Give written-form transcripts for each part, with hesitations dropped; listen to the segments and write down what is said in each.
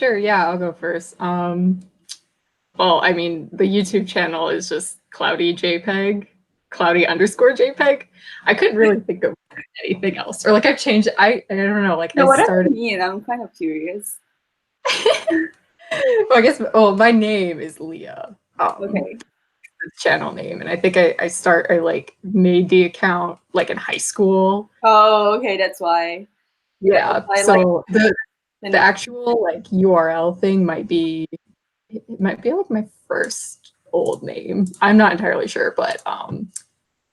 sure. Yeah, I'll go first. Well, I mean, the YouTube channel is just cloudy JPEG, cloudy underscore JPEG. I couldn't really think of anything else. Or like I've changed it. I don't know, like No, I what does started. it mean? I'm kind of curious. Well, I guess my name is Leah. Okay. Channel name. And I think I like made the account like in high school. Oh, okay, that's why. Yeah. That's why, So like, the actual like URL thing might be like my first old name. I'm not entirely sure, but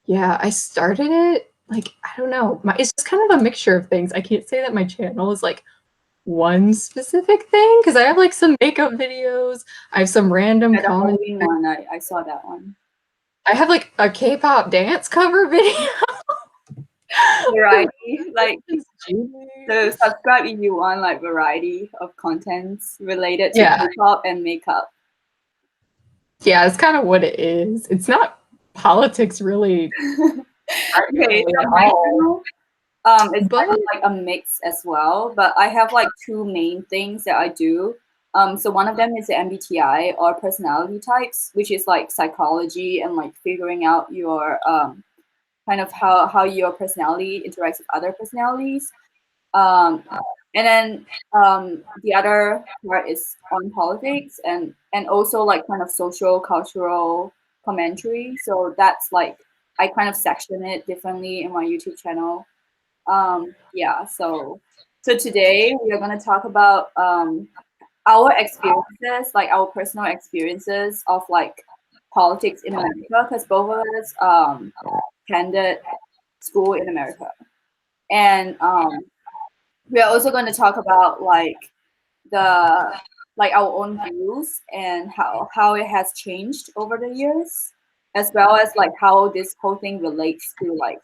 yeah, I started it like I don't know. It's just kind of a mixture of things. I can't say that my channel is like one specific thing because I have like some makeup videos. I have some random the Halloween one. I saw that one. I have like a K-pop dance cover video. Variety, like so subscribe if you want like variety of contents related to K-pop and makeup. Yeah, it's kind of what it is. It's not politics really. Okay, so my channel, it's kind of like a mix as well, but I have like two main things that I do. So one of them is the MBTI or personality types, which is like psychology and like figuring out your kind of how your personality interacts with other personalities. And then the other part is on politics and also like kind of social cultural commentary. So that's like I kind of section it differently in my YouTube channel. Yeah, so today we are going to talk about our experiences, like our personal experiences of like politics in America, because both of us attended school in America, and we are also going to talk about like the like our own views and how it has changed over the years, as well as like how this whole thing relates to like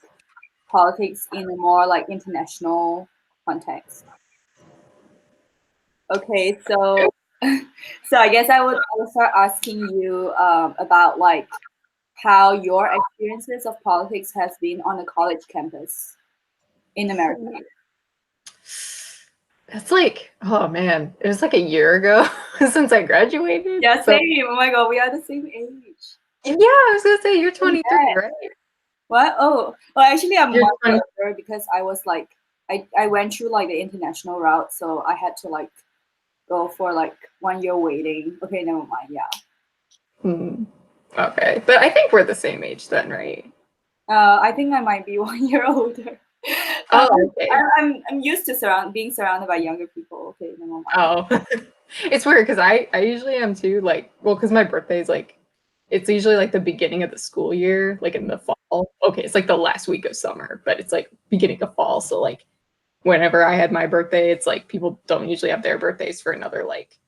politics in a more like international context. Okay, so so I guess I will start asking you about like how your experiences of politics has been on a college campus in America. That's like, oh man, it was like a year ago since I graduated. Yeah, same. Oh my god, we are the same age. Yeah, I was gonna say you're 23, right? What? Oh, well, actually, I'm much older because I was like, I went through like the international route, so I had to like go for like 1 year waiting. Okay, never mind. Yeah. Okay, but I think we're the same age then, right? I think I might be 1 year older. Oh, okay. I'm used to being surrounded by younger people. Okay, never mind. Oh, it's weird because I usually am too. Like, well, because my birthday is like, it's usually like the beginning of the school year, like in the fall. Okay, it's like the last week of summer, but it's like beginning of fall. So like, whenever I had my birthday, it's like people don't usually have their birthdays for another like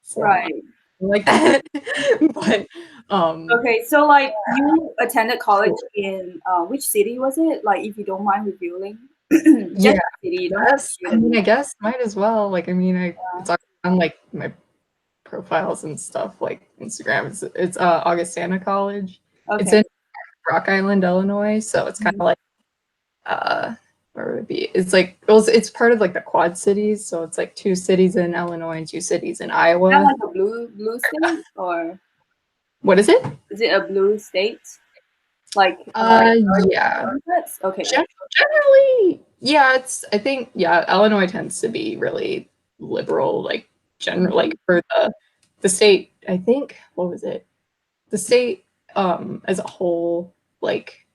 4 months, like that. But okay, so like you attended college in which city was it? Like, if you don't mind revealing. Yeah, city, I mean, I guess might as well. Like, I mean, it's on like my profiles and stuff, like Instagram. It's Augustana College. Okay. It's in Rock Island, Illinois. So it's kind of like where would it be? It's like it's part of like the Quad Cities. So it's like 2 cities in Illinois and 2 cities in Iowa. Is that like a blue state or what is it? Is it a blue state? Like yeah. Okay. Generally, yeah, I think Illinois tends to be really liberal, like like for the state, I think, what was it? The state as a whole, like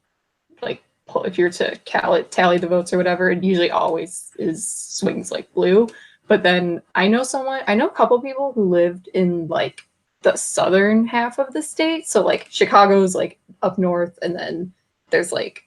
if you're to tally the votes or whatever, it usually always swings like blue. But then I know a couple people who lived in like the southern half of the state. So like Chicago's like up north, and then there's like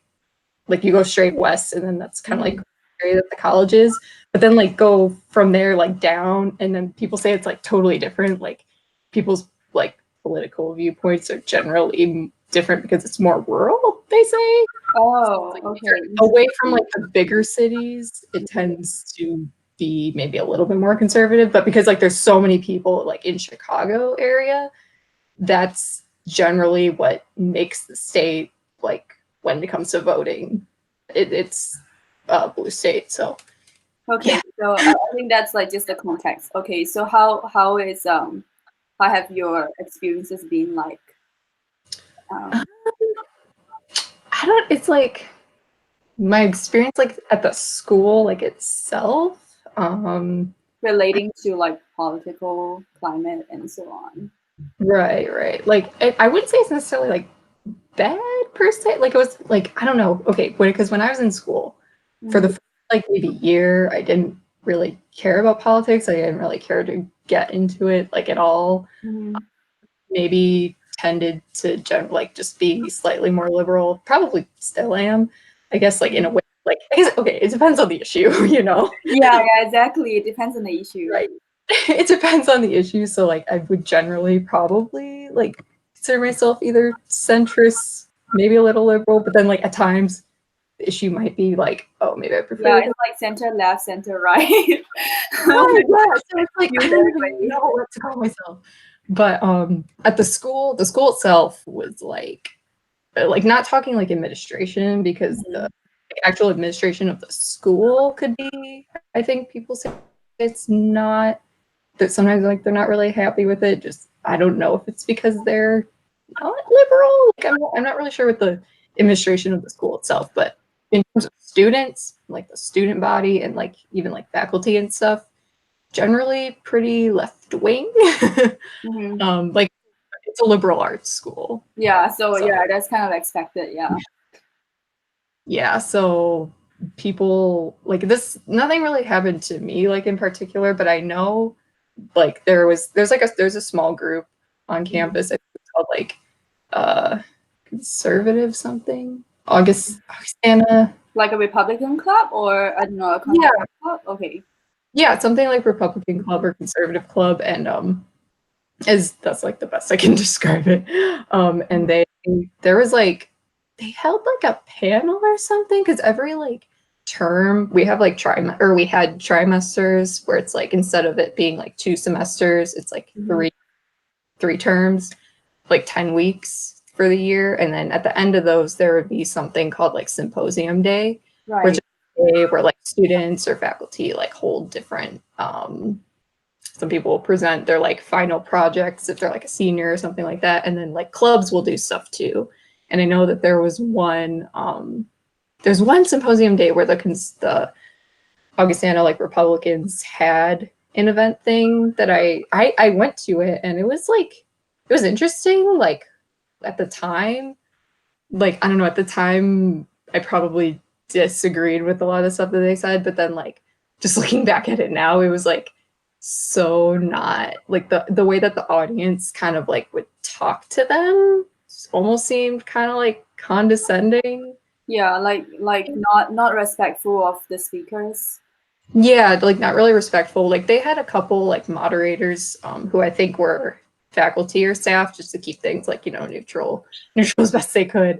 you go straight west, and then that's kind of like the area that the college is. But then like go from there like down, and then people say it's like totally different. Like people's like political viewpoints are generally different because it's more rural, they say. Oh, okay. Away from like the bigger cities, it tends to be maybe a little bit more conservative, but because like there's so many people like in Chicago area, that's generally what makes the state, like when it comes to voting, it's a blue state. So Okay, so I think that's like just the context. Okay, so how have your experiences been like? I don't. It's like my experience, like at the school, like itself. Relating to like political climate and so on. Right. Like I wouldn't say it's necessarily like bad per se. Like it was like I don't know. Okay, because when I was in school, for the first, like maybe year, I didn't really care about politics. I didn't really care to get into it like at all. Maybe tended to like just be slightly more liberal. Probably still am. I guess like in a way. Like I guess okay, it depends on the issue, you know. Yeah, exactly. It depends on the issue. Right. It depends on the issue. So like I would generally probably like consider myself either centrist, maybe a little liberal, but then like at times the issue might be like, oh, maybe I prefer. Yeah, it's like center left, center right. Oh, yeah. So it's like I don't even know what to call myself. But at the school itself was like not talking like administration because the actual administration of the school could be, I think people say it's not, that sometimes like they're not really happy with it. Just I don't know if it's because they're not liberal. Like I'm not really sure with the administration of the school itself, but in terms of students, like the student body and like even like faculty and stuff, generally pretty left wing. Like it's a liberal arts school. Yeah, so yeah, that's kind of expected. Yeah, so people like this, nothing really happened to me like in particular, but I know like there's a small group on campus. It's called like conservative something. Augustana. Like a Republican club or I don't know, a club? Okay. Yeah, something like Republican club or conservative club, and as that's like the best I can describe it. And there was like they held like a panel or something because every like term we have like we had trimesters where it's like instead of it being like 2 semesters, it's like three terms, like 10 weeks for the year, and then at the end of those there would be something called like symposium day, which is a day where like students or faculty like hold different some people will present their like final projects if they're like a senior or something like that, and then like clubs will do stuff too. And I know that there's one symposium day where the Augustana like Republicans had an event thing that I went to it, and it was interesting. Like at the time, like I don't know, at the time I probably disagreed with a lot of stuff that they said, but then like just looking back at it now, it was like so not like the way that the audience kind of like would talk to them almost seemed kind of like condescending. Yeah, like not respectful of the speakers. Yeah, like not really respectful. Like they had a couple like moderators who I think were faculty or staff just to keep things like, you know, neutral as best they could.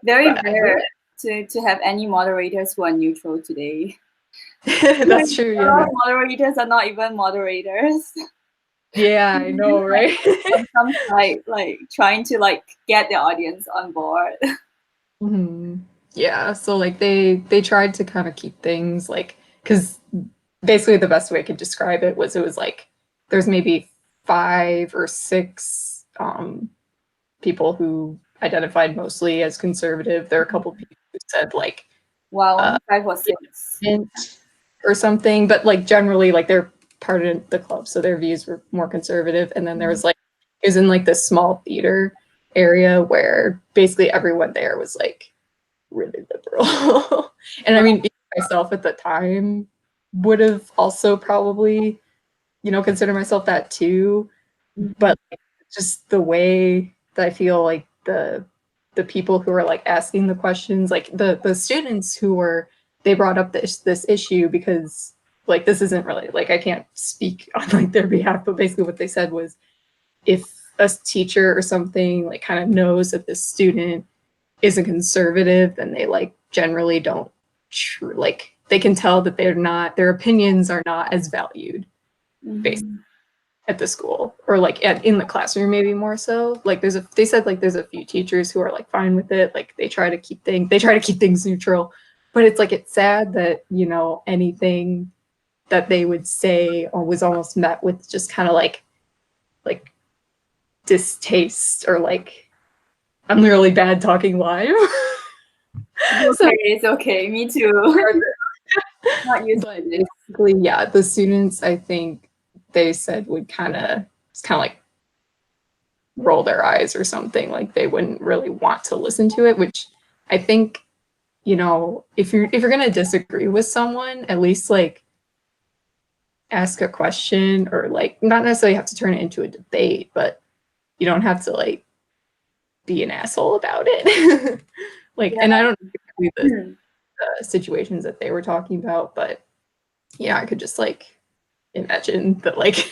Very rare to have any moderators who are neutral today. That's true. Yeah. Moderators are not even moderators. Yeah, I know, right? On some side, like trying to like get the audience on board. Yeah, so like they tried to kind of keep things like, because basically the best way I could describe it was like there's maybe 5 or 6 people who identified mostly as conservative. There are a couple people who said like, wow, 5 or 6 or something, but like generally like they're part of the club, so their views were more conservative. And then there was like, it was in like this small theater area where basically everyone there was like really liberal. And I mean, myself at the time would have also probably, you know, considered myself that too. But like, just the way that I feel like the people who are like asking the questions, like the students who were, they brought up this issue because like this isn't really like I can't speak on like their behalf, but basically what they said was if a teacher or something like kind of knows that this student is a conservative, then they like generally don't like they can tell that their opinions are not as valued based at the school or like in the classroom, maybe more so. Like they said like there's a few teachers who are like fine with it, like they try to keep things neutral, but it's like, it's sad that, you know, anything that they would say or was almost met with just kind of like distaste or like, I'm literally bad talking live. So, it's okay. Me too. Not used but basically, yeah, the students, I think they said would kind of like roll their eyes or something, like they wouldn't really want to listen to it, which I think, you know, if you're gonna disagree with someone, at least like ask a question, or like not necessarily have to turn it into a debate, but you don't have to like be an asshole about it. Like, and I don't know the situations that they were talking about, but yeah, I could just like imagine that like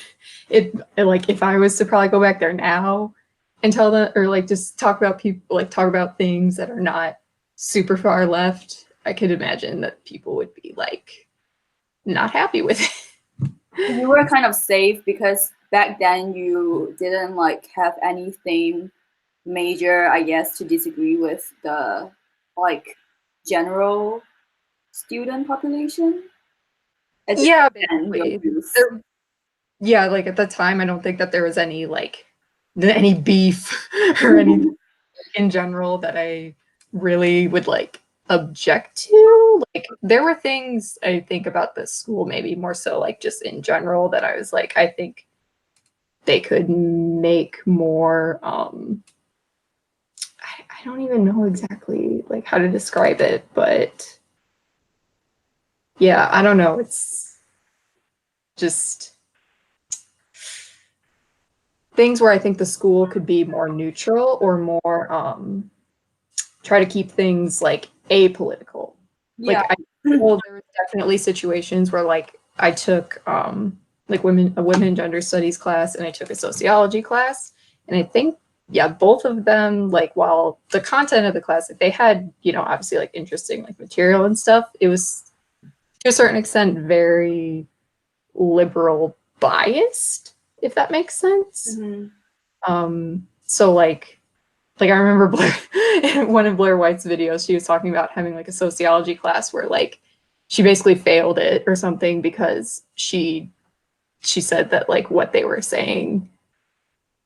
it like if I was to probably go back there now and tell them, or like just talk about people, like talk about things that are not super far left, I could imagine that people would be like not happy with it. You were kind of safe because back then you didn't like have anything major, I guess, to disagree with the like general student population. Yeah, basically. Yeah, like at the time, I don't think that there was any like any beef or anything in general that I really would like object to. Like there were things I think about the school, maybe more so like just in general, that I was like, I think they could make more I don't even know exactly like how to describe it, but yeah, I don't know. It's just things where I think the school could be more neutral or more try to keep things like apolitical. Yeah. Like well, there was definitely situations where like I took like a women gender studies class, and I took a sociology class, and I think yeah, both of them, like while the content of the class, like, they had, you know, obviously like interesting like material and stuff, it was to a certain extent very liberal biased, if that makes sense. So like I remember Blair, in one of Blair White's videos, she was talking about having like a sociology class where like she basically failed it or something because she said that like what they were saying,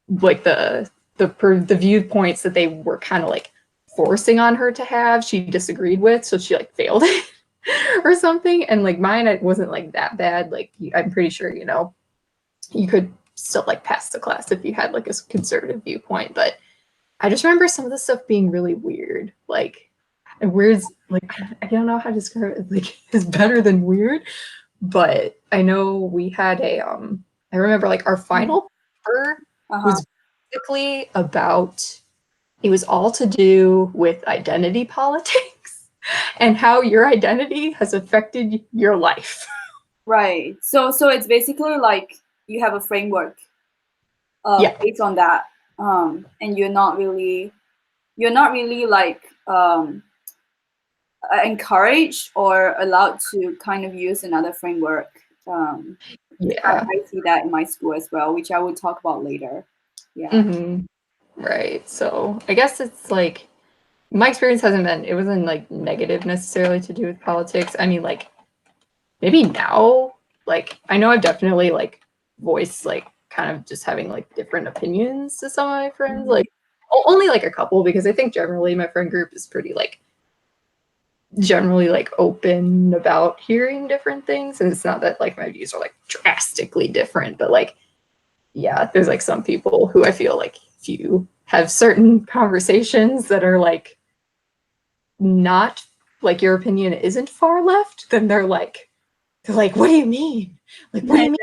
like the viewpoints that they were kind of like forcing on her to have, she disagreed with, so she like failed it or something. And like mine, it wasn't like that bad. Like I'm pretty sure, you know, you could still like pass the class if you had like a conservative viewpoint, but I just remember some of the stuff being really weird. Like weird's like I don't know how to describe it. Like it's better than weird, but I know we had a I remember like our final paper was basically about, it was all to do with identity politics and how your identity has affected your life. Right. So it's basically like you have a framework based on that, and you're not really like encouraged or allowed to kind of use another framework. Yeah. I see that in my school as well, which I will talk about later. Yeah. Mm-hmm. Right. So I guess it's like my experience it wasn't like negative necessarily to do with politics. I mean, like maybe now, like I know I've definitely like voiced like kind of just having like different opinions to some of my friends, like only like a couple, because I think generally my friend group is pretty like generally like open about hearing different things, and it's not that like my views are like drastically different, but like yeah, there's like some people who I feel like if you have certain conversations that are like not like your opinion isn't far left, then they're like, what do you mean? Like, what do you mean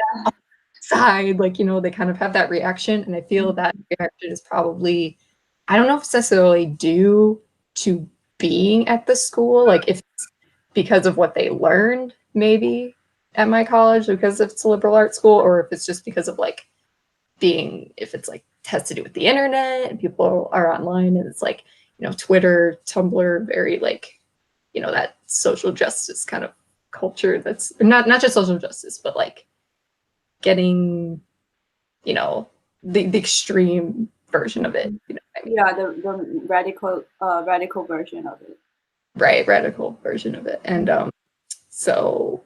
side? Like, you know, they kind of have that reaction. And I feel that reaction is probably, I don't know if it's necessarily due to being at the school, like if it's because of what they learned maybe at my college because it's a liberal arts school, or if it's just because of like being, if it's like has to do with the internet and people are online and it's like, you know, Twitter, Tumblr, very like, you know, that social justice kind of culture that's not just social justice, but like getting, you know, the extreme version of it. You know what I mean? Yeah, the radical version of it. right, radical version of it. And so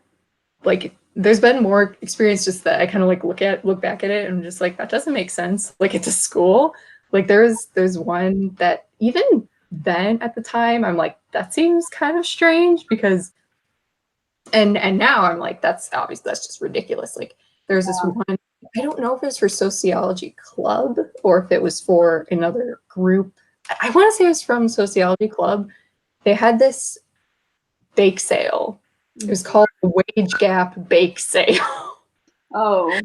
like there's been more experience just that I kind of like look back at it and I'm just like, that doesn't make sense. Like it's a school. Like there's one that even then at the time I'm like, that seems kind of strange because and now I'm like, that's obvious, that's just ridiculous. Like there's this one, I don't know if it was for sociology club or if it was for another group. I want to say it was from sociology club. They had this bake sale. It was called the Wage Gap Bake Sale. Oh,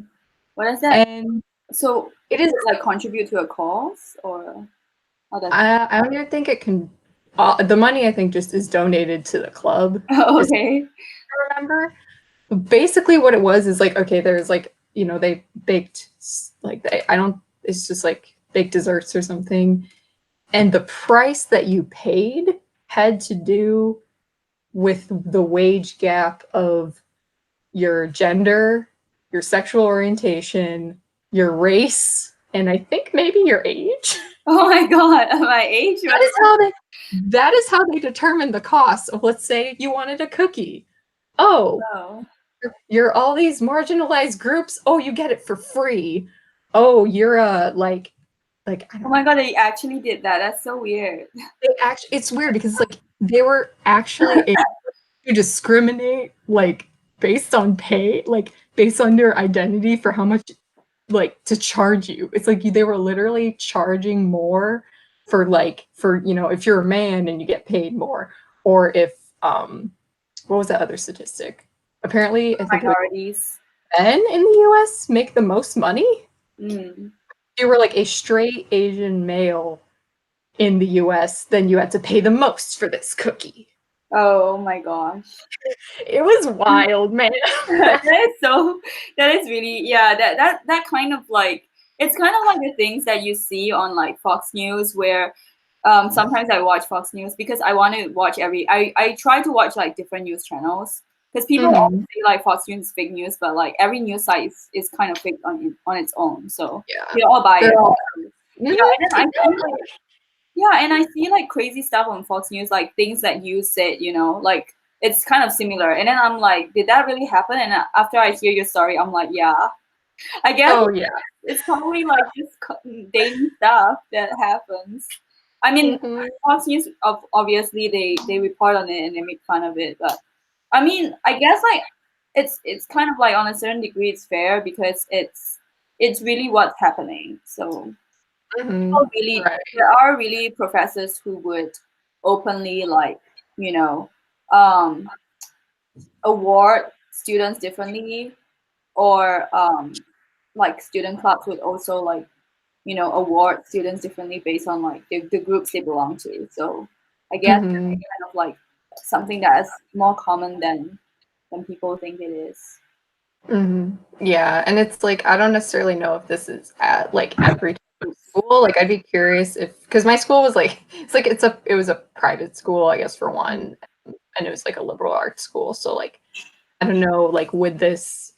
what is that? And so it is like contribute to a cause or how does I don't even think it can. The money I think just is donated to the club. okay. I remember. Basically, what it was is like, okay, there's like, you know, they baked like I don't. It's just like baked desserts or something, and the price that you paid had to do with the wage gap of your gender, your sexual orientation, your race, and I think maybe your age. Oh my god, my age. That is how they determine the cost of, let's say you wanted a cookie. Oh, you're all these marginalized groups. Oh, you get it for free. Oh, you're a like I don't Oh my god, they actually did that. That's so weird. it's weird because like they were actually able to discriminate like based on pay, like based on your identity for how much like to charge you. It's like they were literally charging more for like for you know if you're a man and you get paid more, or if what was that other statistic? Apparently, I think Minorities. Men in the U.S. make the most money. Mm. If you were like a straight Asian male in the U.S., then you had to pay the most for this cookie. Oh my gosh. It was wild, man. That is really that kind of like it's kind of like the things that you see on like Fox News where sometimes I watch Fox News because I want to watch I try to watch like different news channels because people always say like Fox News is fake news, but like every news site is kind of fake on its own. So Yeah, all buy it. Yeah, and then and I see like crazy stuff on Fox News, like things that you said, like it's kind of similar. And then I'm like, did that really happen? And after I hear your story, I'm like, yeah, I guess Oh yeah. it's probably like just daily stuff that happens. I mean, Fox News obviously they report on it and they make fun of it, but I mean, I guess like it's kind of like on a certain degree it's fair because it's really what's happening. So really Right. there are really professors who would openly like um award students differently or like student clubs would also like award students differently based on like the groups they belong to. So I guess it's kind of like something that is more common than people think it is. Yeah, and it's like I don't necessarily know if this is at like every type of school. Like I'd be curious if because my school was like it was a private school, I guess for one, and it was like a liberal arts school. So like I don't know, like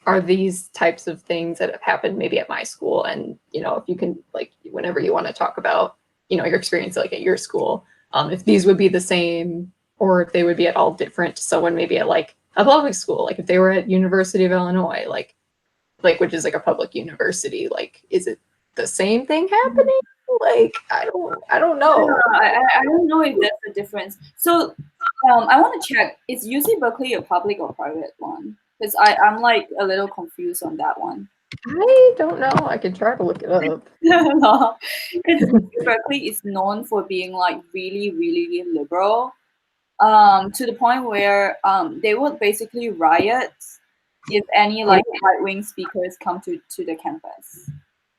are these types of things that have happened maybe at my school? And if you can like whenever you want to talk about your experience like at your school, if these would be the same or if they would be at all different to someone maybe at like a public school, like if they were at University of Illinois, like which is like a public university, like is it the same thing happening? Like I don't know. I don't know if that's the difference. So I want to check, is UC Berkeley a public or private one? Because I'm like a little confused on that one. I don't know. I can try to look it up. Because UC Berkeley is known for being like really, really liberal, to the point where they would basically riot if any like right-wing speakers come to the campus.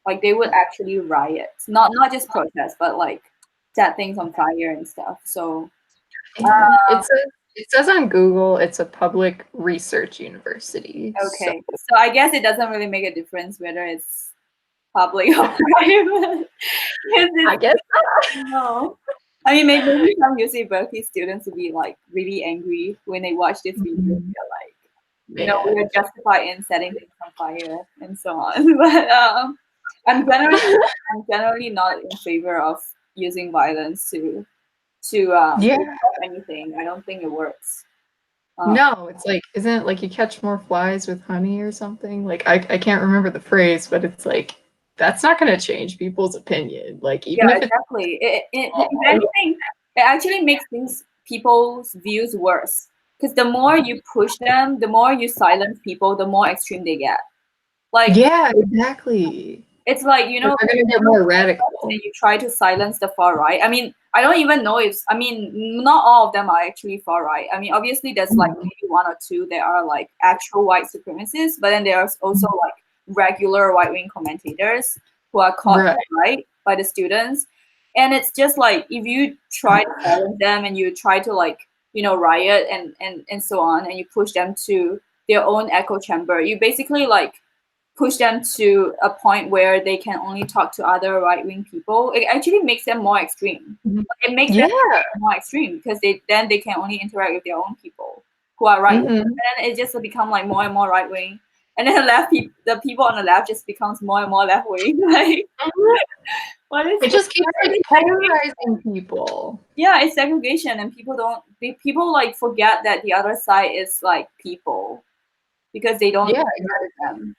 Like they would actually riot, not just protest, but like set things on fire and stuff. So It says on Google it's a public research university. okay, so I guess it doesn't really make a difference whether it's public or private. I guess No. I mean, maybe some UC Berkeley students will be like really angry when they watch this video. They're like, we're justified in setting things on fire and so on. But I'm generally not in favor of using violence to to Yeah. anything. I don't think it works. No, it's like, isn't it like you catch more flies with honey or something? Like I can't remember the phrase, but it's like that's not going to change people's opinion. Like even Yeah, if it's exactly. If anything, it actually makes people's views worse. Because the more you push them, the more you silence people, the more extreme they get. Like, yeah, exactly. it's like, you Like know, they're going to get more radical. you try to silence the far right. I mean, I don't even know if, I mean, not all of them are actually far right. I mean, obviously, there's like maybe one or two that are like actual white supremacists, but then there's also like regular right wing commentators who are caught right by the students. And it's just like if you try to silence them and you try to like, you know, riot and so on, and you push them to their own echo chamber, you basically like push them to a point where they can only talk to other right-wing people. It actually makes them more extreme. It makes them more extreme because then they can only interact with their own people who are right. And then it just become like more and more right-wing. And then the people on the left just becomes more and more left-wing. Like, what is it just keeps like polarizing people. Yeah, it's segregation, and people like forget that the other side is like people because they don't them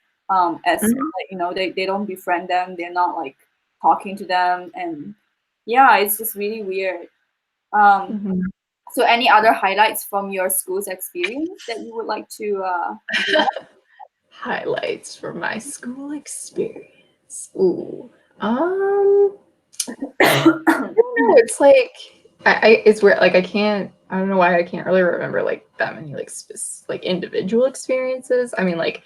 as like, you know, they don't befriend them, they're not like talking to them, and yeah, it's just really weird. So any other highlights from your school's experience that you would like to Highlights from my school experience. Ooh. I don't know, it's like it's weird. Like I don't know why I can't really remember like that many like like individual experiences. I mean, like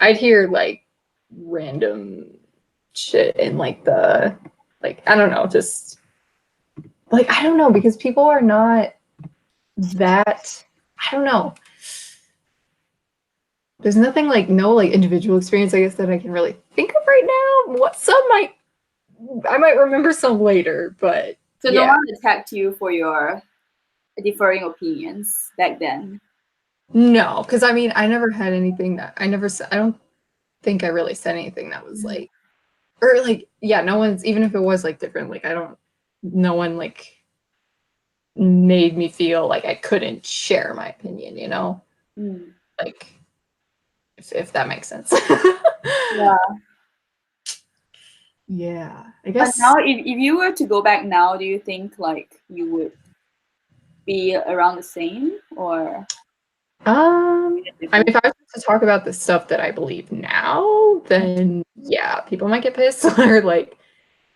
I'd hear like random shit in like the like I don't know, just like I don't know because people are not that I don't know. There's nothing like no like individual experience I guess that I can really think of right now. What I might remember some later, but so no one attacked you for your differing opinions back then? No, because I mean, I never had anything that I don't think I really said anything that was like, or like, yeah, no one's, even if it was like different, like, no one like made me feel like I couldn't share my opinion, you know? Like, if that makes sense. Yeah. Yeah, I guess. But now, if you were to go back now, do you think like you would be around the same or? I mean, if I was to talk about the stuff that I believe now, then yeah, people might get pissed or like,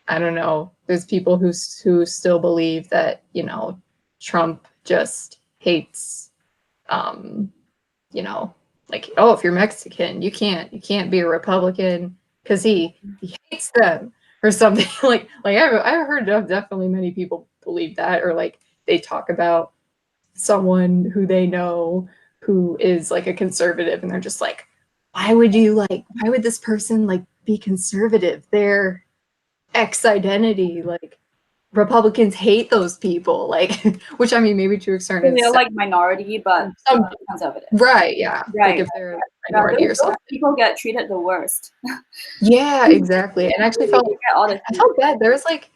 I don't know. There's people who still believe that, you know, Trump just hates, you know, like, oh, if you're Mexican, you can't be a Republican because he hates them or something. like I've heard of definitely many people believe that, or like they talk about someone who they know who is like a conservative and they're just like, why would this person like be conservative? They're X identity, like Republicans hate those people, like which I mean maybe to a certain they're like minority, but conservative. Right, yeah. Right. Like if they're minority or something. People get treated the worst. Yeah, exactly. And I actually felt bad. There was like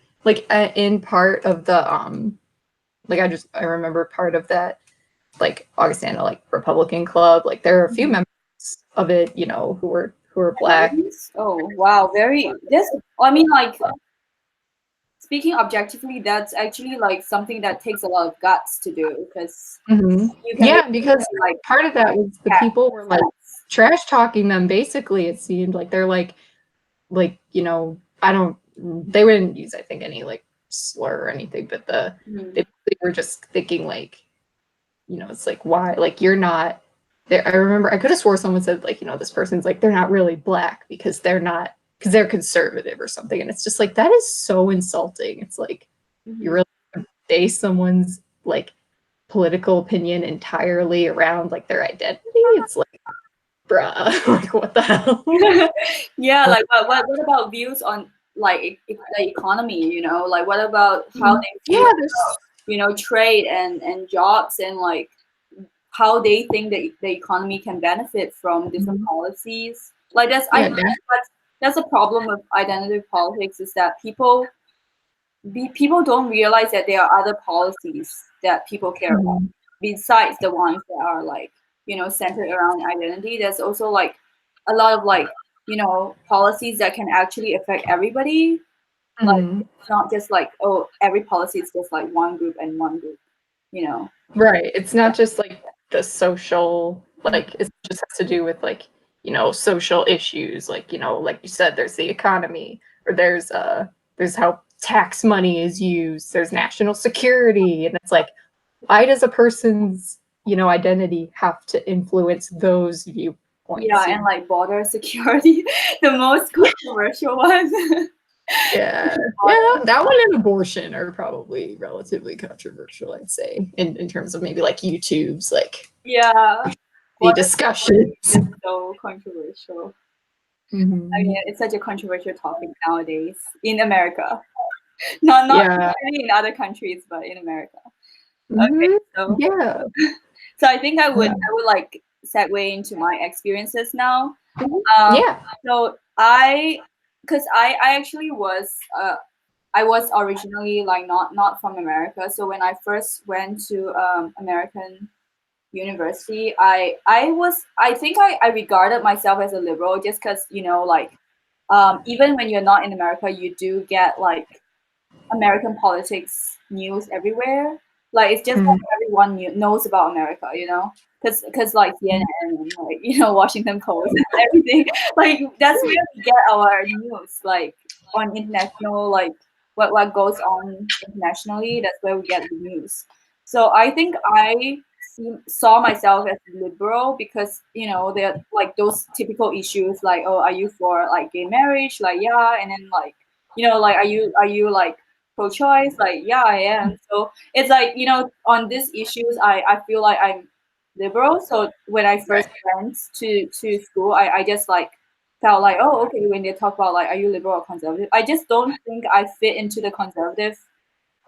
in part of the like I remember part of that like Augustana like Republican club, like there are a few members of it, you know, who were black. Oh wow, I mean like speaking objectively, that's actually like something that takes a lot of guts to do because because like part of that was the people were like trash talking them. Basically, it seemed like they're like you know they wouldn't use I think any like slur or anything, but they were just thinking like, you know, it's like why like you're not there. I remember I could have swore someone said like, you know, this person's like they're not really black because they're conservative or something. And it's just like, that is so insulting. It's like, you really base someone's like political opinion entirely around like their identity. It's like, bruh, like what the hell? Yeah, like what about views on like the economy, you know, like what about how they feel about, you know, trade and jobs and like how they think that the economy can benefit from different policies. Like that's a problem with identity politics is that people people don't realize that there are other policies that people care about besides the ones that are like, centered around identity. There's also like a lot of like, policies that can actually affect everybody. Like it's not just like, oh, every policy is just like one group and one group, Right. It's not just like the social, like it just has to do with like, social issues. Like, like you said, there's the economy, or there's how tax money is used, there's national security. And it's like, why does a person's, identity have to influence those viewpoints? Yeah, and like border security, the most controversial one. Yeah, that one and abortion are probably relatively controversial, I'd say, in terms of maybe like YouTube's like the discussions. It's so controversial. I mean, it's such a controversial topic nowadays in America. Not really in other countries, but in America. Okay, so so I think I would like segue into my experiences now. So because I actually was I was originally like not from America. So when I first went to American university, I think I regarded myself as a liberal just because like even when you're not in America, you do get like American politics news everywhere. Like it's just like everyone knows about America, because like CNN and like Washington Post and everything. Like that's where we get our news, like on international, like what goes on internationally. That's where we get the news. So I think I saw myself as liberal because they're like those typical issues like, oh, are you for like gay marriage? Like yeah, and then like like are you like pro-choice? Like yeah, I am. So it's like on these issues I feel like I'm liberal. So when I first went to school, I just like felt like, oh, okay, when they talk about like are you liberal or conservative, I just don't think I fit into the conservative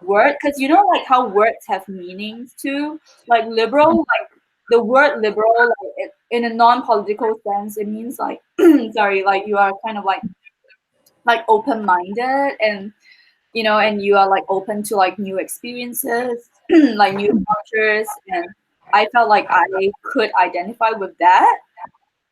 word, because like how words have meanings too. Like liberal, like the word liberal, like in a non-political sense, it means like sorry, like you are kind of like open-minded, and and you are like open to like new experiences, like new cultures, and I felt like I could identify with that.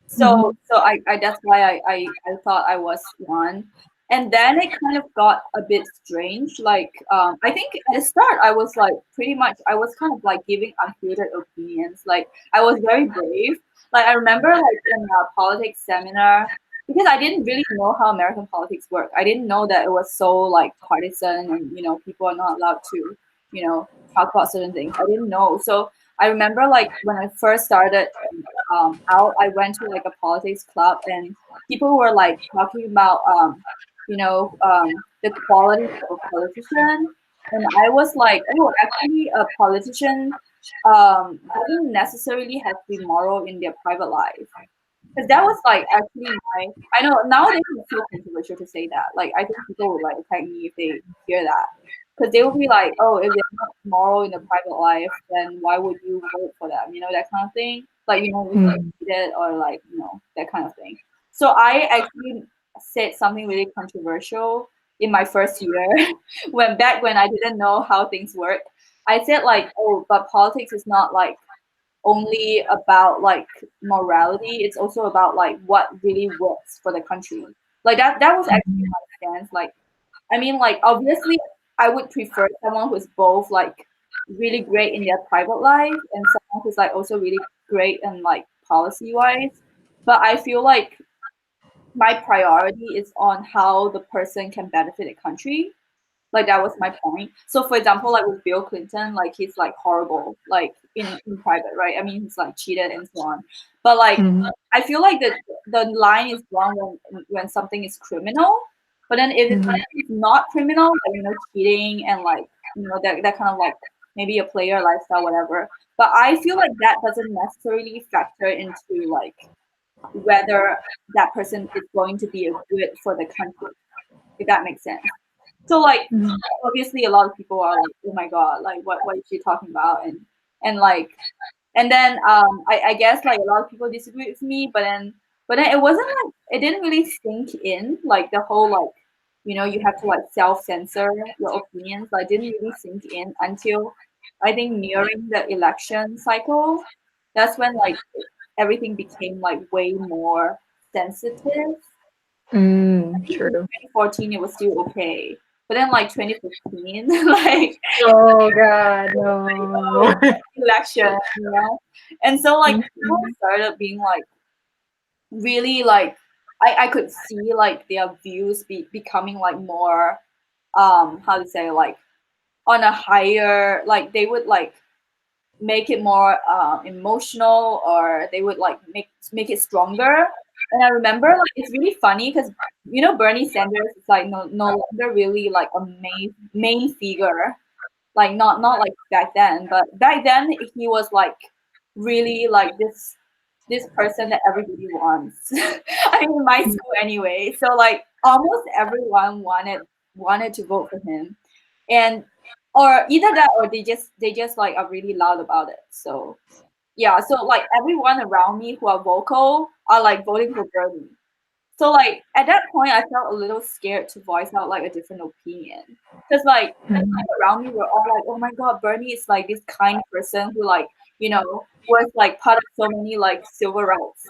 So I that's why I thought I was one. And then it kind of got a bit strange. Like I think at the start I was like pretty much I was kind of like giving unfiltered opinions. Like I was very brave. Like I remember like in a politics seminar, because I didn't really know how American politics work. I didn't know that it was so like partisan, and people are not allowed to talk about certain things. I didn't know. So I remember like when I first started out, I went to like a politics club, and people were like talking about the quality of a politician, and I was like, oh, actually, a politician doesn't necessarily have to be moral in their private life. Because that was like actually I know nowadays it's so controversial to say that. Like I think people would like attack me if they hear that. Because they will be like, oh, if they're not moral in the private life, then why would you vote for them? That kind of thing. Like, it or like, that kind of thing. So I actually said something really controversial in my first year when I didn't know how things work. I said like, oh, but politics is not like only about like morality, it's also about like what really works for the country. Like that was actually my stance. Like I mean, like obviously I would prefer someone who's both like really great in their private life and someone who's like also really great in like policy wise. But I feel like my priority is on how the person can benefit the country. Like that was my point. So for example, like with Bill Clinton, like he's like horrible, like in private, right? I mean, he's like cheated and so on. But like I feel like the line is drawn when something is criminal. But then if it's not criminal, like cheating and like that kind of like maybe a player lifestyle, whatever. But I feel like that doesn't necessarily factor into like whether that person is going to be a good for the country, if that makes sense. So like obviously a lot of people are like, oh my god, like what is she talking about? And like and then I guess like a lot of people disagree with me, but then it wasn't like it didn't really sink in like the whole like you have to like self-censor your opinions. I didn't really sink in until I think nearing the election cycle. That's when like everything became like way more sensitive. True. 2014 it was still okay, but then like 2015, like Oh God, no. election, and so like people started being like really like I could see like their views becoming like more how to say like on a higher, like they would like make it more emotional, or they would like make it stronger. And I remember like it's really funny because Bernie Sanders is like no longer really like a main figure, like not like back then, but back then he was like really like this person that everybody wants. I mean, in my school anyway. So like almost everyone wanted to vote for him, and or either that or they just like are really loud about it. So yeah, so like everyone around me who are vocal are like voting for Bernie. So like at that point, I felt a little scared to voice out like a different opinion, because like people around me were all like, "Oh my God, Bernie is like this kind person who like was like part of so many like civil rights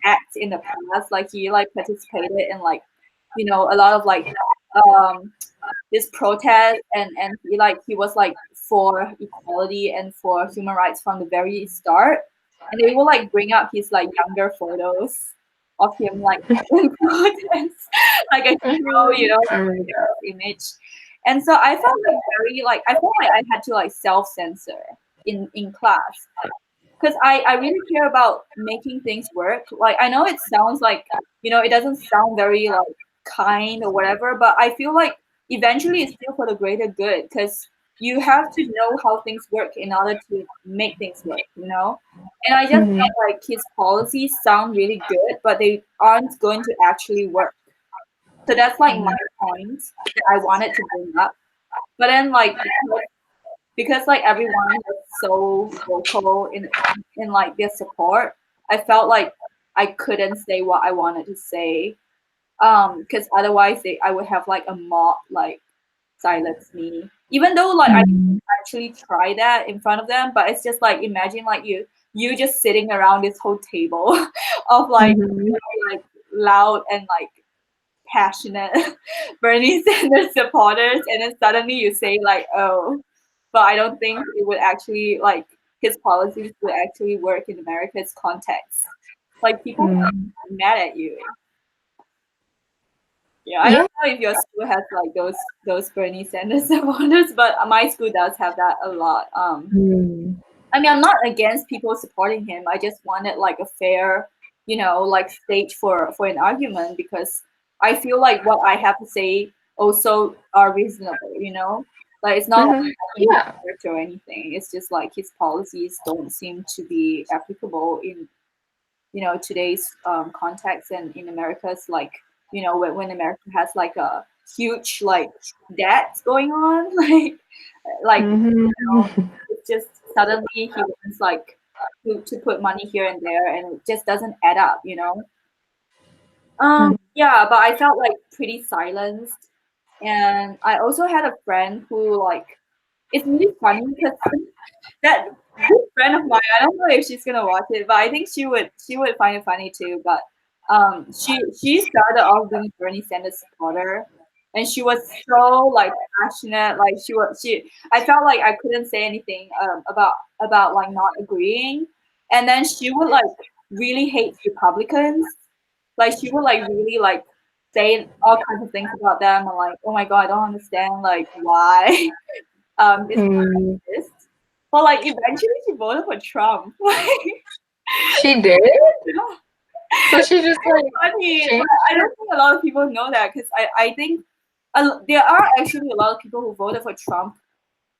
acts in the past. Like he like participated in like a lot of like um this protest, and he was like for equality and for human rights from the very start." And they will like bring up his like younger photos of him like in protest, like a hero, image. And so I felt like I felt like I had to like self-censor in class, because I really care about making things work. Like I know it sounds like it doesn't sound very like kind or whatever, but I feel like eventually it's still for the greater good, because you have to know how things work in order to make things work. And I just felt like his policies sound really good, but they aren't going to actually work. So that's like my point that I wanted to bring up. But then like because like everyone was so vocal in like their support, I felt like I couldn't say what I wanted to say, because otherwise I would have like a mob like silence me, even though like I didn't actually try that in front of them. But it's just like, imagine like you just sitting around this whole table of like like loud and like passionate Bernie Sanders supporters, and then suddenly you say like, "Oh, but I don't think it would actually like his policies would actually work in America's context." Like people are mad at you. Yeah, I don't know if your school has like those Bernie Sanders supporters, but my school does have that a lot. I mean, I'm not against people supporting him. I just wanted like a fair, like stage for an argument, because I feel like what I have to say also are reasonable. Like it's not like character or anything. It's just like his policies don't seem to be applicable in today's context, and in America's like when America has like a huge like debt going on, like it's just suddenly he wants like to put money here and there, and it just doesn't add up. Yeah, but I felt like pretty silenced. And I also had a friend who like, it's really funny because that good friend of mine, I don't know if she's gonna watch it, but I think she would find it funny too. But she started off being a Bernie Sanders supporter, and she was so like passionate. Like she I felt like I couldn't say anything about like not agreeing, and then she would like really hate Republicans. Like she would like really like say all kinds of things about them, and like, oh my God, I don't understand like why this exists. But like eventually she voted for Trump. She did? Yeah. So she just like Funny, changed? but I don't think a lot of people know that, because I think there are actually a lot of people who voted for Trump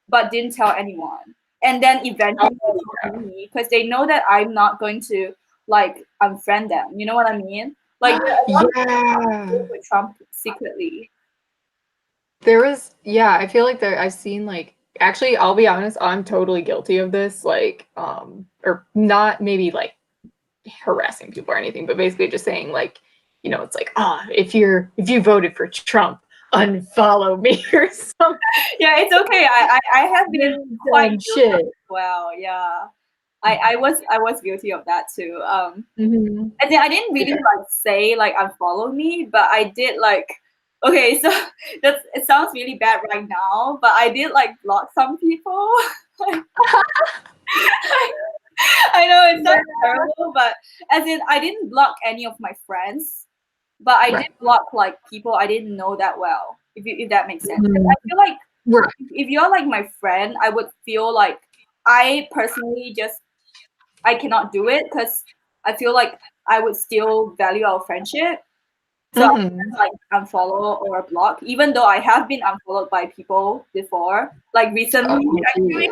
but didn't tell anyone, and then eventually they told me, because they know that I'm not going to like unfriend them. You know what I mean? Like there are a lot of people who voted for Trump secretly. There was, I feel like I've seen like, actually, I'll be honest, I'm totally guilty of this, like, or not maybe like harassing people or anything, but basically just saying like, it's like, if you voted for Trump, unfollow me or something. Yeah, it's okay. I have been quite guilty shit. as well. Yeah. I was guilty of that too. I think I didn't really like say like unfollow me, but I did like okay, so it sounds really bad right now, but I did like block some people. I know it sounds terrible, but as in I didn't block any of my friends, but I did block like people I didn't know that well. If that makes sense. I feel like if you're like my friend, I would feel like I personally just I cannot do it because I feel like I would still value our friendship. So I would like unfollow or block, even though I have been unfollowed by people before. Like recently, actually,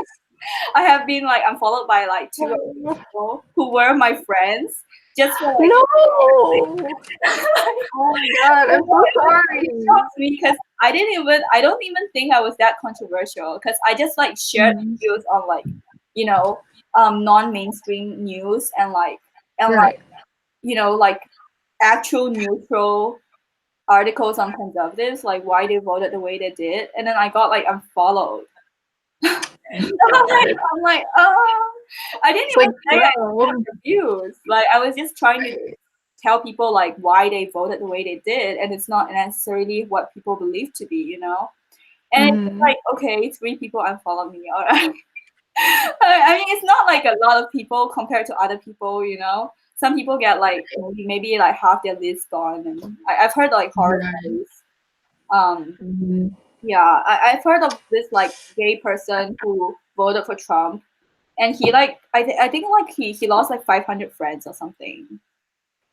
I have been like unfollowed by like 2 other people who were my friends. Just for like oh my god, I'm so sorry. It shocks me because I don't even think I was that controversial because I just like shared views on like, you know, non-mainstream news and like you know, like actual neutral articles on conservatives, like why they voted the way they did, and then I got like unfollowed. I'm like, oh, I didn't even say I was confused. Like I was just trying to tell people like why they voted the way they did, and it's not necessarily what people believe to be, you know. And it's like, okay, 3 people unfollowed me. All right. I mean, it's not like a lot of people compared to other people, you know. Some people get like maybe like half their list gone, and I've heard like horror stories. Yeah, I've heard of this like gay person who voted for Trump, and he like I think like he lost like 500 friends or something.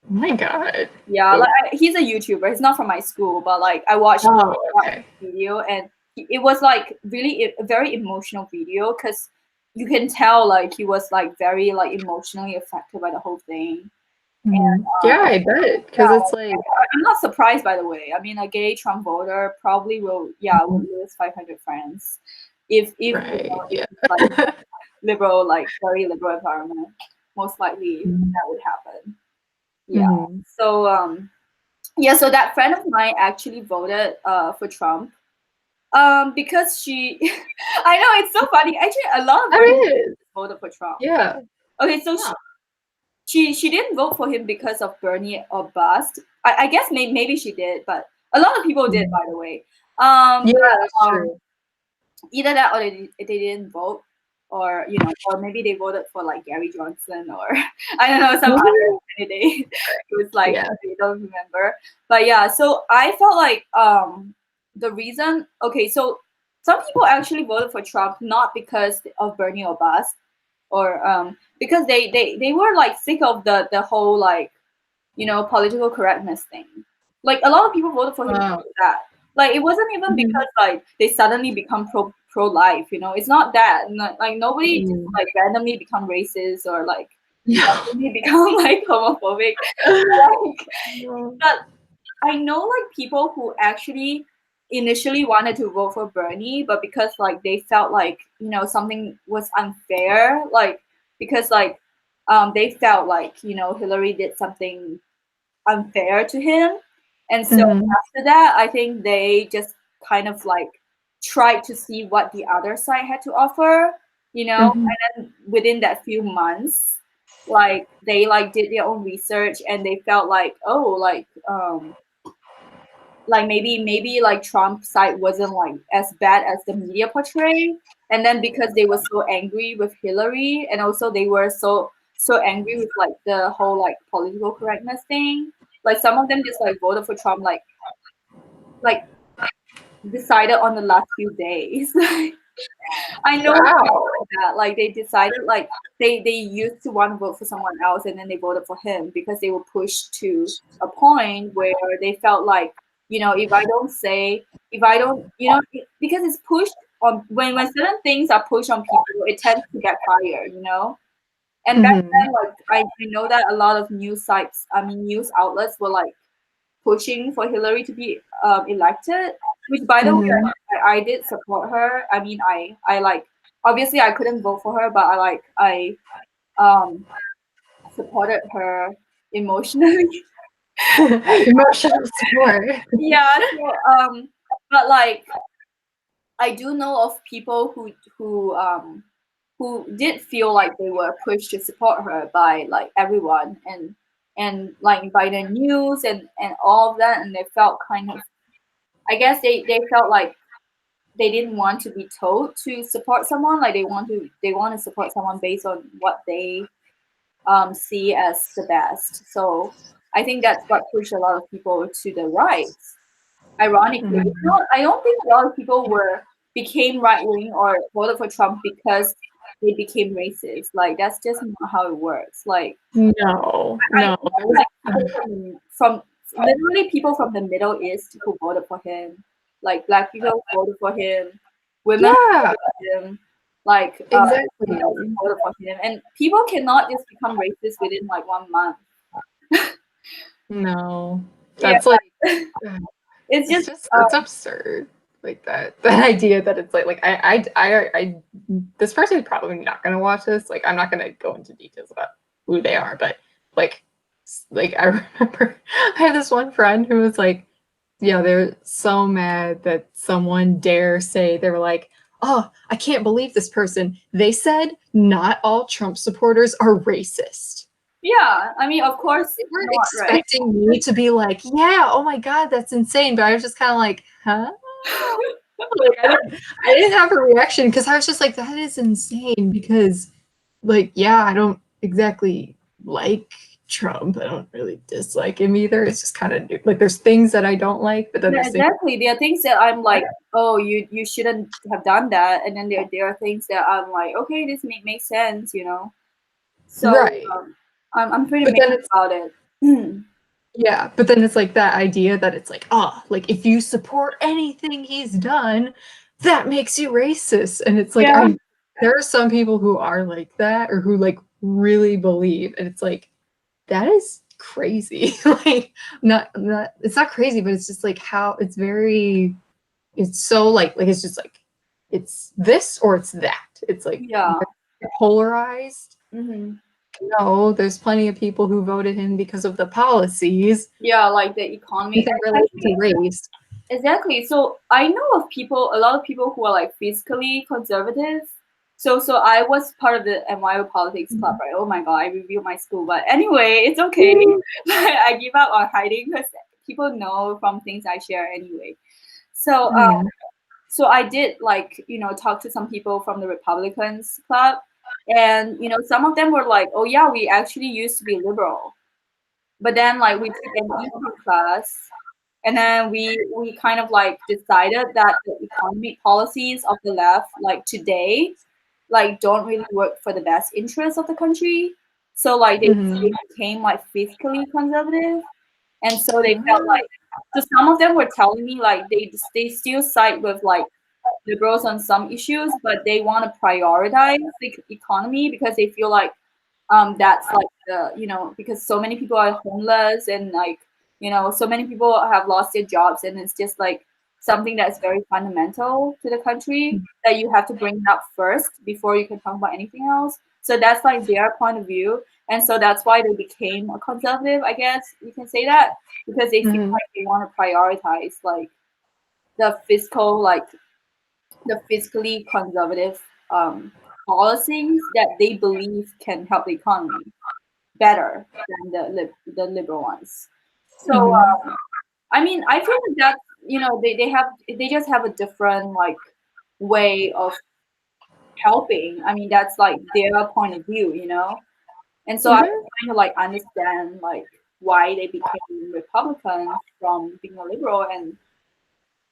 Oh my god. Yeah, like he's a YouTuber. He's not from my school, but like I watched the video, and it was like really a very emotional video because you can tell like he was like very like emotionally affected by the whole thing. And, yeah, I bet because it's like I'm not surprised by the way. I mean, a gay Trump voter probably will lose 500 friends if it's like liberal, like very liberal environment. Most likely that would happen. Yeah. So so that friend of mine actually voted for Trump. Because she I know it's so funny. Actually a lot of women voted for Trump. Yeah. Okay, so she didn't vote for him because of Bernie or bust. I guess maybe she did, but a lot of people did, by the way. That's true. Either that or they didn't vote, or you know, or maybe they voted for like Gary Johnson or I don't know some other candidate. It was like I don't remember, but yeah. So I felt like the reason. Okay, so some people actually voted for Trump not because of Bernie or bust, or because they were like sick of the whole like, you know, political correctness thing. Like a lot of people voted for him because of that. Like it wasn't even because like they suddenly become pro life, you know. It's not that. Like nobody just like randomly become racist or like randomly become like homophobic. But I know like people who actually initially wanted to vote for Bernie, but because like they felt like, you know, something was unfair, like because like they felt like, you know, Hillary did something unfair to him. And so after that, I think they just kind of like tried to see what the other side had to offer, you know, and then within that few months, like they like did their own research and they felt like, oh, like maybe like Trump's side wasn't like as bad as the media portrayed. And then because they were so angry with Hillary, and also they were so angry with like the whole like political correctness thing, like some of them just like voted for Trump like decided on the last few days. I know that like they decided like they used to want to vote for someone else and then they voted for him because they were pushed to a point where they felt like, you know, if I don't, you know, because it's pushed on when certain things are pushed on people, it tends to backfire, you know. And back then, like I know that a lot of news sites, I mean news outlets were like pushing for Hillary to be elected, which by the way, I did support her. I mean, I like obviously I couldn't vote for her, but I supported her emotionally. Emotional support. Yeah. So But like, I do know of people who did feel like they were pushed to support her by like everyone and like by the news and all of that, and they felt kind of, I guess they felt like they didn't want to be told to support someone, like they want to support someone based on what they see as the best. So I think that's what pushed a lot of people to the right. Ironically, it's not, I don't think a lot of people became right wing or voted for Trump because they became racist. Like that's just not how it works. Like No, I no. know, like people from literally people from the Middle East who voted for him, like black people voted for him, women Yeah, voted for him, like exactly. voted for him, and people cannot just become racist within like 1 month. No, Yeah, that's like it's it's just just it's absurd. Like that idea that it's like I this person's probably not gonna watch this. Like I'm not gonna go into details about who they are, but like I remember I had this one friend who was like, yeah, they're so mad that someone dare say they were like, oh, I can't believe this person. They said not all Trump supporters are racist. yeah. I mean, of course, They were not right. expecting me to be like, yeah, oh my god, that's insane. But I was just kind of like, huh? Like I didn't have a reaction because I was just like, that is insane. Because, like, yeah, I don't exactly like Trump. I don't really dislike him either. It's just kind of like there's things that I don't like, but then Yeah, there's things. exactly. There are things that I'm like, oh, you shouldn't have done that, and then there are things that I'm like, okay, this makes sense, you know. So Right. I'm pretty But mixed then it's about it. yeah, but then it's like that idea that it's like, oh, like if you support anything he's done, that makes you racist. And it's like Yeah, there are some people who are like that or who like really believe, and it's like that is crazy. Like not it's not crazy, but it's just like how it's very it's so like it's just like it's this or it's that. It's like yeah. polarized. Hmm. No, there's plenty of people who voted him because of the policies. Yeah, like the economy. Isn't related to race. Exactly. So I know of people, a lot of people who are like fiscally conservative. So I was part of the NYU politics club, right? Oh my god, I reviewed my school, but anyway, it's okay. I give up on hiding because people know from things I share anyway. So so I did like talk to some people from the Republicans club, and some of them were like, oh yeah, we actually used to be liberal, but then like we took an econ class, and then we kind of like decided that the economic policies of the left like today like don't really work for the best interest of the country. So like they became like fiscally conservative, and so they felt like, so some of them were telling me like they still side with like liberals on some issues, but they want to prioritize the economy because they feel like that's like the because so many people are homeless, and like so many people have lost their jobs, and it's just like something that's very fundamental to the country that you have to bring it up first before you can talk about anything else. So that's like their point of view, and so that's why they became a conservative, I guess you can say that, because they feel like they want to prioritize like the fiscal like the fiscally conservative policies that they believe can help the economy better than the liberal ones. So I mean, I feel like that they just have a different like way of helping. I mean, that's like their point of view, And so I'm trying to like understand like why they became Republicans from being a liberal, and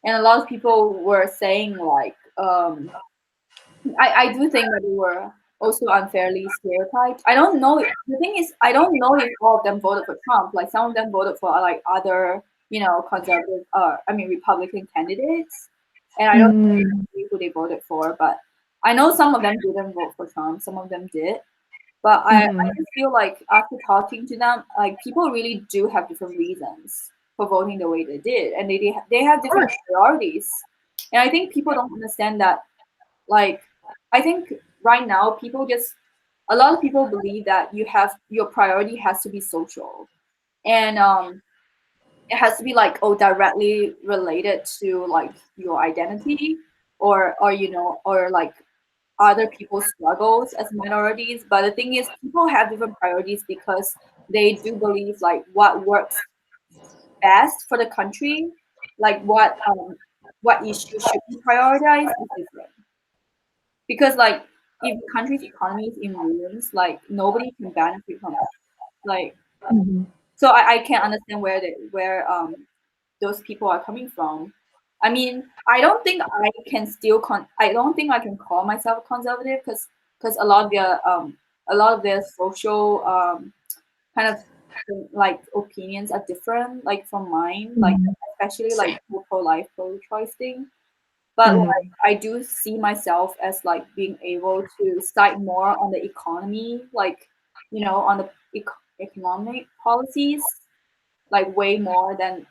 a lot of people were saying like I do think that they were also unfairly stereotyped. I don't know. The thing is, I don't know if all of them voted for Trump. Like some of them voted for like other, conservative, I mean, Republican candidates, and I don't know who they voted for. But I know some of them didn't vote for Trump. Some of them did. But I just feel like after talking to them, like people really do have different reasons for voting the way they did, and they have different priorities. And I think people don't understand that. Like, I think right now a lot of people believe that your priority has to be social, and it has to be like directly related to like your identity or you know or like other people's struggles as minorities. But the thing is, people have different priorities because they do believe like what works best for the country, like what issues should be prioritized is different. Because like if the country's economy is in ruins, like nobody can benefit from it. Like so I can't understand where those people are coming from. I mean, I don't think I can still I don't think I can call myself conservative because a lot of their social kind of like opinions are different like from mine, like especially like pro life, pro choice thing. But like I do see myself as like being able to side more on the economy, like you know, on the economic policies, like way more than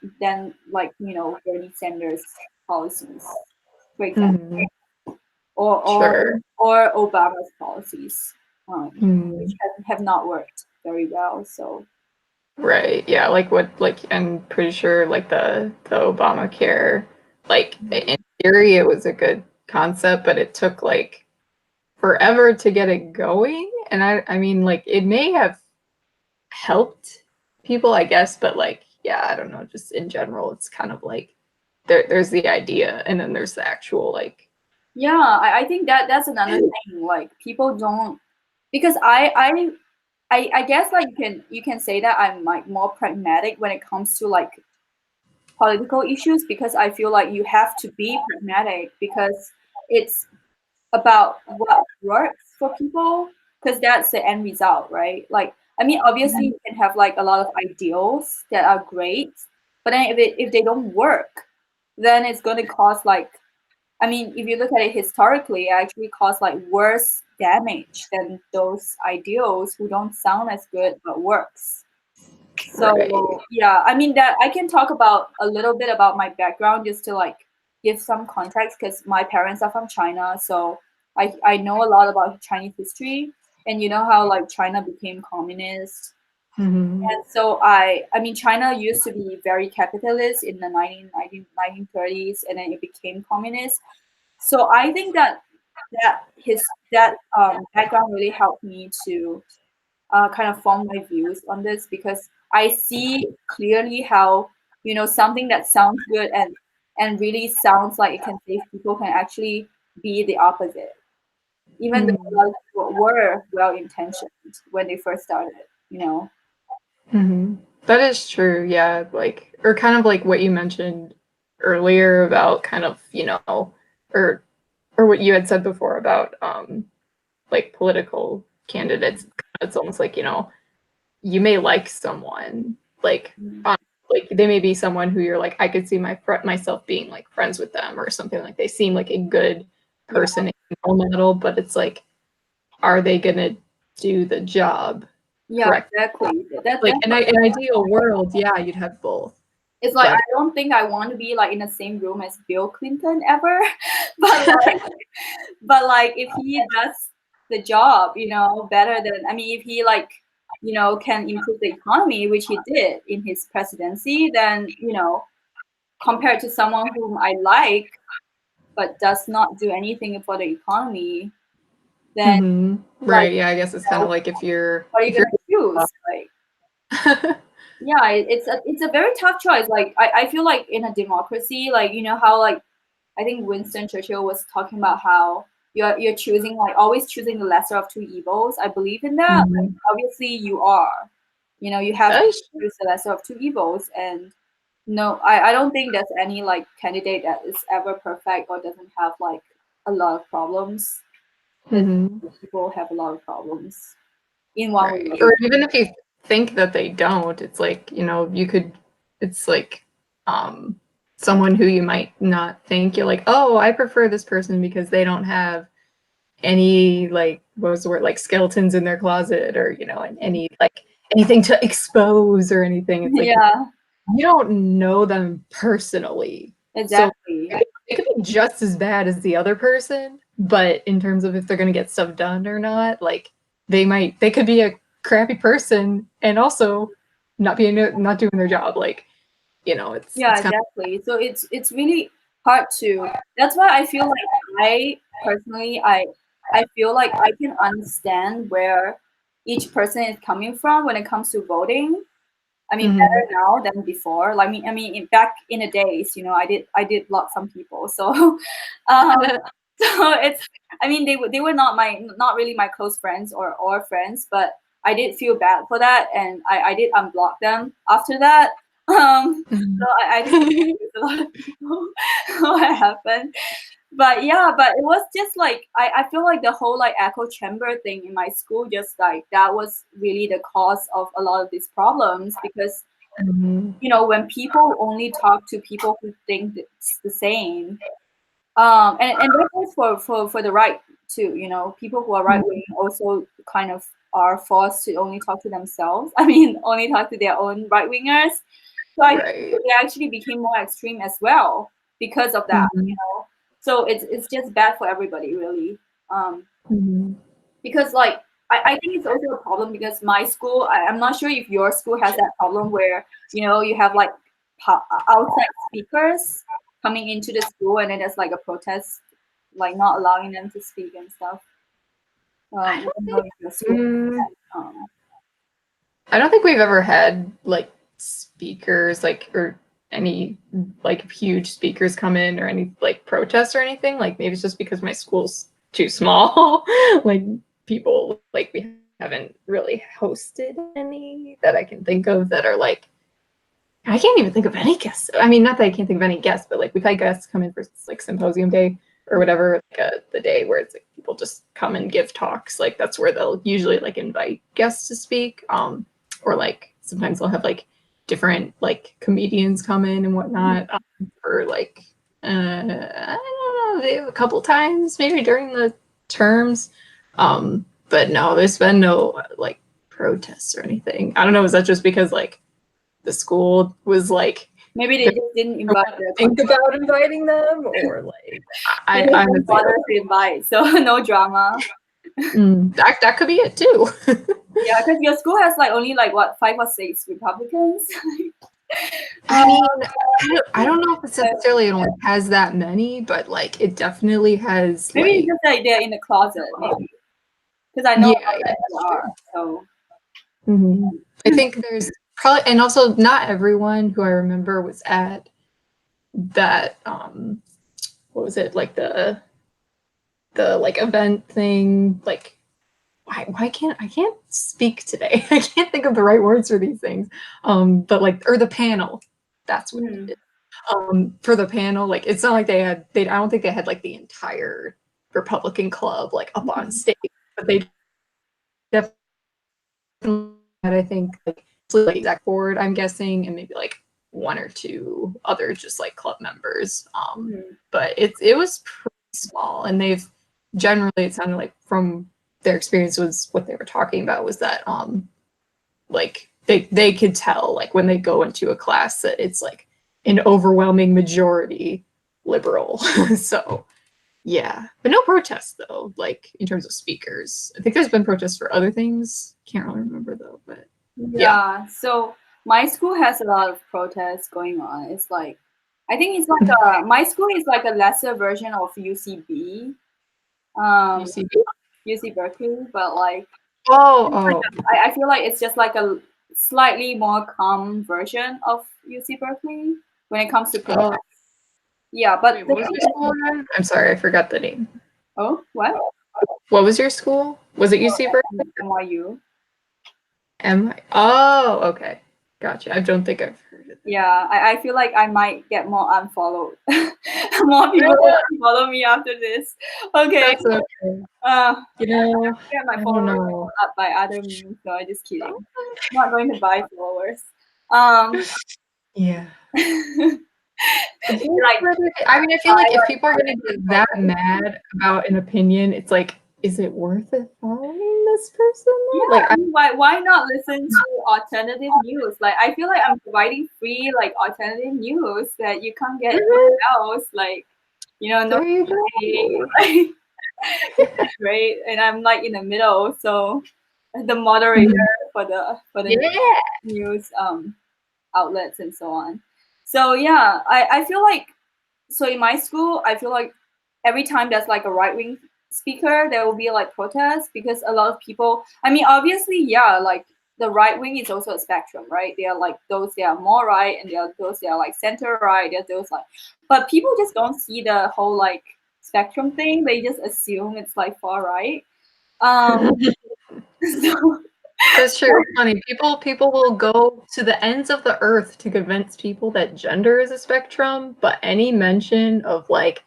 like you know Bernie Sanders policies, for example, or or Sure. or Obama's policies, Mm. which have not worked very well. So Right. Yeah. Like what? Like I'm pretty sure like the Obamacare, like in theory, it was a good concept, but it took like forever to get it going. And I mean, like it may have helped people, I guess, but like yeah, I don't know. Just in general, it's kind of like there's the idea, and then there's the actual like. yeah, I think that that's another thing. Like people don't because I guess like you can say that I'm like more pragmatic when it comes to like political issues because I feel like you have to be pragmatic because it's about what works for people because that's the end result, right? Like, I mean, obviously you can have like a lot of ideals that are great, but then if they don't work, then it's going to cause like, I mean, if you look at it historically, it actually cause like worse damage than those ideals who don't sound as good but works. Right. So yeah, I mean that I can talk about a little bit about my background just to like give some context because my parents are from China, so I know a lot about Chinese history and you know how like China became communist. And so I mean China used to be very capitalist in the 1930s and then it became communist. So I think that that background really helped me to kind of form my views on this because I see clearly how you know something that sounds good and really sounds like it can save people can actually be the opposite. Even though a lot of people were well intentioned when they first started, you know. That is true. Yeah, like or kind of like what you mentioned earlier about kind of or or what you had said before about like political candidates. It's almost like you may like someone like they may be someone who you're like I could see myself being like friends with them or something, like they seem like a good Yeah, person and role model, but it's like are they gonna do the job yeah, correctly? exactly. Like That's in what an ideal world, yeah, you'd have both, it's like I but don't think I want to be like in the same room as Bill Clinton ever, but like but like if he does the job you know better than I mean if he like you know can improve the economy which he did in his presidency then you know compared to someone whom I like but does not do anything for the economy then like right, yeah, I guess it's you kind of know, like if what are you you're gonna choose like yeah it's a very tough choice like I feel like in a democracy like you know how like I think Winston Churchill was talking about how you're choosing like always choosing the lesser of two evils. I believe in that. Like, obviously, you are. You know, you have to that is choose the lesser of two evils. And no, I don't think there's any like candidate that is ever perfect or doesn't have like a lot of problems. Because people have a lot of problems in one way right. or the Or other. even if you think that they don't, it's like, you could, it's like someone who you might not think, you're like, oh, I prefer this person because they don't have any, like, what was the word, like skeletons in their closet or, and any, like, anything to expose or anything. It's like, Yeah, you don't know them personally. So exactly. it could be just as bad as the other person, but in terms of if they're going to get stuff done or not, like they could be a crappy person and also not doing their job. Like you know, it's exactly. So it's really hard to. That's why I feel like I personally I feel like I can understand where each person is coming from when it comes to voting. I mean, better now than before. Like, back in the days, I did block some people. So, so it's. I mean, they were not really my close friends or friends, but I did feel bad for that, and I did unblock them after that. So I did confuse a lot of people what happened. But yeah, but it was just like I feel like the whole like echo chamber thing in my school, just like that was really the cause of a lot of these problems, because when people only talk to people who think it's the same, and that goes for the right too, people who are right wing also kind of are forced to only talk to themselves. I mean, only talk to their own right wingers. So I think they actually became more extreme as well because of that. So it's just bad for everybody, really. Because like I think it's also a problem because my school, I'm not sure if your school has that problem where you have like outside speakers coming into the school, and then there's like a protest, like not allowing them to speak and stuff. I don't know if your school I don't think we've ever had like speakers like or any like huge speakers come in or any like protests or anything. Like maybe it's just because my school's too small. Like people like we haven't really hosted any that I can think of that are like I can't even think of any guests. I mean, not that I can't think of any guests, but like we've had guests come in for like symposium day or whatever, like the day where it's like people just come and give talks. Like that's where they'll usually like invite guests to speak. Or like sometimes they'll have like different like comedians come in and whatnot for like I don't know, a couple times maybe during the terms. But no, there's been no like protests or anything. I don't know, is that just because like the school was like maybe they just didn't invite think about inviting them, or like I didn't bother to invite, so no drama. That could be it too. Yeah, because your school has like only like what 5 or 6 Republicans. I mean, I don't know if it's necessarily only has that many, but like it definitely has. Maybe like, it's just like they're in the closet, maybe. Because I know they are. So I think there's probably, and also not everyone who I remember was at that. What was it like the like event thing? Like, why can't I can't speak today? I can't think of the right words for these things. But like, or the panel. That's what it is. For the panel, like it's not like I don't think they had like the entire Republican club like up on stage, but they definitely had, I think, like exec board, I'm guessing, and maybe like 1 or 2 other just like club members. But it was pretty small, and they've generally, it sounded like from their experience was what they were talking about was that like they could tell like when they go into a class that it's like an overwhelming majority liberal. So yeah, but no protests though, like in terms of speakers. I think there's been protests for other things, can't really remember though, but yeah. So my school has a lot of protests going on. It's like I think it's like my school is like a lesser version of UCB, UC Berkeley, but like I feel like it's just like a slightly more calm version of UC Berkeley when it comes to protests. Yeah, but wait, what was your school again? I'm sorry, I forgot the name. Oh, what? What was your school? Was it UC Berkeley? NYU. Oh, okay. Gotcha. I don't think I've heard it. Yeah, I feel like I might get more unfollowed. More people will unfollow me after this. Okay. That's okay. I get my followers up by other means, so I'm just kidding. I'm not going to buy followers. Yeah. Like, I mean, I feel like if people are going to get that mad about an opinion, it's like, is it worth it following this person? Yeah, like, why not listen to alternative news? Like, I feel like I'm providing free like alternative news that you can't get anywhere else. Like, no. There you go. Great, and I'm like in the middle, so the moderator for the news outlets and so on. So yeah, I feel like, so in my school, I feel like every time there's like a right wing speaker, there will be like protests because a lot of people. I mean, obviously, yeah, like the right wing is also a spectrum, right? They are like those that are more right, and there are those that are like center right. There's those like, but people just don't see the whole like spectrum thing. They just assume it's like far right. So, That's true. It's funny. People will go to the ends of the earth to convince people that gender is a spectrum, but any mention of like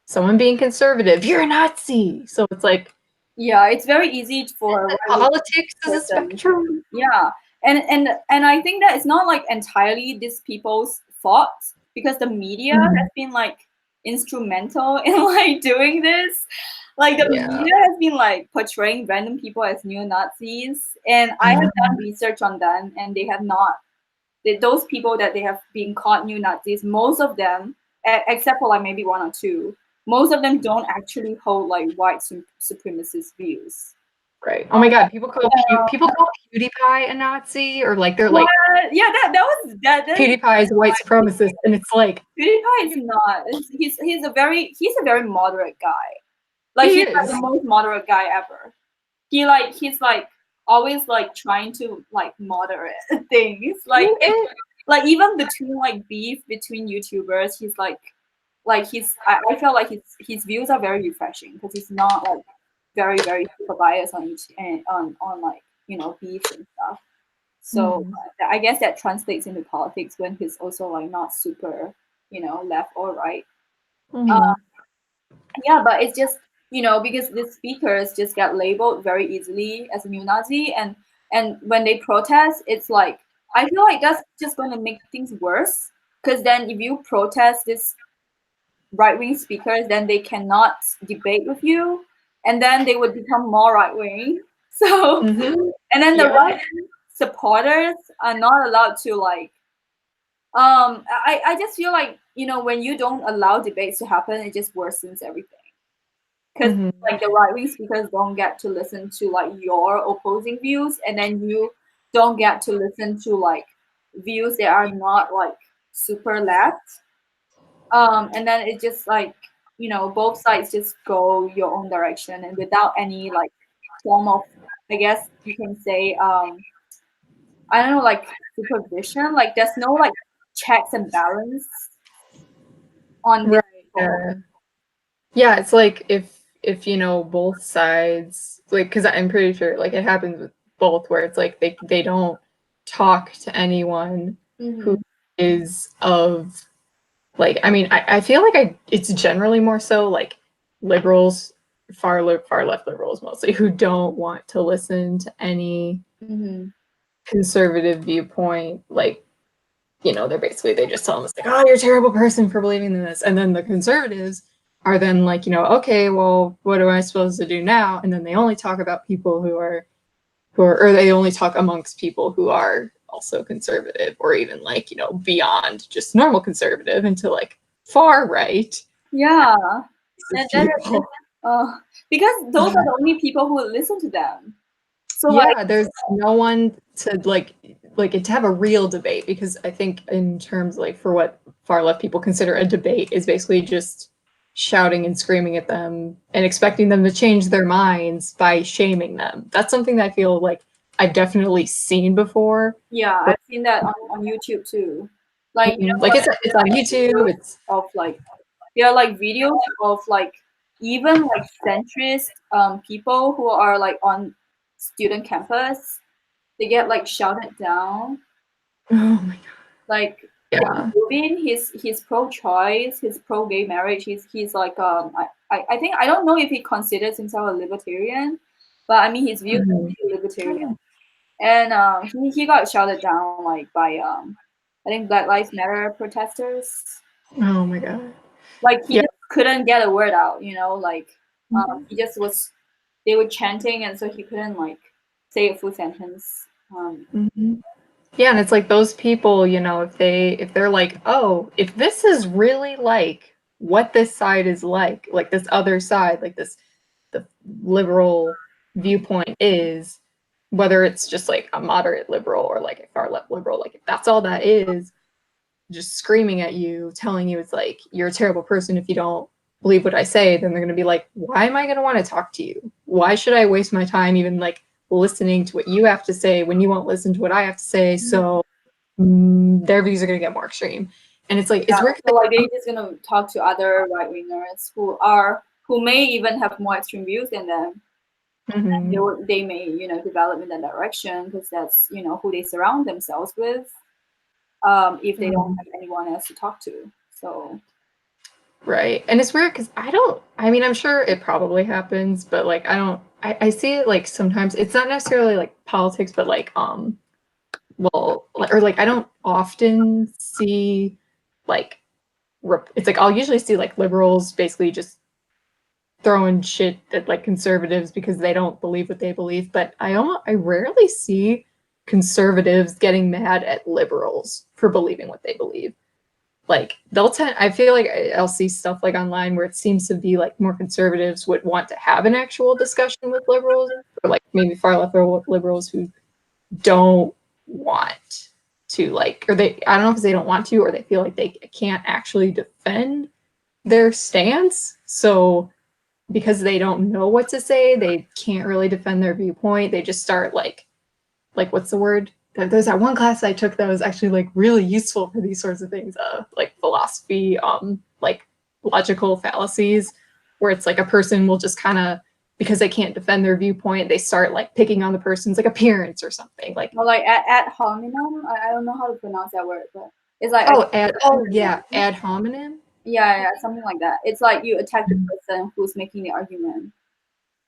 someone being conservative, you're a Nazi. So it's like yeah, it's very easy for politics is a person. spectrum. Yeah, and I think that it's not like entirely these people's fault because the media has been like instrumental in like doing this. Like the Yeah. media has been like portraying random people as neo Nazis, and I have done research on them, and they have not. Those people that they have been caught neo Nazis, most of them, except for like maybe one or two, most of them don't actually hold like white supremacist views. Right. Oh my God. People call PewDiePie a Nazi, or like they're like Yeah, that was that. PewDiePie is a white supremacist, and it's like PewDiePie is not. He's a very moderate guy. Like he he's like is. the most moderate guy ever. He's like always like trying to like moderate things. Like even between like beef between YouTubers, he's like he's I feel like his views are very refreshing because he's not like very super biased on each and on like beefs and stuff. So I guess that translates into politics when he's also like not super, left or right. Yeah, but it's just because the speakers just get labeled very easily as a neo-Nazi, and when they protest, it's like I feel like that's just going to make things worse because then if you protest this right-wing speakers, then they cannot debate with you, and then they would become more right-wing. So and then the right supporters are not allowed to like I just feel like when you don't allow debates to happen, it just worsens everything because like the right wing speakers don't get to listen to like your opposing views, and then you don't get to listen to like views that are not like super left. And then it just like both sides just go your own direction and without any like form of, I guess you can say, I don't know, like supervision. Like there's no like checks and balance on this. Right. Yeah, it's like if both sides, like, because I'm pretty sure like it happens with both, where it's like they don't talk to anyone who is of like, I mean, I feel like it's generally more so like liberals, far left liberals mostly, who don't want to listen to any conservative viewpoint. Like, they just tell them, it's like, oh, you're a terrible person for believing in this. And then the conservatives are then like, okay, well, what am I supposed to do now? And then they only talk about people or they only talk amongst people who are also conservative, or even like, beyond just normal conservative into like far right. Yeah. Because those are the only people who will listen to them. So yeah, there's no one to like to have a real debate, because I think in terms like for what far left people consider a debate is basically just shouting and screaming at them and expecting them to change their minds by shaming them. That's something that I feel like I've definitely seen before. Yeah, I've seen that on YouTube too. Like like it's on YouTube. It's of like there are like videos of like even like centrist people who are like on student campus. They get like shouted down. oh my god. Like Yeah. Rubin, he's pro-choice, he's pro-gay marriage. He's like I think I don't know if he considers himself a libertarian, but I mean his views are libertarian. And he got shouted down like by I think Black Lives Matter protesters. Oh my god. Like he just couldn't get a word out, like he just was they were chanting and so he couldn't like say a full sentence. Yeah, and it's like those people, if they're like, oh, if this is really like what this side is like this other side, like the liberal viewpoint is, whether it's just like a moderate liberal or like a far left liberal, like if that's all that is, just screaming at you, telling you it's like you're a terrible person if you don't believe what I say, then they're going to be like, why am I going to want to talk to you? Why should I waste my time even like listening to what you have to say when you won't listen to what I have to say? So their views are going to get more extreme. And it's like, it's weird. So like they're just gonna talk to other right wingers who may even have more extreme views than them. And they may, you know, develop in that direction because that's, you know, who they surround themselves with. If they don't have anyone else to talk to. So right. And it's weird because I mean, I'm sure it probably happens, but like I see it like sometimes it's not necessarily like politics, but like well, or like I don't often see like it's like I'll usually see like liberals basically just throwing shit at like conservatives because they don't believe what they believe, but I rarely see conservatives getting mad at liberals for believing what they believe. Like I feel like I'll see stuff like online where it seems to be like more conservatives would want to have an actual discussion with liberals, or like maybe far left liberals who don't want to, like, or I don't know if they don't want to or they feel like they can't actually defend their stance. So because they don't know what to say, they can't really defend their viewpoint. They just start like what's the word? There's that one class I took that was actually like really useful for these sorts of things, like philosophy, like logical fallacies, where it's like a person will just kind of, because they can't defend their viewpoint, they start like picking on the person's like appearance or something. Like, well, like at hominem, I don't know how to pronounce that word, but it's like ad hominem. Yeah, something like that. It's like you attack the person who's making the argument.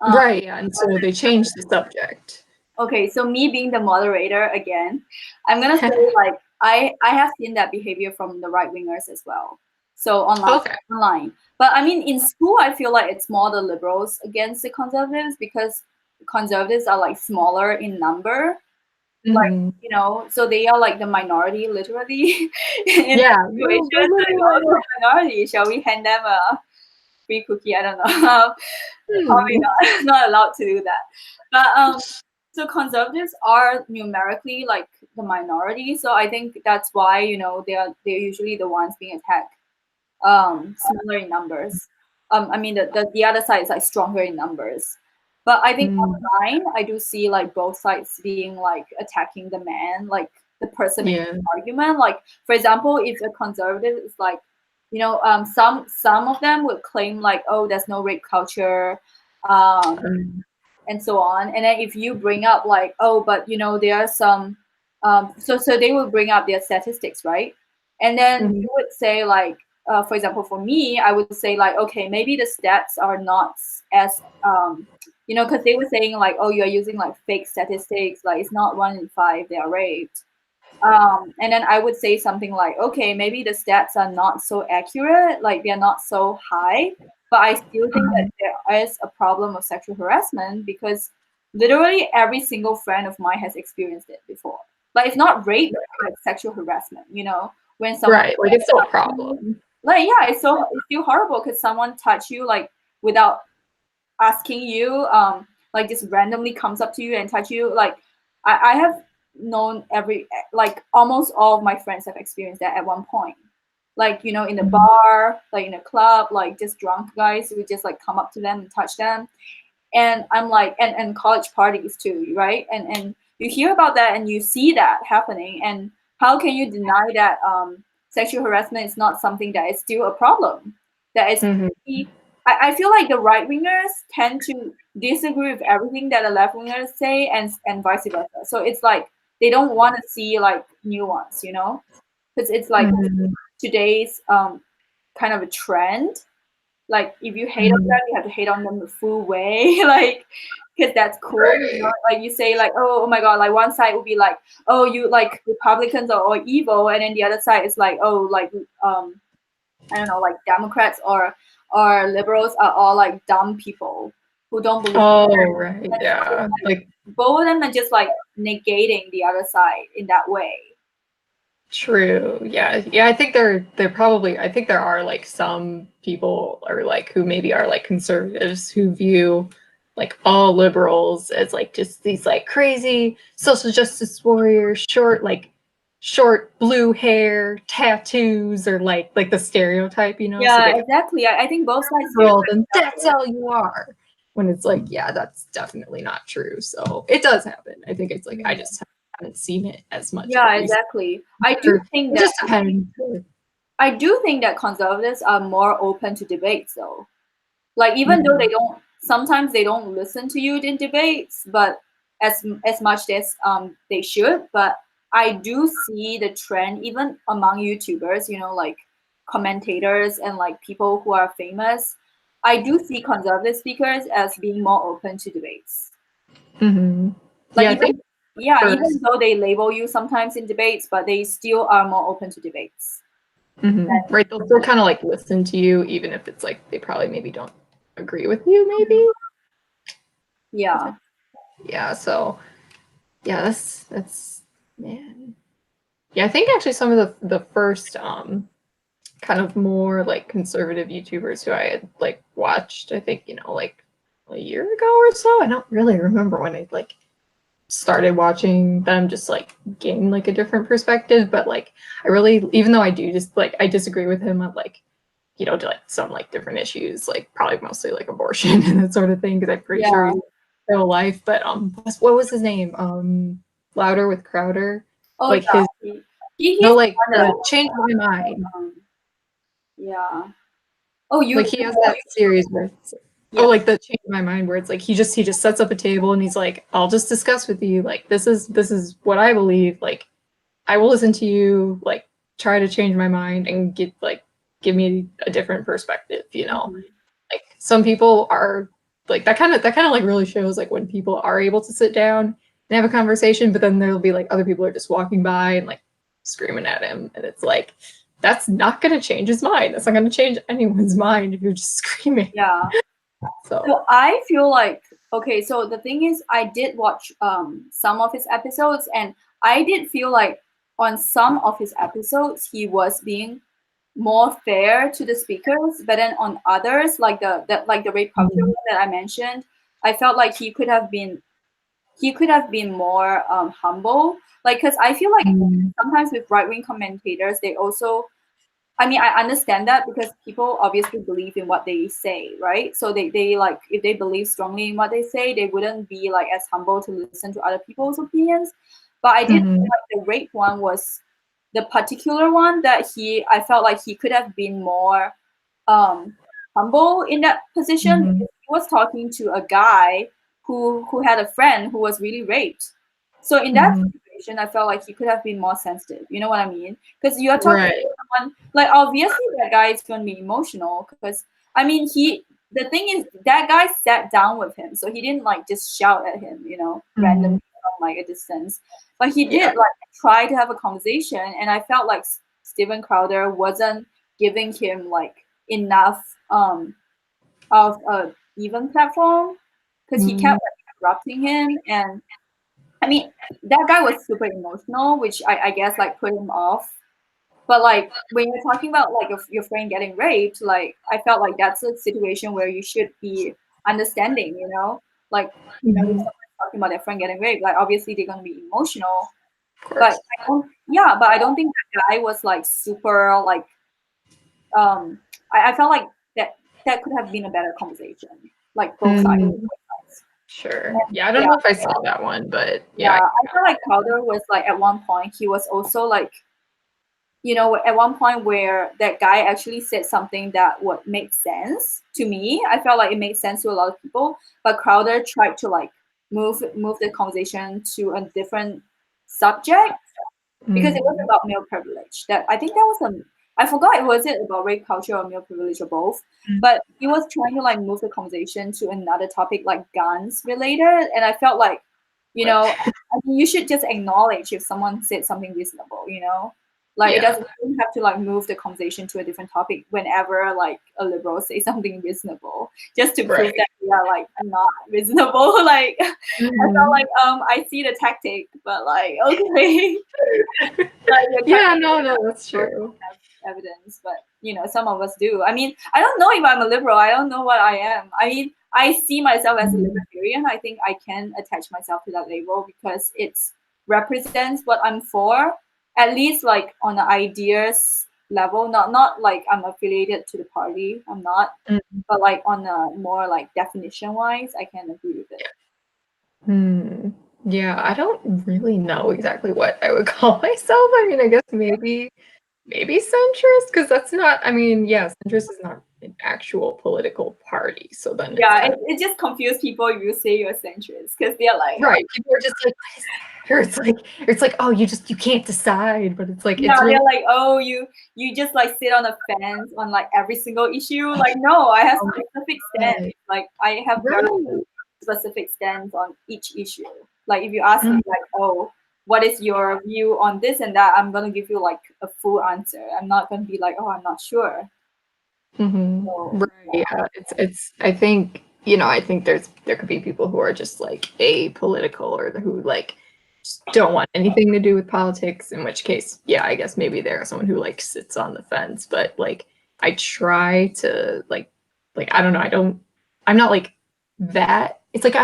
Right, yeah, and so they changed the subject. Okay, so me being the moderator again, I'm gonna say like I have seen that behavior from the right wingers as well. So online. But I mean in school I feel like it's more the liberals against the conservatives because conservatives are like smaller in number. Like, you know, so they are like the minority literally in that situation. So minority, shall we hand them a free cookie? I don't know. Probably not allowed to do that. But so conservatives are numerically like the minority. So I think that's why, you know, they're usually the ones being attacked. Smaller in numbers. I mean the other side is like stronger in numbers. But I think online I do see like both sides being like attacking the man, like the person making the argument. Like for example, if a conservative is like, you know, some of them would claim like, oh, there's no rape culture, and so on. And then if you bring up like, oh, but you know, there are some, so they will bring up their statistics, right? And then you would say like, for example, for me, I would say like, okay, maybe the stats are not as, you know, because they were saying like, oh, you're using like fake statistics, like it's not 1 in 5 they are raped. And then I would say something like, okay, maybe the stats are not so accurate, like they're not so high, but I still think that there is a problem of sexual harassment because literally every single friend of mine has experienced it before. Like it's not rape, but like sexual harassment, you know, when someone like it's still a problem. Like yeah, it's still horrible because someone touch you like without asking you, like just randomly comes up to you and touch you. Like I have known like almost all of my friends have experienced that at one point. Like, you know, in the bar, like in a club, like just drunk guys who would just like come up to them and touch them. And I'm like, and college parties too, right? And you hear about that and you see that happening. And how can you deny that sexual harassment is not something that is still a problem? That is, I feel like the right wingers tend to disagree with everything that the left wingers say, and vice versa. So it's like they don't want to see like nuance, you know, because it's like today's kind of a trend. Like if you hate on them, you have to hate on them the full way, like because that's cool. You know? Like you say like, oh my god, like one side will be like, oh, you like Republicans are all evil, and then the other side is like, oh, like I don't know, like Democrats or liberals are all like dumb people who don't believe. Oh right, yeah. Like both of them are just like negating the other side in that way. True. Yeah. Yeah. I think they're probably, I think there are like some people or like who maybe are like conservatives who view like all liberals as like just these like crazy social justice warriors, short blue hair, tattoos, or like the stereotype, you know? Yeah, So exactly. I think both sides. world, and that's all you are. When it's like, yeah, that's definitely not true. So it does happen. I think it's like I just haven't seen it as much. Yeah, exactly. I do think that I do think that conservatives are more open to debates, though. Like even though they don't, sometimes they don't listen to you in debates, but as much as they should. But I do see the trend even among YouTubers, you know, like commentators and like people who are famous. I do see conservative speakers as being more open to debates. Like even though they label you sometimes in debates, but they still are more open to debates. Right, they'll still kind of like listen to you, even if it's like they probably maybe don't agree with you, maybe. Yeah. So yeah, that's man. Yeah, I think actually some of the first kind of more like conservative YouTubers who I had like watched, I think, you know, like a year ago or so. I don't really remember when I like started watching them, just like gain like a different perspective. But like I really, even though I do just like I disagree with him on like, you know, to like some like different issues, like probably mostly like abortion and that sort of thing, because I'm pretty sure he's pro life. But what was his name? Louder with Crowder. Oh, like yeah. His no, like Change My Mind. Yeah. Oh, you like he has that series where oh, like the Change My Mind, where it's like he just sets up a table and he's like, I'll just discuss with you, like this is what I believe, like I will listen to you, like try to change my mind and give me a different perspective, you know. Like some people are like that kind of like really shows like when people are able to sit down and have a conversation, but then there'll be like other people are just walking by and like screaming at him, and it's like that's not going to change his mind. That's not going to change anyone's mind if you're just screaming. Yeah. So I feel like, okay, so the thing is, I did watch some of his episodes, and I did feel like on some of his episodes he was being more fair to the speakers, but then on others, like the rape culture that I mentioned, I felt like he could have been more humble. Like, because I feel like sometimes with right-wing commentators, they also, I mean, I understand that because people obviously believe in what they say, right? So they like, if they believe strongly in what they say, they wouldn't be like as humble to listen to other people's opinions. But I did feel like the rape one was the particular one that I felt like he could have been more humble in that position. Because he was talking to a guy who had a friend who was really raped. So in that situation, I felt like he could have been more sensitive. You know what I mean? Because you're talking to someone, like obviously that guy is going to be emotional. Because I mean, the thing is that guy sat down with him, so he didn't like just shout at him, you know, randomly from like a distance. But he did like try to have a conversation, and I felt like Steven Crowder wasn't giving him like enough of a even platform, because he kept like interrupting him. And I mean, that guy was super emotional, which I guess like put him off. But like when you're talking about like your friend getting raped, like I felt like that's a situation where you should be understanding, you know, like you know, if someone's talking about their friend getting raped, like obviously they're gonna be emotional. But I don't think that guy was like super like I felt like that could have been a better conversation, like both sides. Sure. Yeah, I don't know if I saw that one, but I feel like Crowder was like at one point he was also like, you know, at one point where that guy actually said something that would make sense to me. I felt like it made sense to a lot of people, but Crowder tried to like move the conversation to a different subject because it was about male privilege. That I think that was I forgot, was it about rape culture or male privilege or both? But he was trying to like move the conversation to another topic like guns related, and I felt like, you know, I mean, you should just acknowledge if someone said something reasonable, you know. Like it doesn't have to like move the conversation to a different topic whenever like a liberal says something reasonable, just to prove that we are like not reasonable. Like I felt like I see the tactic, but like okay. Like, no, that's true. Evidence, but you know, some of us do. I mean, I don't know if I'm a liberal. I don't know what I am. I mean, I see myself as a libertarian. I think I can attach myself to that label because it represents what I'm for. at least like on the ideas level, not like I'm affiliated to the party, I'm not, but like on a more like definition wise, I can agree with it. Yeah, I don't really know exactly what I would call myself. I mean, I guess maybe centrist, because that's not, I mean, yeah, centrist is not an actual political party. So then it's kind of, it just confuses people if you say you're centrist, because they're like, right. People are just like, what is that? Or it's like, oh, you can't decide, but it's like, yeah, it's really, they're like, oh, you just like sit on the fence on like every single issue. Like, no, I have specific stance. Like, I have very specific stance on each issue. Like, if you ask me like, oh, what is your view on this and that, I'm gonna give you like a full answer. I'm not gonna be like, oh, I'm not sure. So, right. Yeah, it's I think, I think there could be people who are just like apolitical, or who like just don't want anything to do with politics, in which case, yeah, I guess maybe they're someone who like sits on the fence. But like, I try to like I don't know, I'm not like that. It's like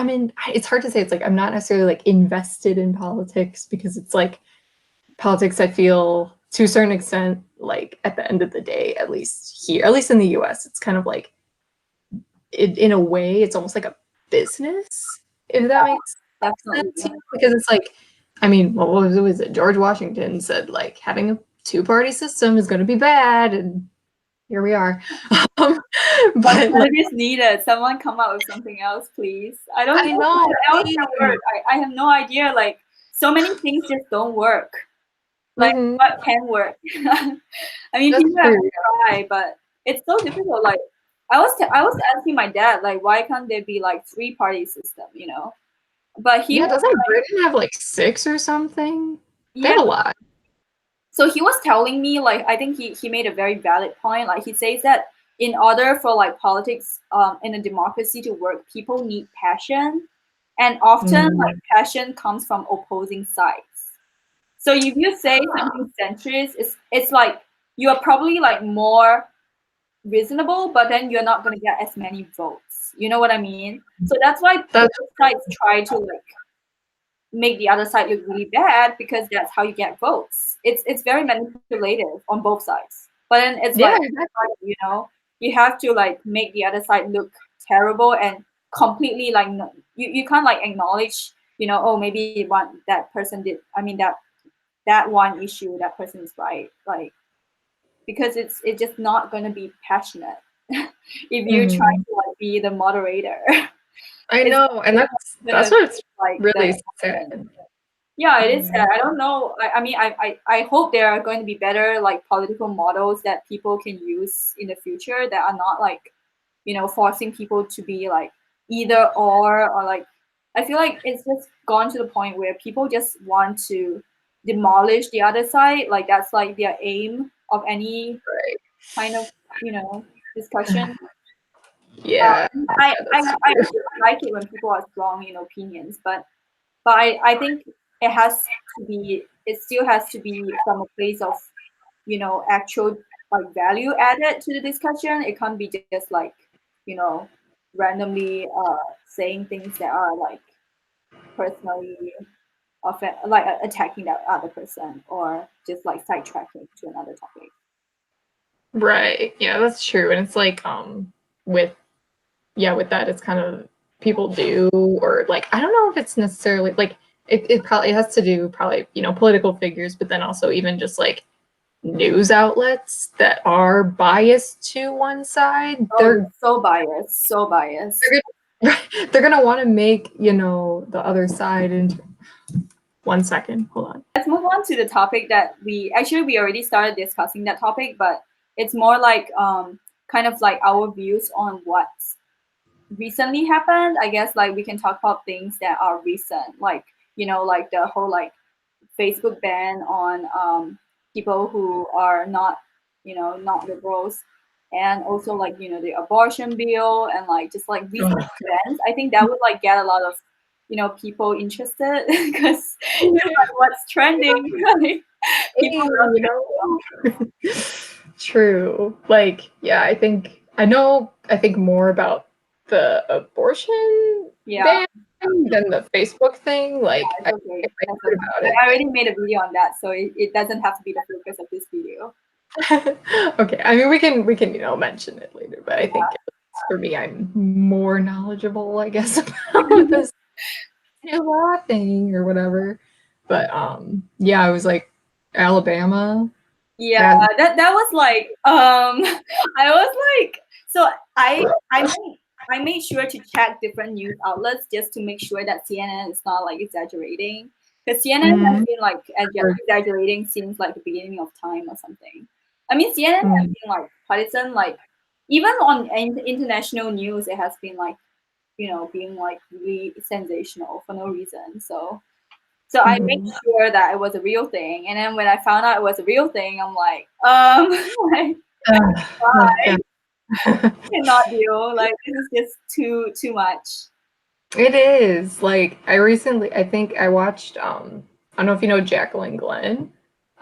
it's hard to say. It's like I'm not necessarily like invested in politics, because it's like politics, I feel, to a certain extent, like at the end of the day, at least here, at least in the US, it's kind of like, in a way, it's almost like a business, if that makes sense. Because it's like, I mean, what was it? George Washington said, like, having a two-party system is going to be bad, and here we are. But like, is needed. Someone come up with something else, please. I don't know what else can work. I have no idea. Like, so many things just don't work. Like, what can work? I mean, people have to try, but it's so difficult. Like, I was asking my dad, like, why can't there be like 3-party system, But he doesn't Britain have like 6 or something? They have a lot. So he was telling me, like, I think he made a very valid point. Like, he says that in order for like politics in a democracy to work, people need passion, and often like passion comes from opposing sides. So if you say something centrist, it's like you are probably like more reasonable, but then you're not going to get as many votes. You know what I mean? So that's why both sides try to like make the other side look really bad, because that's how you get votes. It's very manipulative on both sides. But then it's like, you have to like make the other side look terrible, and completely like you can't like acknowledge, oh, maybe that person did, I mean, that one issue, that person is right, like, because it's just not going to be passionate if you try to like be the moderator. I know, and that's what's like really sad. Yeah, it is sad. I don't know. I mean, I hope there are going to be better like political models that people can use in the future, that are not like, forcing people to be like either or like, I feel like it's just gone to the point where people just want to demolish the other side. Like, that's like their aim of any kind of, discussion. Yeah. I like it when people are strong in opinions, but I think it still has to be from a place of, actual like value added to the discussion. It can't be just like, randomly saying things that are like personally like attacking that other person, or just like sidetracking to another topic. Right. Yeah, that's true. And it's like with that, it's kind of, people do, or like, I don't know if it's necessarily like, it probably has to do, probably, political figures, but then also even just like news outlets that are biased to one side. They're so biased. They're gonna want to make, the other side into. 1 second, hold on. Let's move on to the topic that we already started discussing that topic, but it's more like kind of like our views on what's recently happened. I guess like we can talk about things that are recent, like, like the whole like Facebook ban on people who are not, not liberals, and also like, the abortion bill, and like just like recent events. I think that would like get a lot of, people interested, because like, what's trending. People True. Like, yeah, I think more about the abortion ban than the Facebook thing. Like, Yeah, it's okay. I heard about it. I already made a video on that, so it doesn't have to be the focus of this video. Okay, I mean we can mention it later, but I think for me I'm more knowledgeable, I guess, about this new law thing or whatever. But yeah, I was like Alabama. Yeah, that was like I was like, so I made sure to check different news outlets just to make sure that CNN is not like exaggerating, because CNN has been like exaggerating since like the beginning of time or something. I mean, CNN has been like partisan, like even on international news, it has been like, being like really sensational for no reason. So I made sure that it was a real thing, and then when I found out it was a real thing, I'm like, like, why? Cannot deal. Like, this is just too much. It is. Like, I think I watched I don't know if you know Jacqueline Glenn.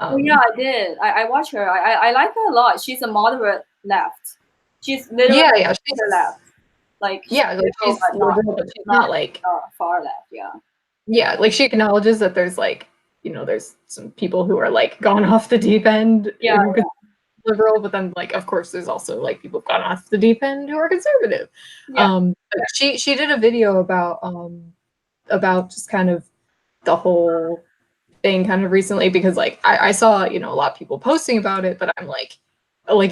Oh yeah, I did. I watch her. I like her a lot. She's a moderate left. She's literally she's left. Like, she's liberal, but she's not like far left. Yeah. Yeah, like she acknowledges that there's like, there's some people who are like gone off the deep end who could be liberal, but then like of course there's also like people who've gone off the deep end who are conservative. But she did a video about just kind of the whole thing kind of recently, because like I saw, a lot of people posting about it, but I'm like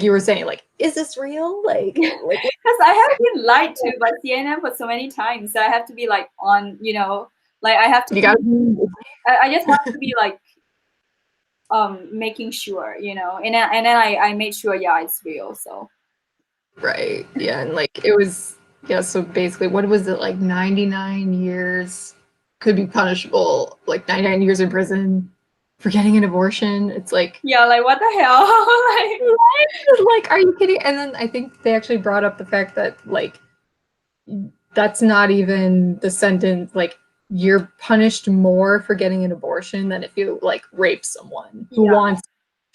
you were saying, like, is this real? Like because I have been lied to by CNN for so many times, so I have to be like on, like I have to. I just have to be like making sure, and then I made sure, it's real. So right, yeah, and like it was, so basically what was it, like 99 years could be punishable, like 99 years in prison for getting an abortion. It's like, like what the hell? like, are you kidding? And then I think they actually brought up the fact that like that's not even the sentence, like you're punished more for getting an abortion than if you like rape someone who wants.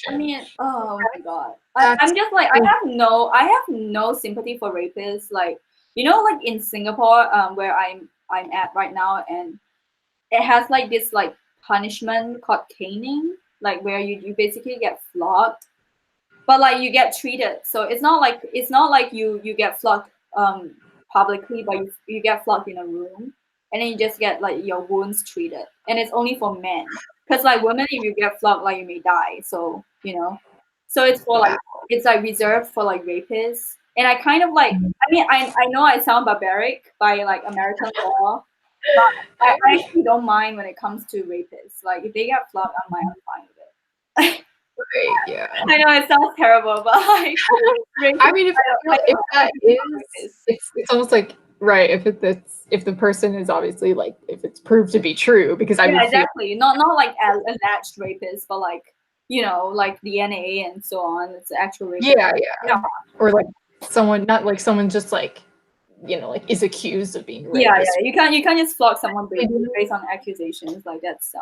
I mean, oh my god, I'm just like, I have no sympathy for rapists. Like, like in Singapore, where I'm at right now, and it has like this like punishment called caning, like where you basically get flogged, but like you get treated. So it's not like you get flogged publicly, but you get flogged in a room, and then you just get like your wounds treated, and it's only for men, because like women, if you get flogged, like you may die. So so it's for like, it's like reserved for like rapists. And I kind of like, I mean, I know I sound barbaric by like American law, but I actually don't mind when it comes to rapists. Like if they get flogged, I'm fine with it. Right, yeah. I know it sounds terrible, but like, I mean, it's almost like, right, if the person is obviously like, if it's proved to be true, because I would exactly, not like alleged rapists, but like, like DNA and so on. It's actual rapist. Yeah, or like someone, not like someone just like, like is accused of being rapist. Yeah, you can't just flog someone based on accusations. Like that's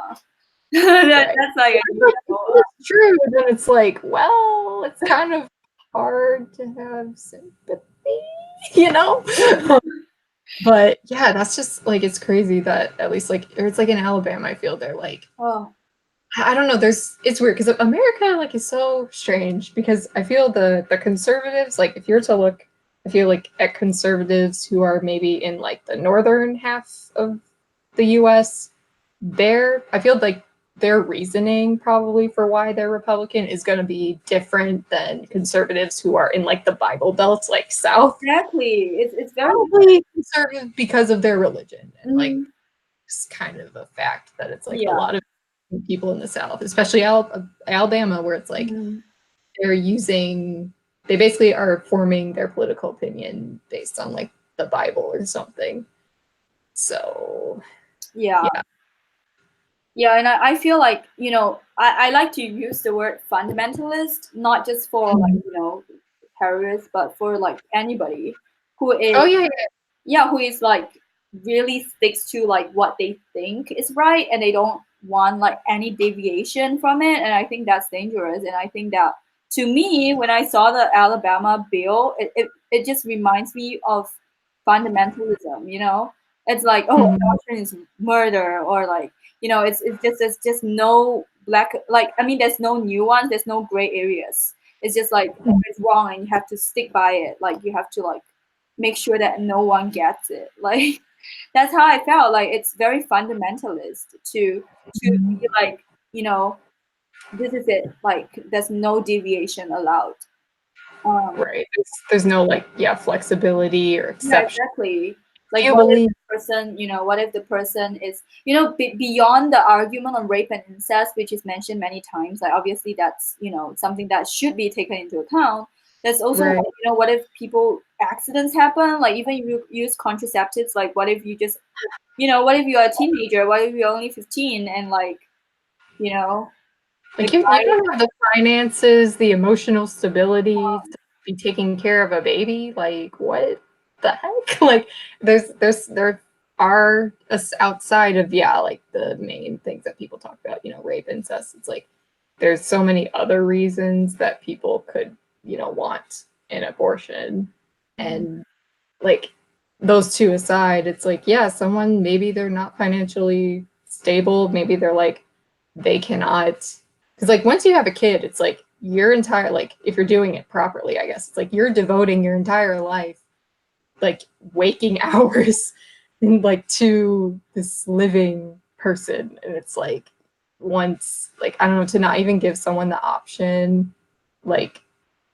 that's like it's true. Then it's like, well, it's kind of hard to have sympathy, But yeah, that's just like, it's crazy that at least like, or it's like in Alabama, I feel they're like, I don't know. It's weird because America like is so strange, because I feel the conservatives, like if you're to look, I feel like at conservatives who are maybe in like the northern half of the U.S., I feel like their reasoning probably for why they're Republican is going to be different than conservatives who are in like the Bible Belt, like South. Exactly, it's very probably conservative because of their religion, and like it's kind of a fact that it's like a lot of people in the South, especially Alabama, where it's like they basically are forming their political opinion based on like the Bible or something. So yeah, and I feel like, I like to use the word fundamentalist, not just for like, terrorists, but for like anybody who is who is like really sticks to like what they think is right, and they don't want like any deviation from it. And I think that's dangerous. And I think that, to me, when I saw the Alabama bill, it just reminds me of fundamentalism, It's like, oh, abortion is murder, or like, it's just no black, like, I mean, there's no nuance, there's no gray areas. It's just like, oh, it's wrong and you have to stick by it. Like you have to like make sure that no one gets it. Like that's how I felt. Like it's very fundamentalist to be like, this is it. Like there's no deviation allowed. Right. There's no like, flexibility or Yeah, exception. exactly. Do Like, you what if believe? the person, what if the person is, beyond the argument on rape and incest, which is mentioned many times, like, obviously that's, something that should be taken into account. There's also, Right. like, what if accidents happen? Like, even if you use contraceptives, like, what if you just, what if you're a teenager? What if you're only 15 and, like, you know, the Like you guy. don't have the finances, the emotional stability to be taking care of a baby. Like what the heck? Like there are outside of like the main things that people talk about, rape, incest. It's like there's so many other reasons that people could, want an abortion. And like those two aside, it's like, someone maybe they're not financially stable, maybe they're like they cannot, because like once you have a kid, it's like your entire, like if you're doing it properly, I guess it's like you're devoting your entire life, like waking hours and like to this living person. And it's like once, like I don't know, to not even give someone the option like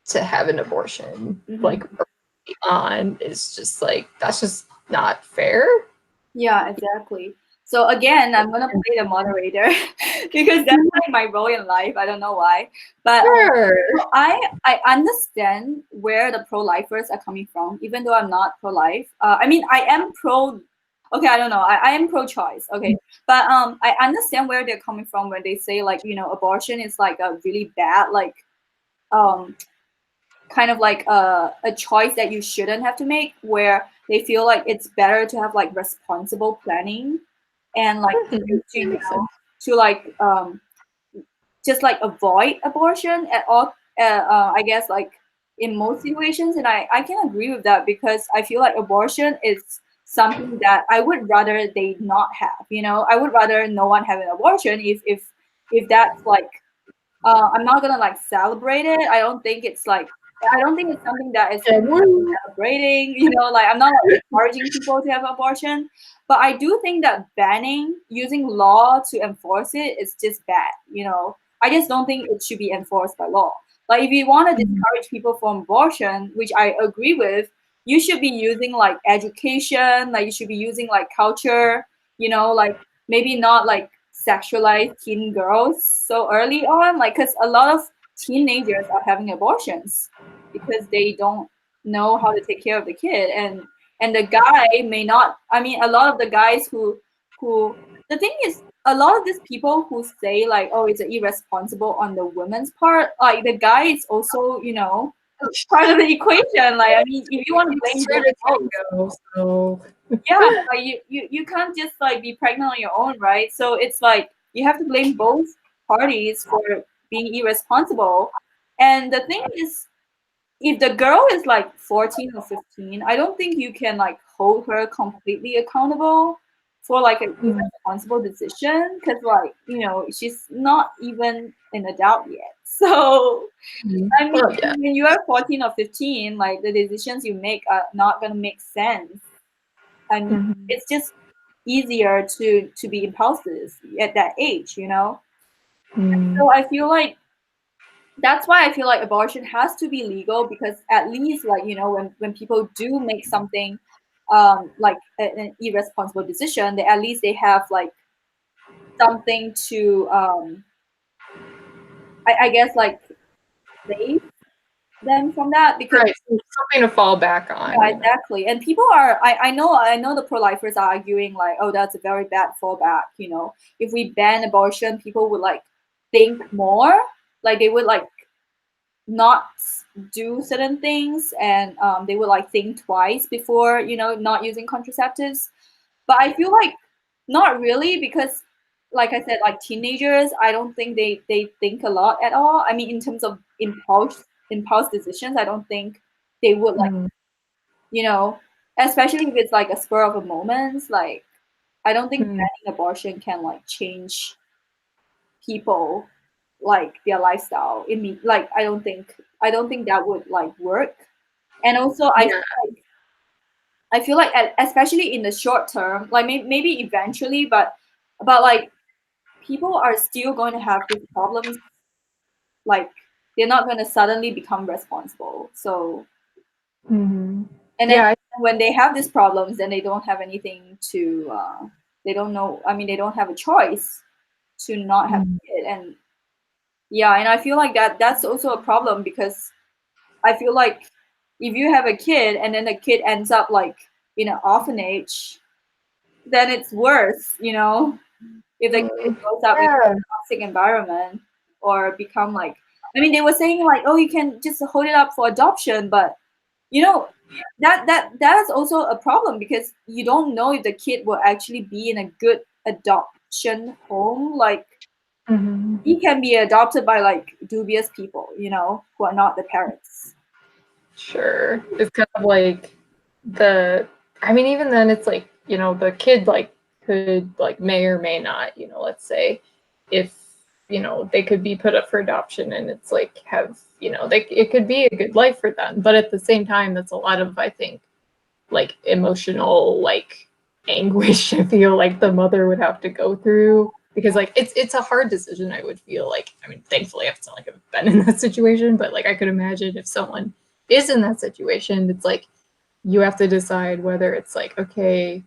to have an abortion like early on is just like, that's just not fair. Yeah, exactly. So again, I'm gonna play the moderator because that's like my role in life. I don't know why, but Sure. so I understand where the pro-lifers are coming from, even though I'm not pro-life. I mean, I am pro. Okay, I don't know. I am pro-choice. Okay, but I understand where they're coming from when they say like, abortion is like a really bad, like um kind of like a choice that you shouldn't have to make, where they feel like it's better to have like responsible planning and like to That makes sense. to like just like avoid abortion at all. I guess like in most situations, and I can agree with that, because I feel like abortion is something that I would rather they not have. I would rather no one have an abortion if that's like I'm not gonna like celebrate it. I don't think it's something that is Yeah, woo. celebrating. Like I'm not like, encouraging people to have abortion, but I do think that banning using law to enforce it is just bad. I just don't think it should be enforced by law. Like if you want to discourage people from abortion, which I agree with, you should be using like education. Like you should be using like culture. Like maybe not like sexualize teen girls so early on, like because a lot of teenagers are having abortions because they don't know how to take care of the kid, and the guy may not. I mean, a lot of the guys who the thing is, a lot of these people who say like, oh, it's irresponsible on the woman's part, like the guy is also part of the equation. Like I mean, if you want to blame Sure them to both, tango, so yeah, like you can't just like be pregnant on your own, right? So it's like you have to blame both parties for being irresponsible. And the thing is, if the girl is like 14 or 15, I don't think you can like hold her completely accountable for like an irresponsible decision, because like she's not even an adult yet. So I mean, well, yeah. when you are 14 or 15, like the decisions you make are not gonna make sense, and it's just easier to be impulsive at that age. So I feel like that's why I feel like abortion has to be legal, because at least like when people do make something like an irresponsible decision, at least they have like something to I guess like save them from that, because Right, something to fall back on, yeah, exactly. And people are, I know the pro-lifers are arguing like, oh, that's a very bad fallback. If we ban abortion, people would like think more, like they would like not do certain things, and they would like think twice before not using contraceptives. But I feel like not really, because like I said, like teenagers, I don't think they think a lot at all. I mean, in terms of impulse decisions, I don't think they would like you know especially if it's like a spur of a moment. Like, I don't think banning abortion can like change people, like their lifestyle. Like I don't think that would like work. And also Yeah. I feel like especially in the short term, like maybe eventually, but like people are still going to have these problems. Like they're not going to suddenly become responsible. So and then Yeah. when they have these problems, then they don't have anything to. They don't know. I mean, they don't have a choice to not have a kid. And yeah, and I feel like that's also a problem because I feel like if you have a kid and then the kid ends up like in an orphanage, then it's worse, you know, if the kid grows up in a Yeah. toxic environment or become like, I mean, they were saying like, oh, you can just hold it up for adoption, but you know, that is also a problem because you don't know if the kid will actually be in a good adoption home. Like, he can be adopted by like dubious people, you know, who are not the parents. Sure. It's kind of like I mean, even then it's like, the kid like could like may or may not, let's say if, they could be put up for adoption and it's like have, it could be a good life for them. But at the same time, that's a lot of, I think, like emotional like anguish I feel like the mother would have to go through because like it's a hard decision. I would feel like, I mean, thankfully it's not like I've been in that situation, but like I could imagine if someone is in that situation, it's like you have to decide whether it's like, okay,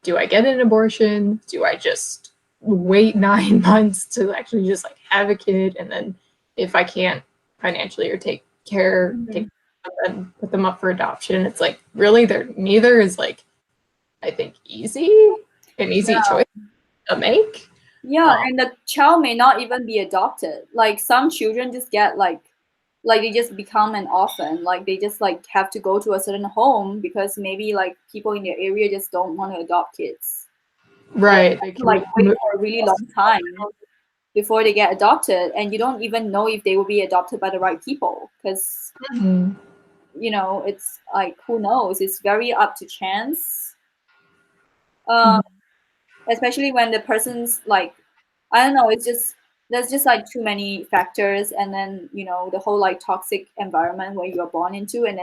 do I get an abortion, do I just wait 9 months to actually just like have a kid, and then if I can't financially or take and put them up for adoption. It's like really they're neither is like, I think, an easy Yeah. choice to make. Yeah, and the child may not even be adopted. Like some children just get like they just become an orphan. Like they just like have to go to a certain home because maybe like people in their area just don't want to adopt kids. And Right. they have to like wait for a really long time before they get adopted, and you don't even know if they will be adopted by the right people because you know it's like who knows? It's very up to chance. Um, especially when the person's like I don't know, it's just there's just like too many factors, and then you know the whole like toxic environment where you're born into, and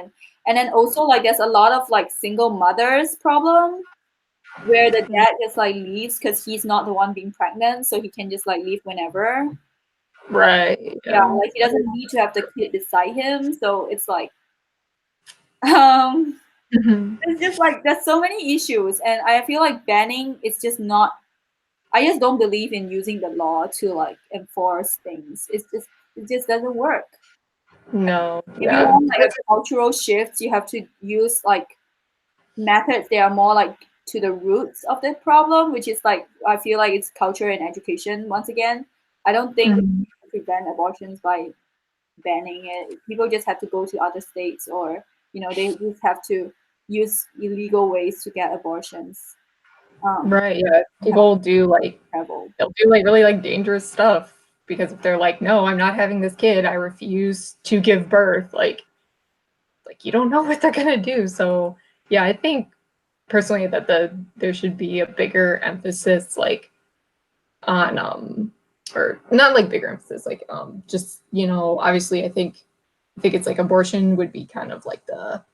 then also like there's a lot of like single mothers problem where the dad just like leaves because he's not the one being pregnant, so he can just like leave whenever. Right. Yeah, like he doesn't need to have the kid beside him, so it's like um it's just like there's so many issues, and I feel like banning is just not. I just don't believe in using the law to like enforce things. It just doesn't work. No. If you Yeah. want like a cultural shift, you have to use like methods that are more like to the roots of the problem, which is like I feel like it's culture and education once again. I don't think you can prevent abortions by banning it. People just have to go to other states or you know they just have to use illegal ways to get abortions. Right. Yeah. Have People do like travel. they'll do like really like dangerous stuff because if they're like, no, I'm not having this kid, I refuse to give birth, like you don't know what they're gonna do. So yeah, I think personally that there should be a bigger emphasis like on or not like bigger emphasis like just obviously I think it's like abortion would be kind of like the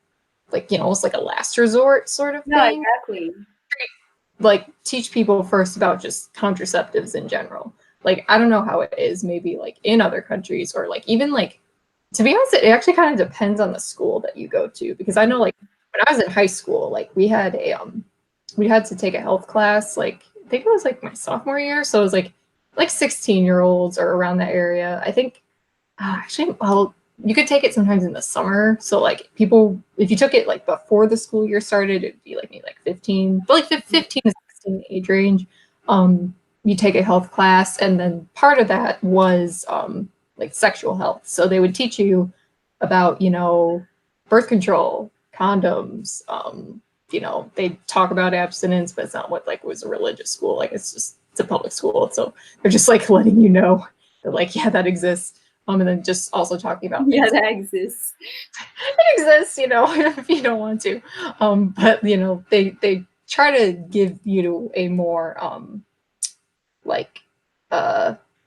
like almost like a last resort sort of Yeah, thing, exactly. like teach people first about just contraceptives in general. Like I don't know how it is maybe like in other countries or like even like, to be honest, it actually kind of depends on the school that you go to because I know like when I was in high school like we had to take a health class like I think it was like my sophomore year, so it was like 16-year-olds or around that area. I think actually, well, you could take it sometimes in the summer. So like people, if you took it like before the school year started, it'd be like maybe like 15, but like 15 to 16 age range. You take a health class, and then part of that was like sexual health. So they would teach you about birth control, condoms. They talk about abstinence, but it's not what like was a religious school. Like it's a public school, so they're just like letting you know that like yeah that exists. And then just also talking about yeah, things that exists. it exists, if you don't want to. But they try to give you a more like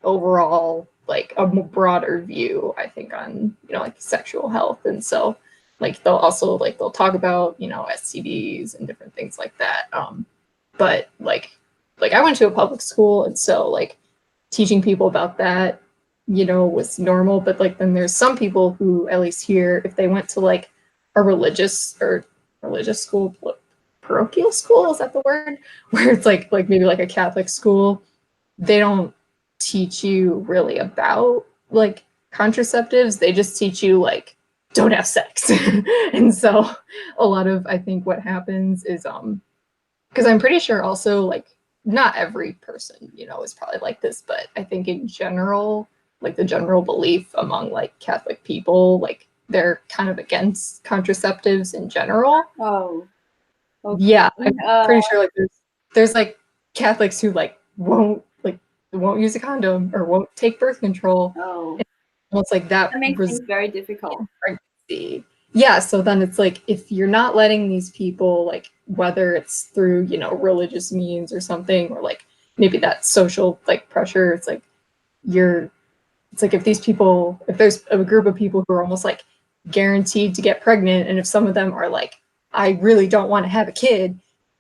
overall like a broader view, I think, on like sexual health. And so like they'll talk about STDs and different things like that. But like I went to a public school, and so like teaching people about that was normal. But like then there's some people who, at least here, if they went to like a religious school, parochial school, is that the word, where it's like maybe like a Catholic school, they don't teach you really about like contraceptives. They just teach you like don't have sex. And so a lot of, I think, what happens is because I'm pretty sure also like not every person is probably like this, but I think in general, like the general belief among like Catholic people, like they're kind of against contraceptives in general. Oh, okay. Yeah, I'm pretty sure like there's like Catholics who like won't use a condom or won't take birth control. Oh, Almost like that makes things very difficult. pregnancy. Yeah, so then it's like if you're not letting these people, like whether it's through religious means or something, or like maybe that social like pressure, it's like if these people, if there's a group of people who are almost like guaranteed to get pregnant, and if some of them are like, I really don't want to have a kid,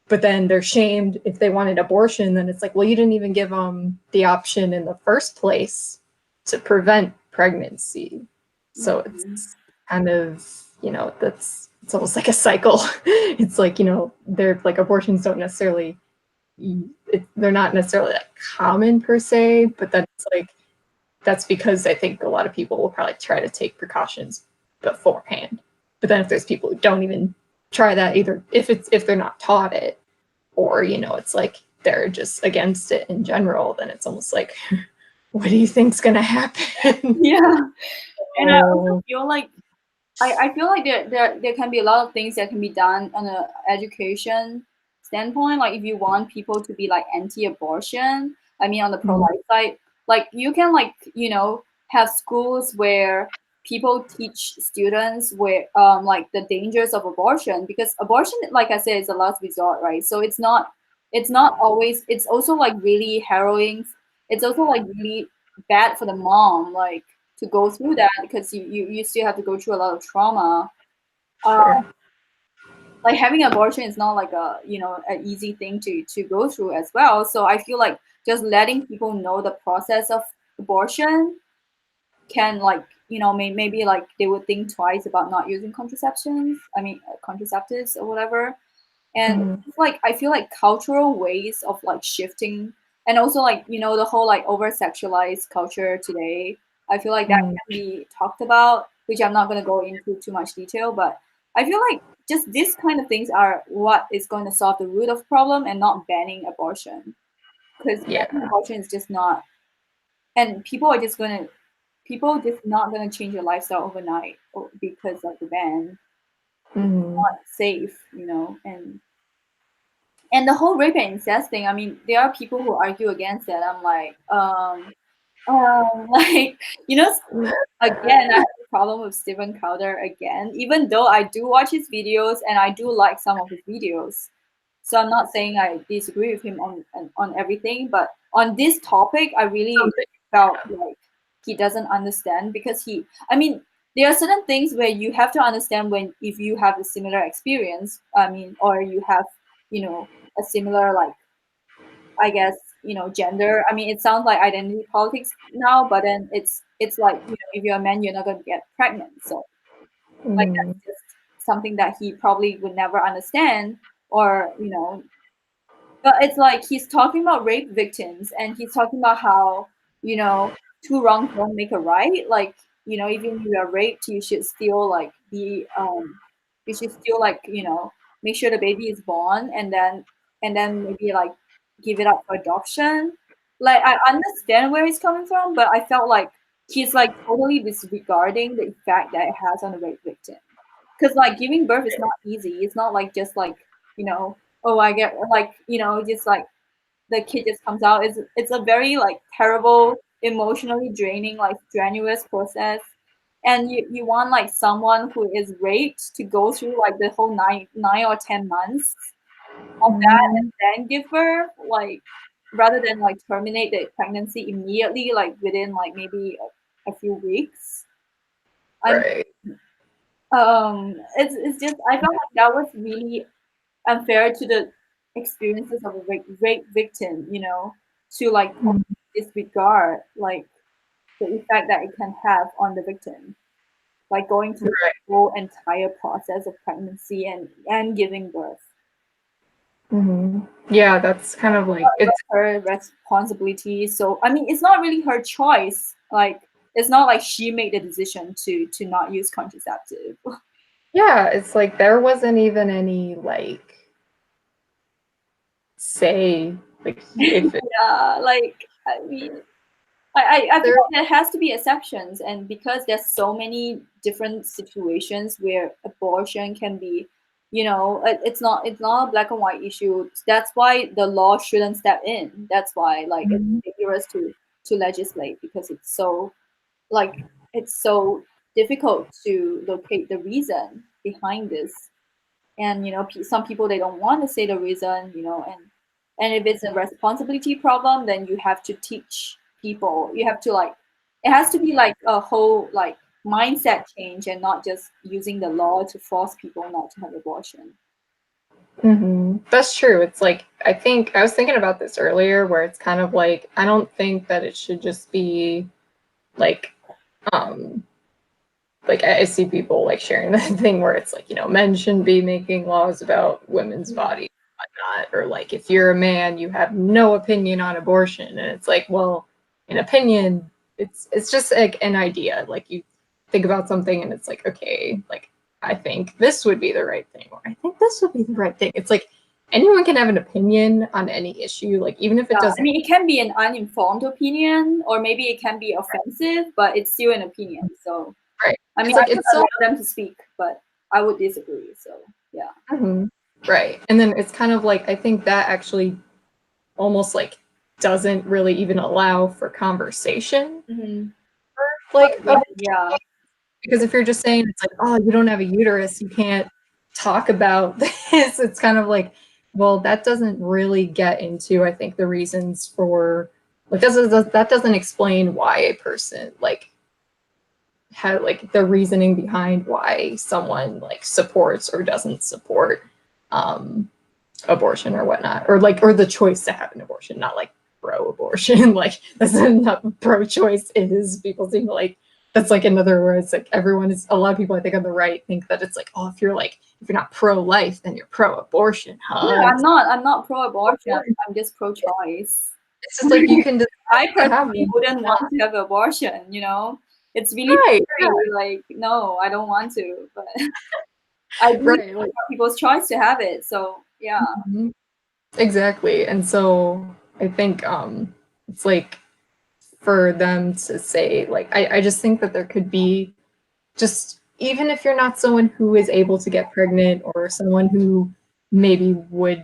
but then they're shamed if they wanted abortion, then it's like, well, you didn't even give them the option in the first place to prevent pregnancy. So it's kind of, it's almost like a cycle. It's like, they're like abortions don't necessarily, they're not necessarily like common per se, but then it's like, that's because I think a lot of people will probably try to take precautions beforehand. But then if there's people who don't even try that, either if they're not taught it, or it's like they're just against it in general, then it's almost like, what do you think's gonna happen? Yeah, and I also feel like I feel like there can be a lot of things that can be done on a education standpoint. Like if you want people to be like anti-abortion, I mean on the pro-life side, like you can like have schools where people teach students where like the dangers of abortion, because abortion, like I said, is a last resort, right? So it's not always, it's also like really harrowing. It's also like really bad for the mom, like to go through that, because you still have to go through a lot of trauma. Sure. Like having abortion is not like a an easy thing to go through as well. So I feel like just letting people know the process of abortion can like maybe like they would think twice about not using contraceptions. I mean contraceptives or whatever. And it's like I feel like cultural ways of like shifting, and also like the whole like over sexualized culture today, I feel like that can be talked about, which I'm not going to go into too much detail, but I feel like just these kind of things are what is going to solve the root of problem, and not banning abortion, because banning abortion is just not, and people just not going to change their lifestyle overnight because of the ban. It's not safe, and the whole rape and incest thing, I mean, there are people who argue against that. I'm like, like, again, I have a problem with Stephen Crowder again, even though I do watch his videos and I do like some of his videos. So I'm not saying I disagree with him on everything, but on this topic, I really felt like he doesn't understand, because I mean, there are certain things where you have to understand when, if you have a similar experience, I mean, or you have, a similar, like, I guess, gender. I mean, it sounds like identity politics now, but then it's like, if you're a man, you're not going to get pregnant. So like that's just something that he probably would never understand, or but it's like he's talking about rape victims, and he's talking about how, two wrongs don't make a right. Like, even if you are raped, you should still like be you should still like, make sure the baby is born, and then maybe like give it up for adoption. Like I understand where he's coming from, but I felt like he's like totally disregarding the effect that it has on the rape victim. Because like giving birth is not easy. It's not like just like, oh, I get like, just like the kid just comes out. It's a very like terrible emotionally draining, like strenuous process, and you want like someone who is raped to go through like the whole nine or 10 months of that and then give birth, like rather than like terminate the pregnancy immediately, like within like maybe a few weeks. I'm Right. it's just I felt like that was really unfair to the experiences of a rape victim, you know, to like disregard like the effect that it can have on the victim, like going through Right. the whole entire process of pregnancy and giving birth. Yeah, that's kind of like it's Her responsibility. So I mean, it's not really her choice. Like it's not like she made the decision to not use contraceptive. yeah, it's like there wasn't even any like say like if it, Yeah, like I mean, I feel there like there has to be exceptions, and because there's so many different situations where abortion can be, you know, it's not a black and white issue. That's why the law shouldn't step in. That's why like it's rigorous to legislate, because it's so like it's so difficult to locate the reason behind this. And you know, some people they don't want to say the reason, you know, and if it's a responsibility problem, then you have to teach people. You have to like it has to be like a whole like mindset change, and not just using the law to force people not to have abortion. That's true. It's like I think I was thinking about this earlier where it's kind of like I don't think that it should just be like um like I see people like sharing the thing where it's like, you know, men shouldn't be making laws about women's bodies and whatnot, or like if you're a man, you have no opinion on abortion. And it's like, well, an opinion, it's just like an idea. Like you think about something and it's like, okay, like I think this would be the right thing, or I think this would be the right thing. It's like anyone can have an opinion on any issue, like even if it Yeah, I doesn't. mean, it can be an uninformed opinion, or maybe it can be offensive, but it's still an opinion. So, Right. I It's mean, I like would it's so allow them to speak, but I would disagree. So, yeah. right. And then it's kind of like I think that actually almost like doesn't really even allow for conversation. Like Yeah. because if you're just saying it's like, oh, you don't have a uterus, you can't talk about this. It's kind of like, well, that doesn't really get into, I think, the reasons for like that doesn't explain why a person like had like the reasoning behind why someone like supports or doesn't support um abortion or whatnot, or like or the choice to have an abortion, not like pro-abortion. Like that's not pro-choice is. People seem to like that's like another word. It's like everyone is a lot of people I think on the right think that it's like, oh, if you're not pro-life, then you're pro-abortion, No, huh? I'm not pro-abortion. I'm just pro-choice. It's just like you can decide I to have personally one. wouldn't want to have abortion, you know? It's really Right, scary. Like, no, I don't want to. But I do right, like, want people's choice to have it. So, yeah. exactly. And so I think it's like for them to say like I just think that there could be just even if you're not someone who is able to get pregnant or someone who maybe would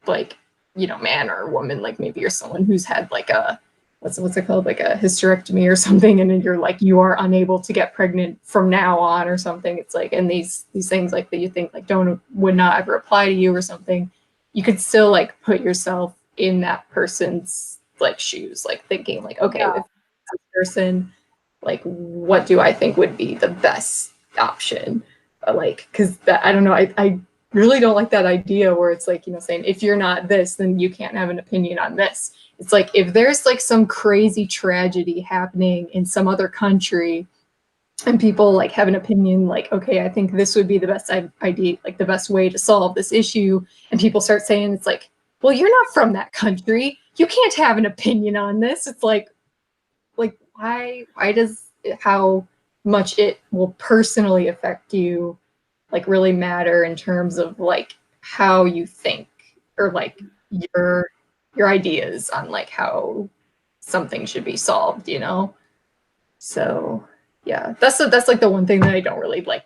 like, you know, man or woman, like maybe you're someone who's had like a what's it called, like a hysterectomy or something, and then you're like you are unable to get pregnant from now on or something. It's like, and these things like that you think like don't would not ever apply to you or something, you could still like put yourself in that person's like shoes, like thinking like, okay, Yeah. if this person, like what do I think would be the best option? Like because that I don't know, I really don't like that idea where it's like, you know, saying if you're not this, then you can't have an opinion on this. It's like if there's like some crazy tragedy happening in some other country and people like have an opinion like, okay, I think this would be the best idea, like the best way to solve this issue, and people start saying it's like, well, you're not from that country, you can't have an opinion on this. It's like why does how much it will personally affect you like really matter in terms of like how you think or like your your ideas on like how something should be solved, you know? So yeah, that's like the one thing that I don't really like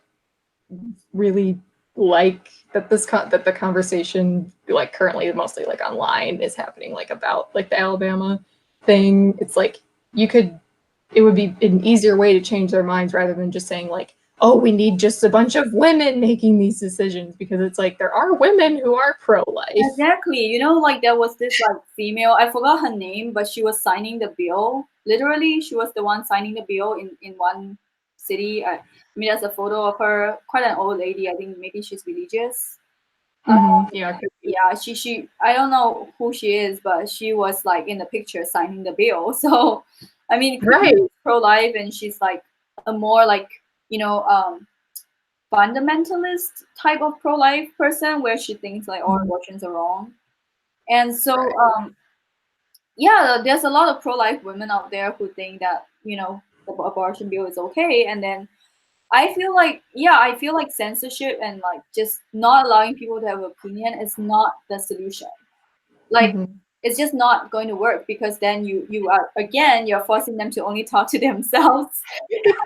that that the conversation like currently mostly like online is happening like about like the Alabama thing. It's like it would be an easier way to change their minds rather than just saying like, oh, we need just a bunch of women making these decisions, because it's like there are women who are pro-life. Exactly. You know, like there was this like female, I forgot her name, but she was signing the bill. Literally, she was the one signing the bill in one city. I mean, there's a photo of her, quite an old lady. I think maybe she's religious. Yeah, Yeah, she I don't know who she is, but she was like in the picture signing the bill. So I mean, right. pro-life, and she's like a more like, you know, fundamentalist type of pro-life person, where she thinks like all abortions are wrong. And so yeah, there's a lot of pro-life women out there who think that, you know, the abortion bill is okay. And then I feel like, yeah, I feel like censorship and like just not allowing people to have an opinion is not the solution. Like it's just not going to work, because then you are, again, you're forcing them to only talk to themselves.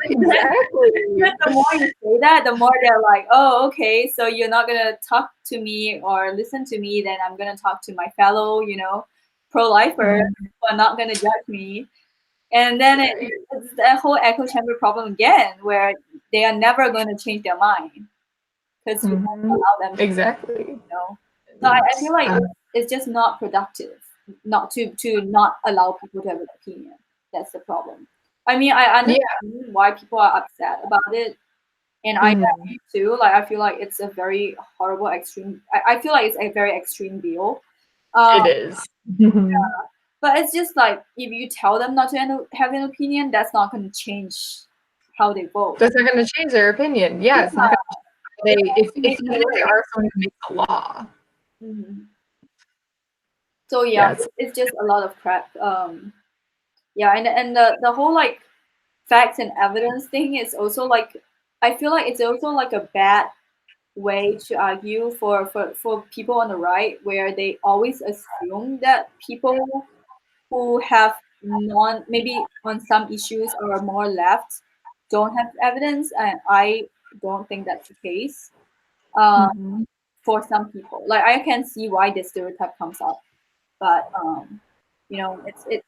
Exactly. The more you say that, the more they're like, oh, okay, so you're not gonna talk to me or listen to me, then I'm gonna talk to my fellow, you know, pro-lifers who are not gonna judge me. And then it's a whole echo chamber problem again, where they are never going to change their mind because you won't allow them to. Exactly. You know? So I feel like it's just not productive not to not allow people to have an opinion. That's the problem. I mean, I understand why people are upset about it, and I am too. Like, I feel like it's a very horrible extreme. I feel like it's a very extreme deal. It is. But it's just like, if you tell them not to have an opinion, that's not going to change how they vote. That's not going to change their opinion. Yeah, it's not going to. If even if they are someone who makes a law. So yeah, it's just a lot of crap. Yeah, and the whole like facts and evidence thing is also like, I feel like it's also like a bad way to argue for people on the right, where they always assume that people who have maybe on some issues are more left don't have evidence, and I don't think that's the case. For some people, like I can see why this stereotype comes up, but you know,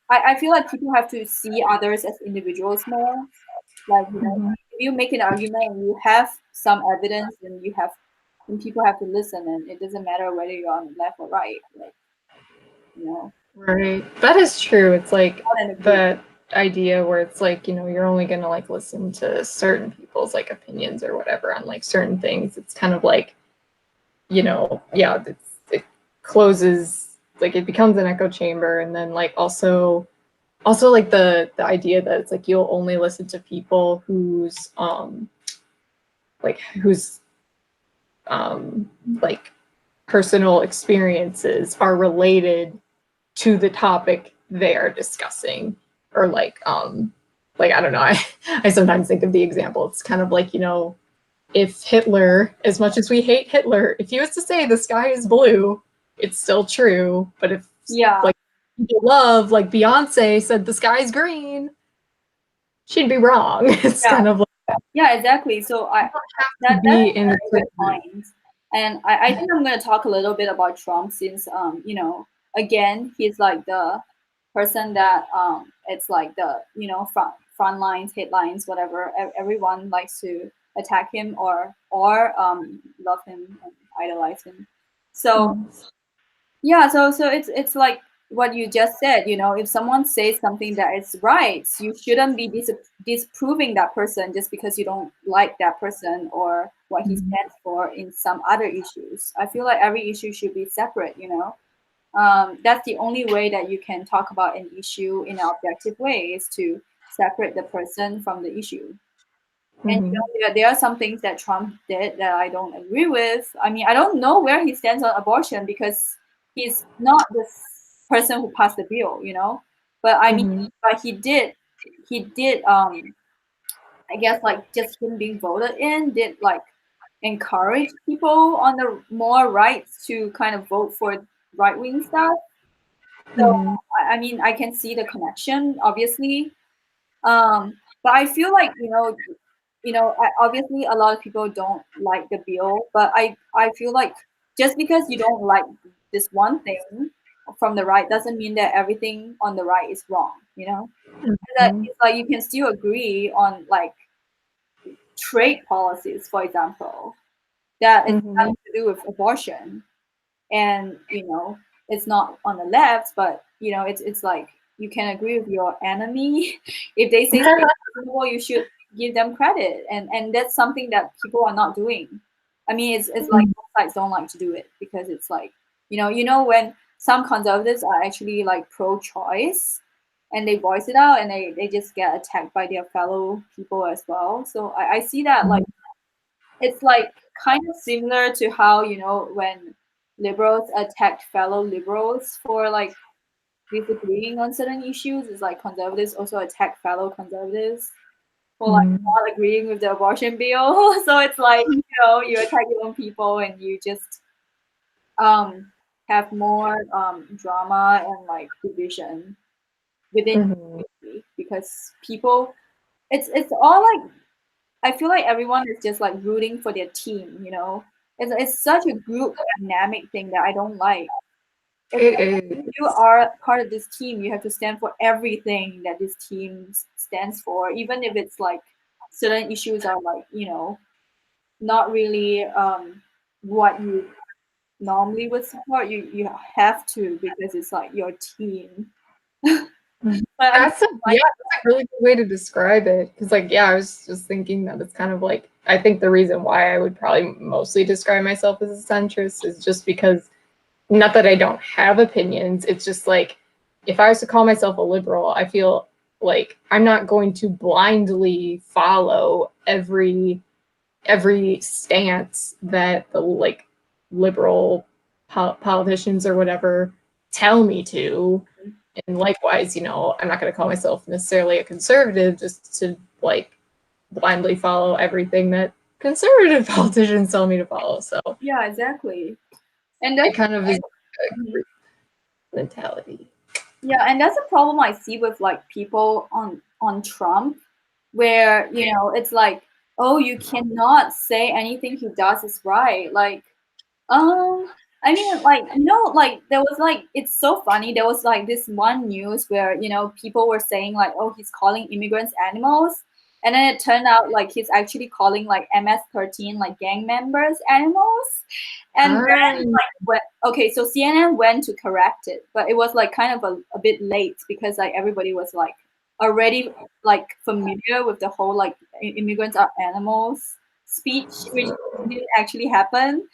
I feel like people have to see others as individuals more. Like, you know, if you make an argument and you have some evidence, and people have to listen, and it doesn't matter whether you're on the left or right, like, you know. Right. That is true. It's like that idea where it's like, you know, you're only going to like listen to certain people's like opinions or whatever on like certain things. It's kind of like, you know, yeah, it closes, like it becomes an echo chamber. And then like also like the idea that it's like you'll only listen to people whose like personal experiences are related to the topic they are discussing, or like I don't know, I sometimes think of the example, it's kind of like, you know, if Hitler, as much as we hate Hitler, if he was to say the sky is blue, it's still true. But if like people love, like Beyonce said the sky's green, she'd be wrong. It's kind of like exactly. So that's a good point. And I think I'm going to talk a little bit about Trump, since you know, again, he's like the person that it's like the, you know, front lines, headlines, whatever. Everyone likes to attack him or love him and idolize him. So yeah, so it's like what you just said. You know, if someone says something that is right, you shouldn't be disproving that person just because you don't like that person or what he stands for in some other issues. I feel like every issue should be separate. You know, that's the only way that you can talk about an issue in an objective way, is to separate the person from the issue. And you know, there are some things that Trump did that I don't agree with. I mean, I don't know where he stands on abortion, because he's not the person who passed the bill, you know. But I mean, but he did. I guess like just him being voted in did like encourage people on the more rights to kind of vote for right wing stuff. So I mean, I can see the connection, obviously. But I feel like, obviously a lot of people don't like the bill, but I feel like just because you don't like this one thing, from the right doesn't mean that everything on the right is wrong, you know? Mhm. It's like you can still agree on like trade policies, for example, that it's Mhm. nothing to do with abortion, and you know it's not on the left, but you know it's like you can agree with your enemy if they say something reasonable, you should give them credit, and that's something that people are not doing. I mean, it's like both sides don't like to do it because it's like you know when some conservatives are actually like pro-choice and they voice it out and they just get attacked by their fellow people as well. So I see that like it's like kind of similar to how when liberals attacked fellow liberals for like disagreeing on certain issues, it's like conservatives also attack fellow conservatives for like not agreeing with the abortion bill. So it's like you attack your own people and you just um have more drama and like division within Mhm. because people it's all like I feel like everyone is just like rooting for their team, you know. It's such a group dynamic thing that I don't like. It's It like is. if you are part of this team, you have to stand for everything that this team stands for, even if it's like certain issues are like, not really what you normally would support. You have to because it's like your team. But I'm Yeah, that's a really good way to describe it. Because, like, yeah, I was just thinking that it's kind of like, I think the reason why I would probably mostly describe myself as a centrist is just because, not that I don't have opinions, it's just like, if I was to call myself a liberal, I feel like I'm not going to blindly follow every stance that the like liberal politicians or whatever tell me to. And likewise, I'm not going to call myself necessarily a conservative just to like blindly follow everything that conservative politicians tell me to follow. So yeah, exactly. And it that's kind of is a group mentality. yeah, and that's a problem I see with like people on Trump, where it's like, oh, you cannot say anything he does is right. Like, um, I mean, like, like there was like it's so funny. There was like this one news where people were saying like, oh, he's calling immigrants animals, and then it turned out like he's actually calling like MS-13 like gang members animals, and then Um, okay, so CNN went to correct it, but it was like kind of a bit late because like everybody was like already like familiar with the whole like immigrants are animals speech, which didn't actually happen.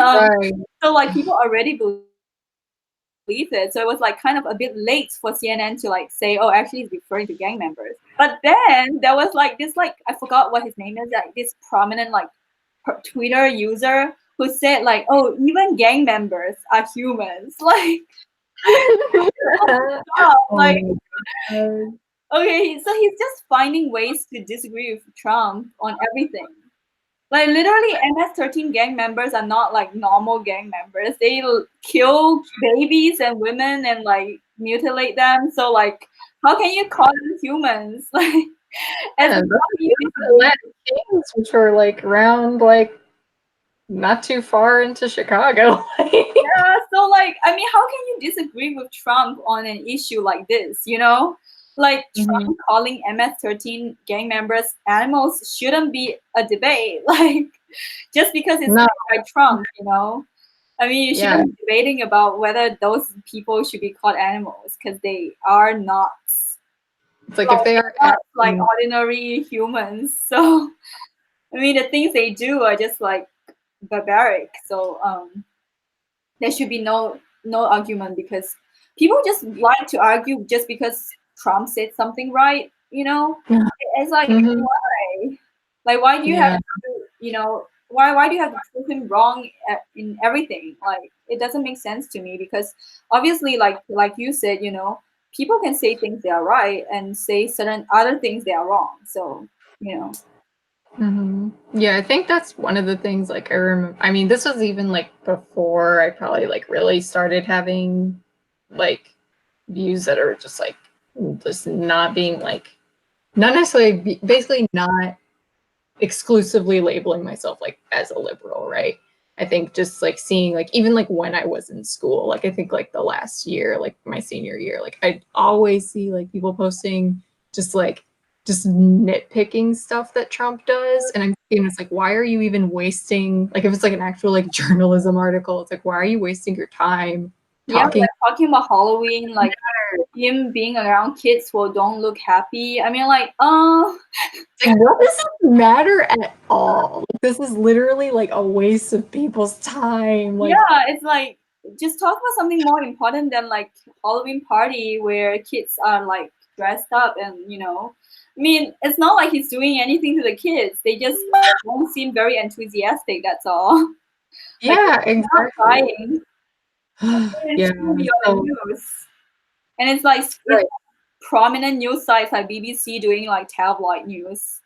Um, right. so like people already believe it. So it was like kind of a bit late for CNN to like say, oh, actually he's referring to gang members. But then there was like this like I forgot what his name is, like this prominent like Twitter user who said like, oh, even gang members are humans. Like, Oh like my God. okay, so he's just finding ways to disagree with Trump on everything. Like literally, MS-13 gang members are not like normal gang members. They kill babies and women and like mutilate them. So like, how can you call them humans? Like, as Yeah, in, that's how can you the disagree? Latin Kings, which were like around like not too far into Chicago. Yeah, so like, I mean, how can you disagree with Trump on an issue like this? You know, like Mhm. Trump calling MS-13 gang members animals shouldn't be a debate. Like, just because it's No, said by Trump, you know. I mean, you yeah, shouldn't be debating about whether those people should be called animals because they are not it's like if they are like acting, ordinary humans. So I mean, the things they do are just like barbaric. So there should be no argument because people just like to argue just because Trump said something right. You know, it's like mhm, why? Like, why do you have yeah, to? Why do you have to prove him wrong in everything? Like, it doesn't make sense to me because obviously, like you said, people can say things they are right and say certain other things they are wrong. So you know, yeah. I think that's one of the things. Like I remember, I mean, this was even like before I probably like really started having like views that are just not being like not necessarily basically not exclusively labeling myself like as a liberal, right? I think just like seeing like even like when I was in school, like I think like the last year, like my senior year, like I'd always see like people posting just like just nitpicking stuff that Trump does. And I'm thinking it's like, why are you even wasting like if it's like an actual like journalism article, it's like why are you wasting your time talking? Like talking about Halloween, like him being around kids who don't look happy. I mean, like, like, what does it matter at all? Like, this is literally like a waste of people's time. Like, yeah, it's like just talk about something more important than like Halloween party where kids are like dressed up and I mean, it's not like he's doing anything to the kids. They just don't seem very enthusiastic. That's all. Like, yeah, they're not exactly. crying. Yeah. It's gonna be on the news, and it's like Right. prominent news sites like BBC doing like tabloid news.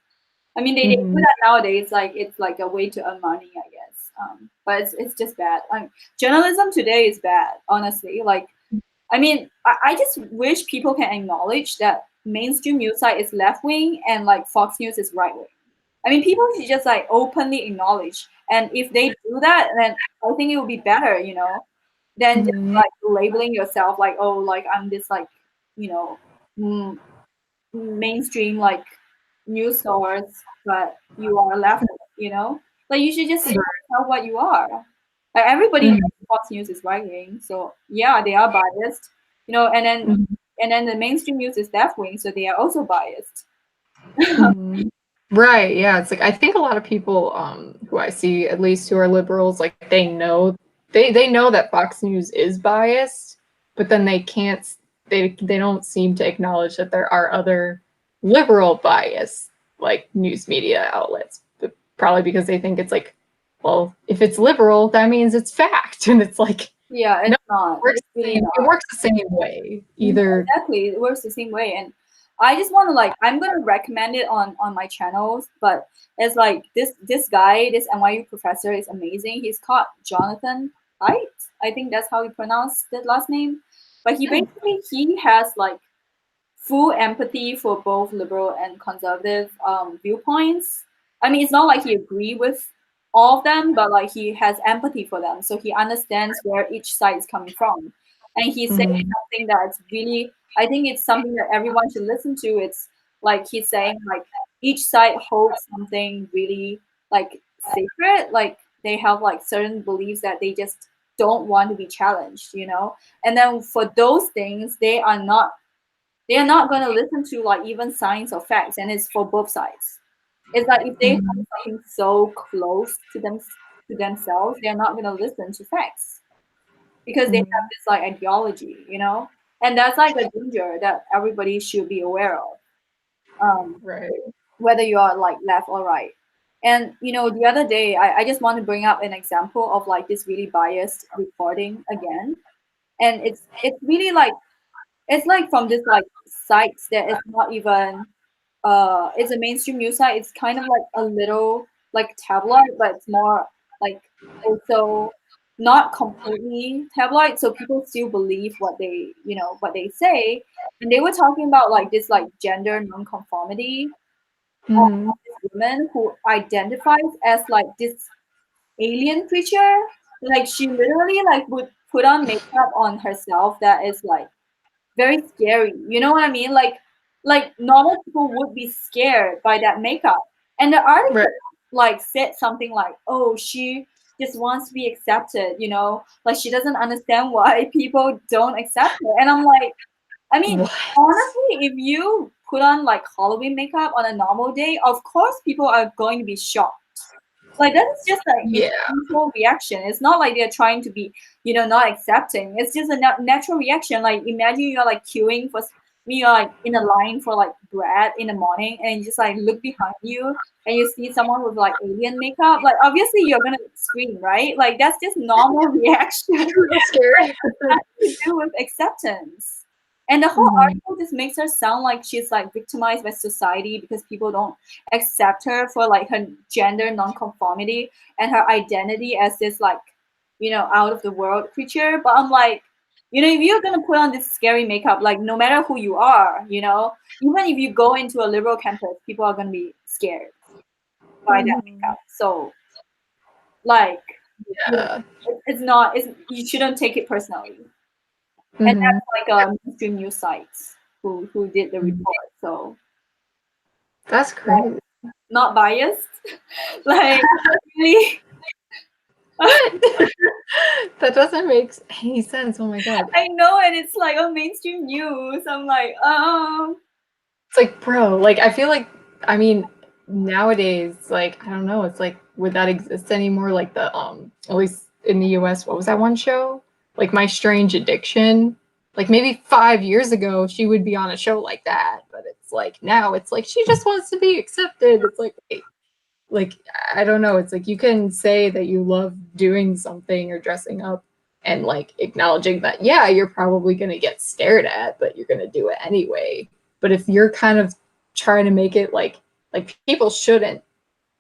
I mean, they do Mhm. that nowadays. Like it's like a way to earn money, I guess. But it's just bad. Journalism today is bad, honestly. Like, I mean, I just wish people can acknowledge that mainstream news site is left wing and like Fox News is right wing. I mean, people should just like openly acknowledge, and if they do that, then I think it would be better, than just Mhm. like labeling yourself like, oh, like I'm this like, you know, mm, mainstream like news source, but you are left, like you should just say yourself what you are. Like everybody knows Mhm. Fox News is right wing, so yeah, they are biased, Mhm. and then the mainstream news is left wing, so they are also biased. Mhm. Right. Yeah. It's like I think a lot of people who I see, at least who are liberals, like they know that Fox News is biased, but then they can't they don't seem to acknowledge that there are other liberal bias like news media outlets. But probably because they think it's like, well, if it's liberal, that means it's fact. And it's like Yeah, no, it's not. It's really it not. works the same way. Mhm, Either exactly. It works the same way. And I just want to like I'm gonna recommend it on my channels, but it's like this guy, this NYU professor is amazing. He's called Jonathan Haidt. I think that's how you pronounce the last name. But he has like full empathy for both liberal and conservative viewpoints. I mean, it's not like he agree with all of them, but like he has empathy for them, so he understands where each side is coming from, and he's saying Mhm. something that's really, I think it's something that everyone should listen to. It's like he's saying like each side holds something really like sacred, like they have like certain beliefs that they just don't want to be challenged, and then for those things they are not going to listen to like even science or facts, and it's for both sides. It's like if they have Mhm. something so close to themselves, they're not going to listen to facts because they have Mhm. this like ideology, and that's like a danger that everybody should be aware of, Right. whether you are like left or right. And the other day, I just want to bring up an example of like this really biased reporting again, and it's really like it's like from this like sites that is not even it's a mainstream news site. It's kind of like a little like tabloid, but it's more like also not completely tabloid, so people still believe what they say. And they were talking about like this like gender nonconformity of Mhm. this woman who identifies as like this alien creature. Like she literally like would put on makeup on herself that is like very scary. You know what I mean? Like normal people would be scared by that makeup. And the Right. article like said something like, "Oh, she just wants to be accepted, like she doesn't understand why people don't accept her." And I'm like, I mean, What? honestly, if you put on like Halloween makeup on a normal day, of course people are going to be shocked. Like that is just like Yeah. instinctual reaction. It's not like they're trying to be, not accepting. It's just a natural reaction. Like imagine you're like queuing for, you're like in a line for like bread in the morning, and you just like look behind you and you see someone with like alien makeup. Like obviously you're gonna scream, right? Like that's just normal reaction. Real scary. To do with acceptance. And the whole Mhm. article just makes her sound like she's like victimized by society because people don't accept her for like her gender nonconformity and her identity as this like, out of the world creature. But I'm like, if you're gonna put on this scary makeup, like no matter who you are, even if you go into a liberal campus, people are gonna be scared by that Mhm. makeup. So like Yeah. It's not. You shouldn't take it personally. And Mm-hmm. that's like a mainstream news sites who did the report. So That's crazy. not biased. Like really, What? That doesn't make any sense. Oh my god. I know, and it's like on mainstream news. I'm like, It's like, bro, like I feel like, I mean, nowadays, like, I don't know, it's like, would that exist anymore? Like the at least in the US, what was that one show? Like My Strange Addiction. Like maybe 5 years ago she would be on a show like that, but it's like now it's like she just wants to be accepted. It's like I don't know, it's like you can say that you love doing something or dressing up and like acknowledging that yeah, you're probably going to get stared at, but you're going to do it anyway. But if you're kind of trying to make it like people shouldn't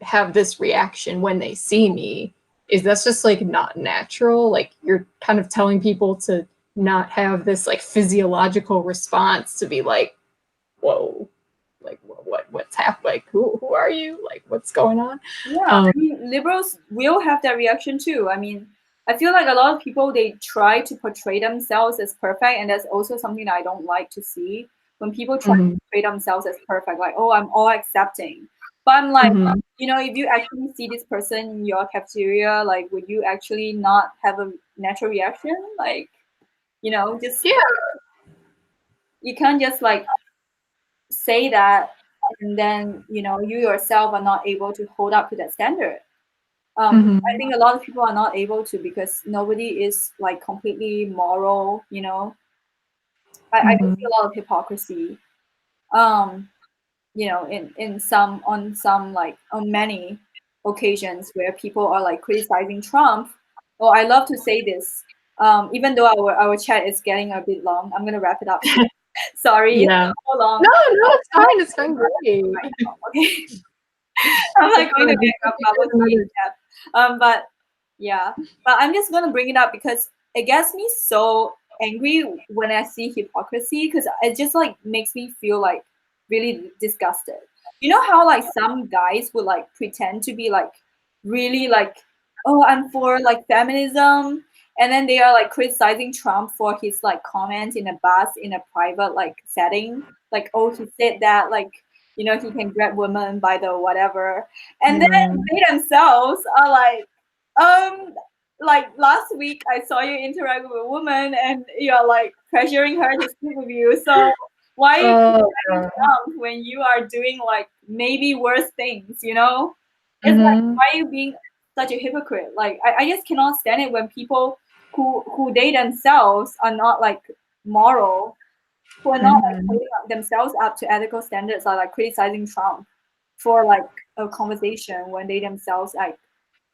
have this reaction when they see me, is that's just like not natural. Like you're kind of telling people to not have this like physiological response to be like, whoa, like what's happening? Like who are you? Like what's going on? yeah. I mean, liberals will have that reaction too. I mean, I feel like a lot of people, they try to portray themselves as perfect, and that's also something that I don't like to see. When people try to portray themselves as perfect, like, oh, I'm all accepting. But I'm like, you know, if you actually see this person in your cafeteria, like, would you actually not have a natural reaction? Like, you know, just Yeah. you can't just like say that and then, you know, you yourself are not able to hold up to that standard. I think a lot of people are not able to because nobody is like completely moral, you know. I do see a lot of hypocrisy. You know, in some on some like on many occasions where people are like criticizing Trump. Oh, I love to say this. Even though our chat is getting a bit long, I'm gonna wrap it up. Sorry, Yeah. it's so long. No, it's fine. It's fine. Great. Right now, okay. I'm like going to get up bubble tea in chat. But yeah, but I'm just gonna bring it up because it gets me so angry when I see hypocrisy because it just like makes me feel like really disgusted. You know how like some guys would like pretend to be like really like, oh, I'm for like feminism, and then they are like criticizing Trump for his like comments in a bus in a private like setting, like, oh, he said that like, you know, he can grab women by the whatever, and then they themselves are like last week I saw you interact with a woman and you're like pressuring her to sleep with you. So why are you drunk when you are doing like maybe worse things, you know? It's like, why are you being such a hypocrite? Like I just cannot stand it when people who they themselves are not like moral, who are not like holding up themselves up to ethical standards, are like criticizing Trump for like a conversation when they themselves like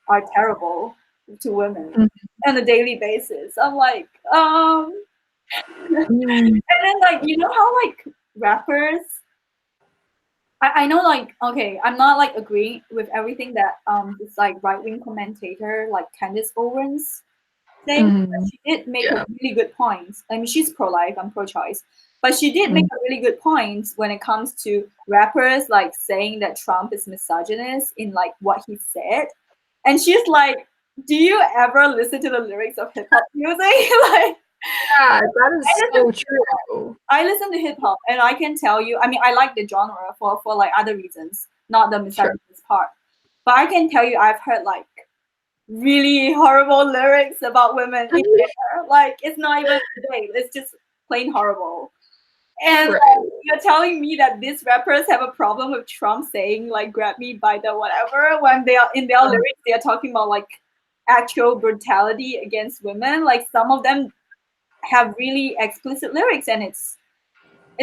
are terrible to women on a daily basis. I'm like, and then like, you know how like rappers, I know like, okay, I'm not like agreeing with everything that this like right wing commentator like Candace Owens saying, but she did make a really good point. I mean, she's pro life, I'm pro choice, but she did make a really good point when it comes to rappers like saying that Trump is misogynist in like what he said. And she's like, do you ever listen to the lyrics of hip hop music? Like, yeah, that is so true. I listen to hip hop and I can tell you, I mean, I like the genre for like other reasons, not the misogynist part. But I can tell you, I've heard like really horrible lyrics about women in there. Like, it's not even today, it's just plain horrible. And you're telling me that these rappers have a problem with Trump saying like "grab me by the whatever" when they are in their lyrics they are talking about like actual brutality against women. Like some of them have really explicit lyrics, and it's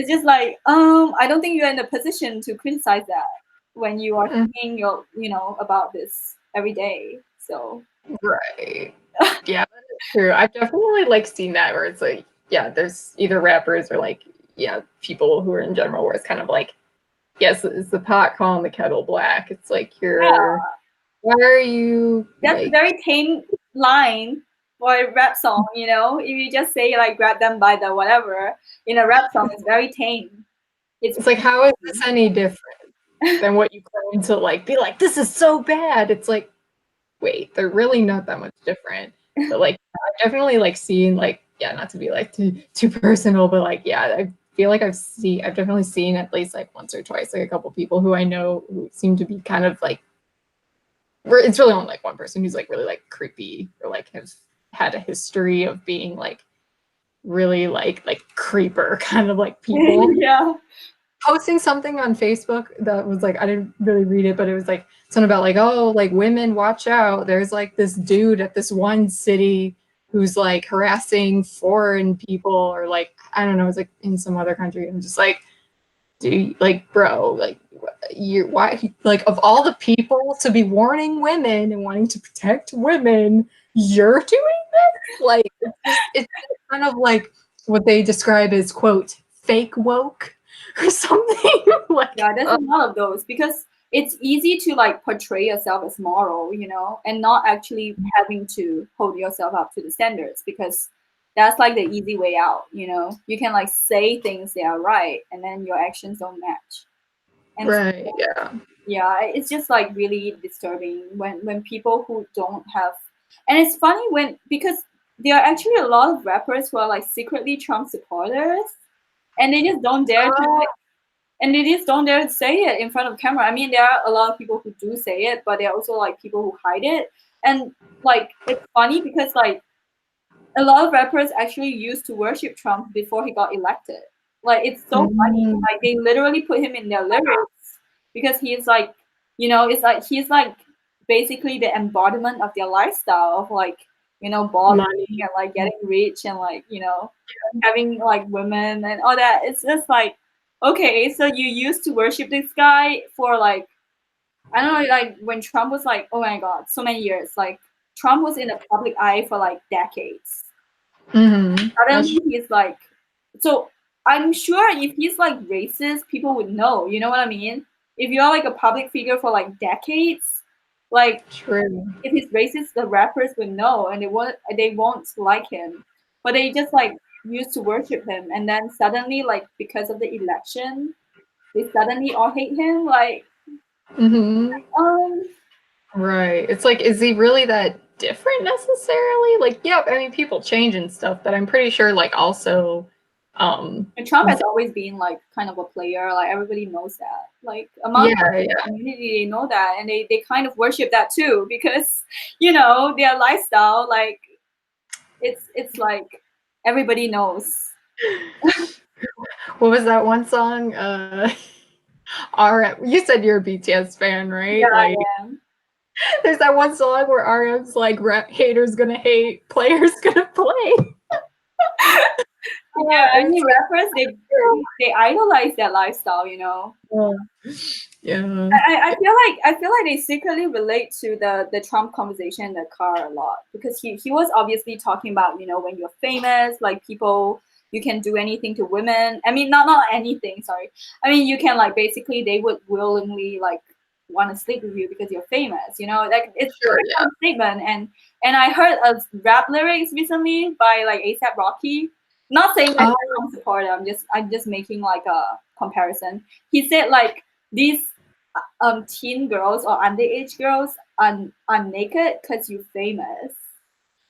just like I don't think you're in a position to criticize that when you are thinking your about this every day. So yeah, that is true. I've definitely like seen that where it's like, yeah, there's either rappers or like, yeah, people who are in general where it's kind of like, yes, is the pot calling the kettle black? It's like why are you that's a very tame line for a rap song, you know? If you just say like grab them by the whatever in a rap song, it's very tame. It's like, how is this any different than what you claim to like be like, this is so bad? It's like, wait, they're really not that much different. But like, I've definitely like seen like, yeah, not to be like too personal, but like, yeah, I feel like I've definitely seen at least like once or twice like a couple people who I know who seem to be kind of like, it's really only like one person who's like really like creepy or like has had a history of being like really like creeper kind of like people. Yeah. Posting something on Facebook that was like, I didn't really read it, but it was like something about like, oh, like women watch out. There's like this dude at this one city who's like harassing foreign people, or like, I don't know, it's like in some other country. I'm just like, dude, like, bro, like, you, why, like, of all the people to be warning women and wanting to protect women, you're doing this? Like, it's kind of like what they describe as, quote, fake woke or something. Like, yeah, there's a lot of those because it's easy to like portray yourself as moral, you know, and not actually having to hold yourself up to the standards, because that's like the easy way out, you know. You can like say things that are right and then your actions don't match. And right, yeah. yeah, it's just like really disturbing when people who don't have, and it's funny when, because there are actually a lot of rappers who are like secretly Trump supporters, and they just don't dare to like, and they just don't dare to say it in front of camera. I mean, there are a lot of people who do say it, but there are also like people who hide it. And like, it's funny because like a lot of rappers actually used to worship Trump before he got elected. Like, it's so funny. Like, they literally put him in their lyrics because he's like, you know, it's like he's like basically the embodiment of their lifestyle of like, you know, balling and like getting rich and like, you know, having like women and all that. It's just like, okay, so you used to worship this guy for like, I don't know, like when Trump was like, oh my God, so many years. Like, Trump was in the public eye for like decades. Suddenly he's like, so I'm sure if he's like racist, people would know. You know what I mean? If you're like a public figure for like decades, like, True. if he's racist, the rappers would know, and they won't like him. But they just like used to worship him, and then suddenly, like, because of the election, they suddenly all hate him. Like, right. It's like, is he really that different necessarily? Like, yeah, I mean, people change and stuff, but I'm pretty sure, like, also, and Trump has always been like kind of a player. Like, everybody knows that. Like, among the community, they know that, and they kind of worship that too, because, you know, their lifestyle, like, it's like everybody knows. What was that one song? RM. You said you're a BTS fan, right? Yeah, like, I am. There's that one song where RM's like, haters gonna hate, players gonna play. Yeah, I mean, rappers, they idolize their lifestyle, you know. Yeah. I feel like they secretly relate to the Trump conversation in the car a lot, because he was obviously talking about, you know, when you're famous, like, people, you can do anything to women. I mean, not anything, sorry. I mean, you can like, basically they would willingly like want to sleep with you because you're famous, you know, like, it's a statement. And I heard a rap lyrics recently by like ASAP Rocky. Not saying that I'm a supporter, I'm just making like a comparison. He said like, these teen girls or underage girls are naked because you're famous.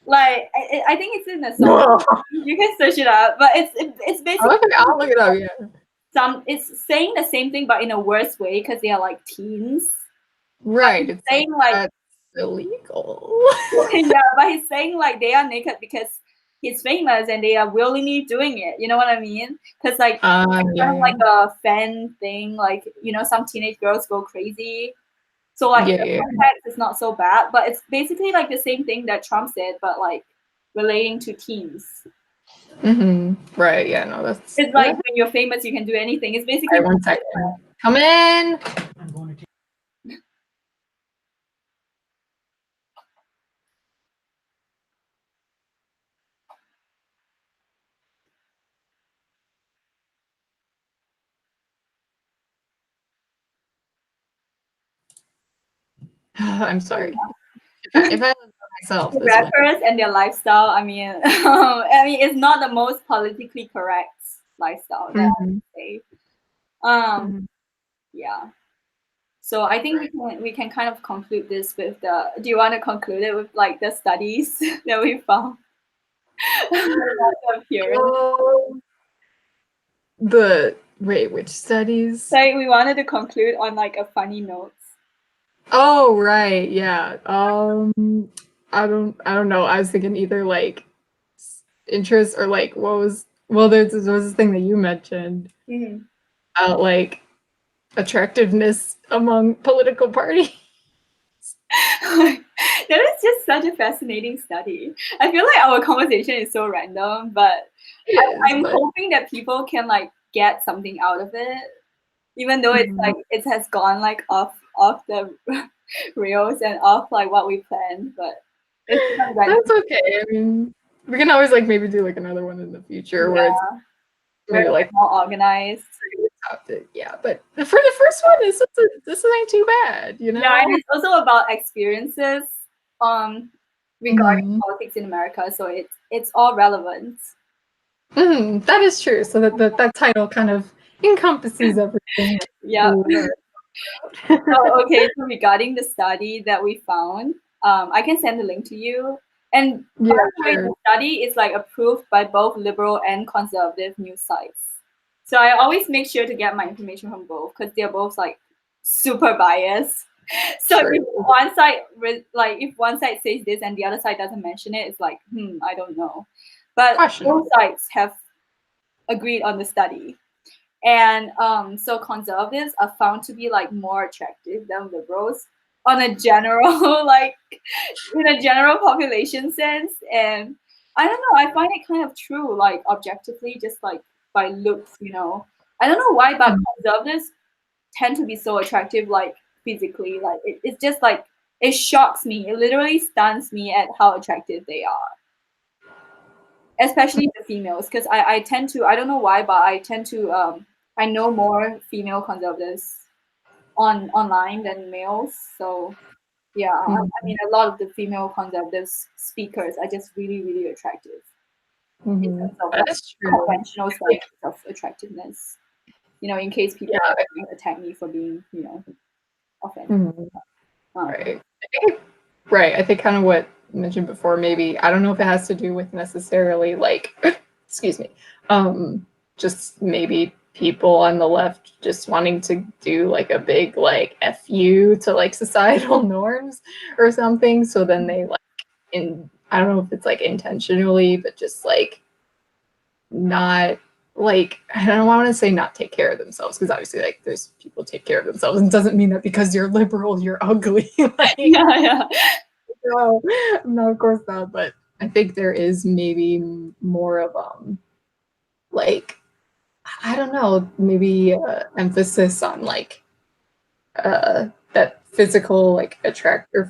Like, I think it's in the song. You can search it up, but it's basically, I'll look it up. Yeah. it's saying the same thing but in a worse way because they are like teens. Right. It's saying like, that's illegal. yeah, but he's saying like they are naked because he's famous and they are willingly doing it. You know what I mean? Because like, it's kind of like a fan thing. Like, you know, some teenage girls go crazy. So like, the context is not so bad, but it's basically like the same thing that Trump said, but like relating to teens. Right. Yeah. No, that's. It's like, when you're famous, you can do anything. It's basically. One second. Come in. I'm sorry. If I live by myself, rappers and their lifestyle, I mean, I mean, it's not the most politically correct lifestyle that I would say. Yeah. So I think we can kind of conclude this with the. Do you want to conclude it with like the studies that we found? Which studies? Like we wanted to conclude on like a funny note. Oh right, yeah. I don't know. I was thinking either like interest or like there was this thing that you mentioned about like attractiveness among political parties. That is just such a fascinating study. I feel like our conversation is so random, but I'm hoping that people can like get something out of it, even though it's like it has gone like off the rails and off like what we planned. But it's that's okay. I mean, we can always like maybe do like another one in the future where it's very like more organized. Yeah, but for the first one, this ain't too bad, you know. Yeah, and it's also about experiences regarding politics in America, so it's all relevant. That is true. So that title kind of encompasses everything. Yeah. Oh, okay. So regarding the study that we found, I can send the link to you. And by the way, the study is like approved by both liberal and conservative news sites. So I always make sure to get my information from both because they're both like super biased. So if one side if one side says this and the other side doesn't mention it, it's like, I don't know. But both sides have agreed on the study. And so conservatives are found to be like more attractive than liberals on a general like in a general population sense. And I don't know, I find it kind of true, like objectively, just like by looks, you know. I don't know why, but conservatives tend to be so attractive, like physically. Like it's just like it shocks me. It literally stuns me at how attractive they are. Especially the females, because I tend to, I don't know why, but I tend to I know more female conservatives online than males. So yeah, I mean a lot of the female conservatives speakers are just really, really attractive. In terms of like, conventional standards of attractiveness. You know, in case people attack me for being, you know, offended. Right. Right. I think kind of what you mentioned before, maybe, I don't know if it has to do with necessarily like, excuse me, just maybe people on the left just wanting to do like a big like FU to like societal norms or something. So then they like I don't know if it's like intentionally, but just like not like, I don't want to say not take care of themselves, because obviously like there's people take care of themselves, and it doesn't mean that because you're liberal you're ugly. Like, yeah. No, of course not. But I think there is maybe more of like, I don't know, maybe emphasis on like that physical like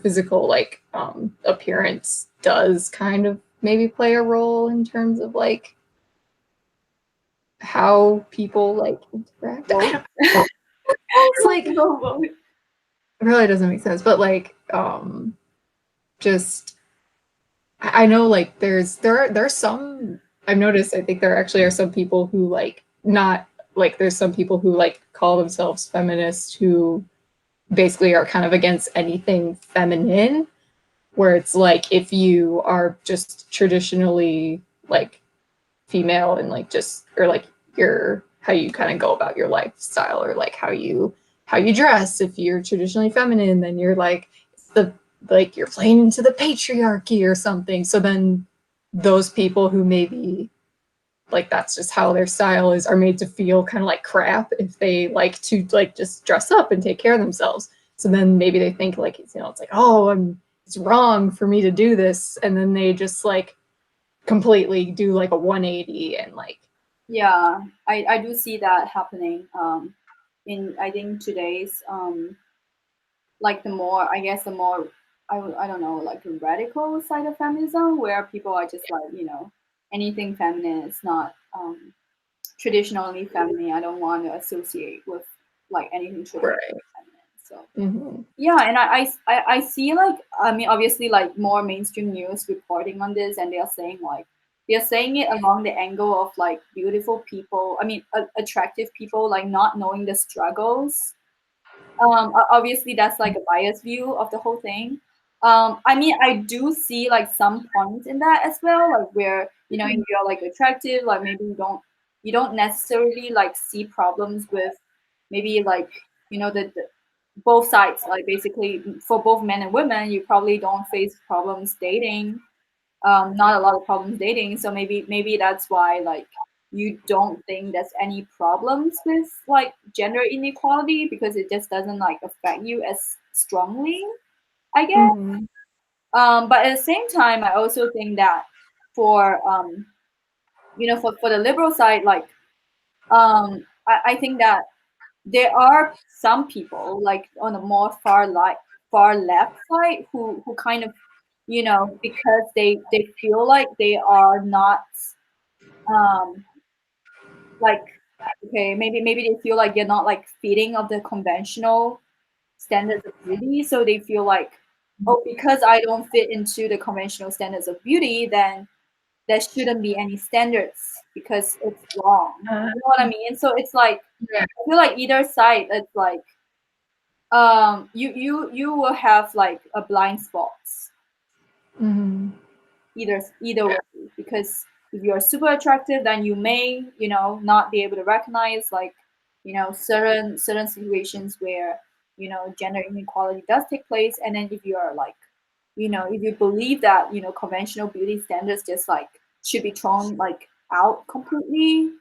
physical like appearance does kind of maybe play a role in terms of like how people like interact. It's like it really doesn't make sense, but like just I know like there are some, I've noticed, I think there actually are some people who like not like, there's some people who like call themselves feminists who basically are kind of against anything feminine, where it's like if you are just traditionally like female and like just, or like your how you kind of go about your lifestyle, or like how you dress, if you're traditionally feminine, then you're like you're playing into the patriarchy or something. So then those people who maybe like that's just how their style is are made to feel kind of like crap if they like to like just dress up and take care of themselves. So then maybe they think like, you know, it's like, oh, it's wrong for me to do this, and then they just like completely do like a 180 and like. Yeah, I do see that happening in, I think, today's like the more, I guess the more, I don't know, like the radical side of feminism, where people are just like, you know, anything feminine is not traditionally feminine. I don't want to associate with like anything traditionally feminine. So yeah, and I see like, I mean, obviously like more mainstream news reporting on this, and they're saying it along the angle of like beautiful people, I mean attractive people like not knowing the struggles Obviously that's like a biased view of the whole thing. I mean, I do see like some points in that as well, like where if you're like attractive, like maybe you don't necessarily like see problems with maybe like the both sides, like basically for both men and women, you probably don't face problems dating, not a lot of problems dating. So maybe that's why like you don't think there's any problems with like gender inequality because it just doesn't like affect you as strongly, I guess. Mhm. But at the same time, I also think that for for the liberal side, like I think that there are some people like on the more far left side who kind of because they feel like they are not um like okay, maybe they feel like they're not like fitting of the conventional standards of beauty, so they feel like, oh, because I don't fit into the conventional standards of beauty, then there shouldn't be any standards because it's wrong. You know what I mean? So it's like Yeah. I feel like either side, it's like you will have like a blind spots Mhm. either way, because if you're super attractive, then you may not be able to recognize like certain situations where gender inequality does take place. And then if you are like if you believe that conventional beauty standards just like should be thrown like out completely,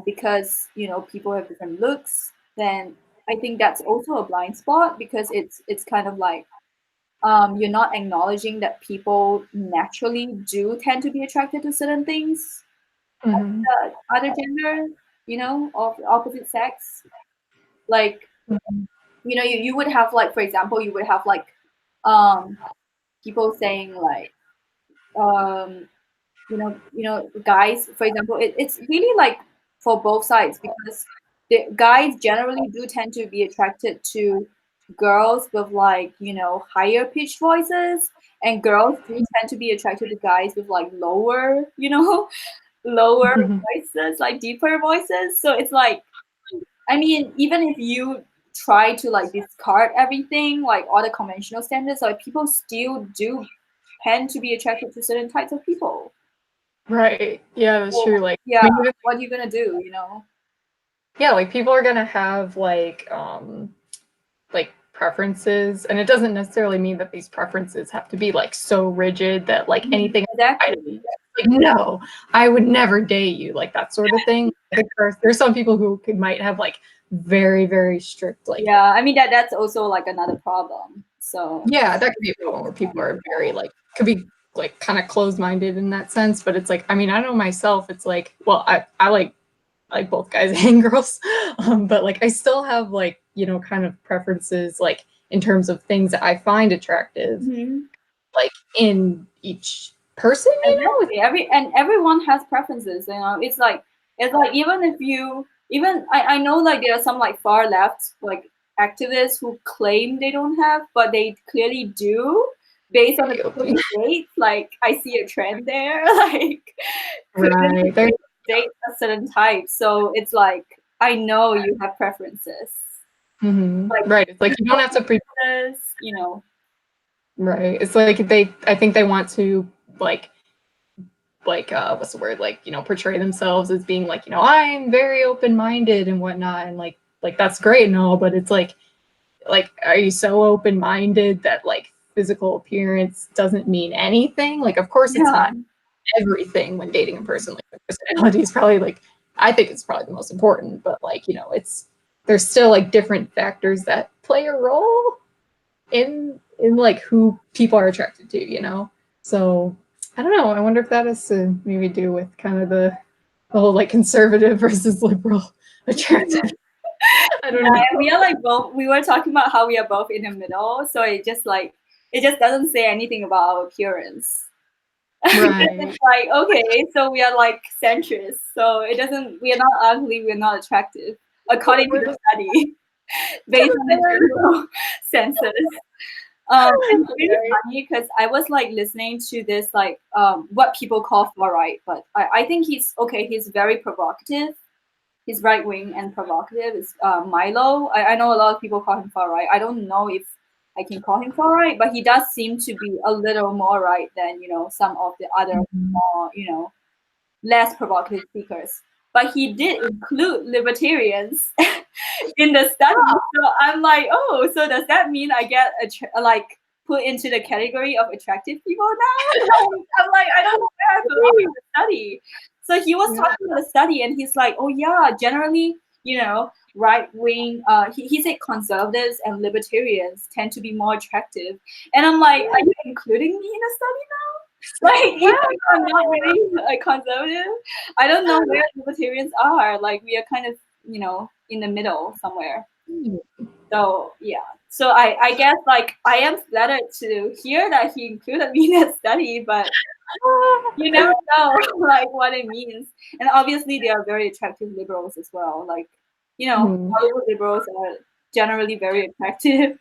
because people have different looks, then I think that's also a blind spot, because it's kind of like you're not acknowledging that people naturally do tend to be attracted to certain things, Mhm. other gender, of the opposite sex. Like, Mhm. you would have like, for example, you would have like um, people saying like, um, guys, for example, it's really like for both sides, because the guys generally do tend to be attracted to girls with like higher pitched voices, and girls do tend to be attracted to guys with like lower lower Mhm. voices, like deeper voices. So it's like, I mean, even if you try to like discard everything, like all the conventional standards, like people still do tend to be attracted to certain types of people. Right. Yeah, that's Well, true. Like, yeah, I mean, what are you gonna do, yeah, like people are gonna have like preferences, and it doesn't necessarily mean that these preferences have to be like so rigid that like anything Exactly. like no, I would never date you, like that sort of thing. I think there's some people who might have like very strict like Yeah, I mean that's also like another problem. So yeah, that could be a problem where people are very like could be like kind of closed minded in that sense. But it's like I mean I know myself. It's like well I like both guys and girls, but like I still have like kind of preferences like in terms of things that I find attractive mhm. like in each person. Exactly. Everyone has preferences, it's like even if you even I know like there are some like far left like activists who claim they don't have, but they clearly do based on the people they date. Like I see a trend there, like clearly Right. they date a certain type. So it's like I know you have preferences. Like Right. It's like you don't have to right. It's like I think they want to like what's the word like portray themselves as being like I'm very open-minded and whatnot, and like that's great and all, but it's like are you so open-minded that like physical appearance doesn't mean anything? Like of course it's yeah. not everything when dating a person. Like personality is probably like I think it's probably the most important, but like it's there's still like different factors that play a role in like who people are attracted to. So I don't know. I wonder if that has to maybe do with kind of the whole like conservative versus liberal attractive. I don't know. We are like both. We were talking about how we are both in the middle, so it just doesn't say anything about our appearance. Right. It's like okay, so we are like centrists. So it doesn't. We are not ugly. We are not attractive, according to the study, based on the general census. And it's really funny because I was like listening to this like what people call far right, but I think he's okay. He's very provocative. he's right wing and provocative is Milo. I know a lot of people call him far right. I don't know if I can call him far right, but he does seem to be a little more right than some of the other more less provocative speakers. But he did include libertarians in the study. So I'm like, oh, so does that mean I get like put into the category of attractive people now? I'm like, I don't know where I belong in the study. So he was talking about the study, and he's like, oh yeah, generally, right wing. He said conservatives and libertarians tend to be more attractive, and I'm like, are you including me in the study now? Like, even if I'm not really a conservative, I don't know where libertarians are. Like, we are kind of, in the middle somewhere. So yeah. So I guess like I am flattered to hear that he included me in that study, but you never know like what it means. And obviously they are very attractive liberals as well. Like, Hollywood liberals are generally very attractive.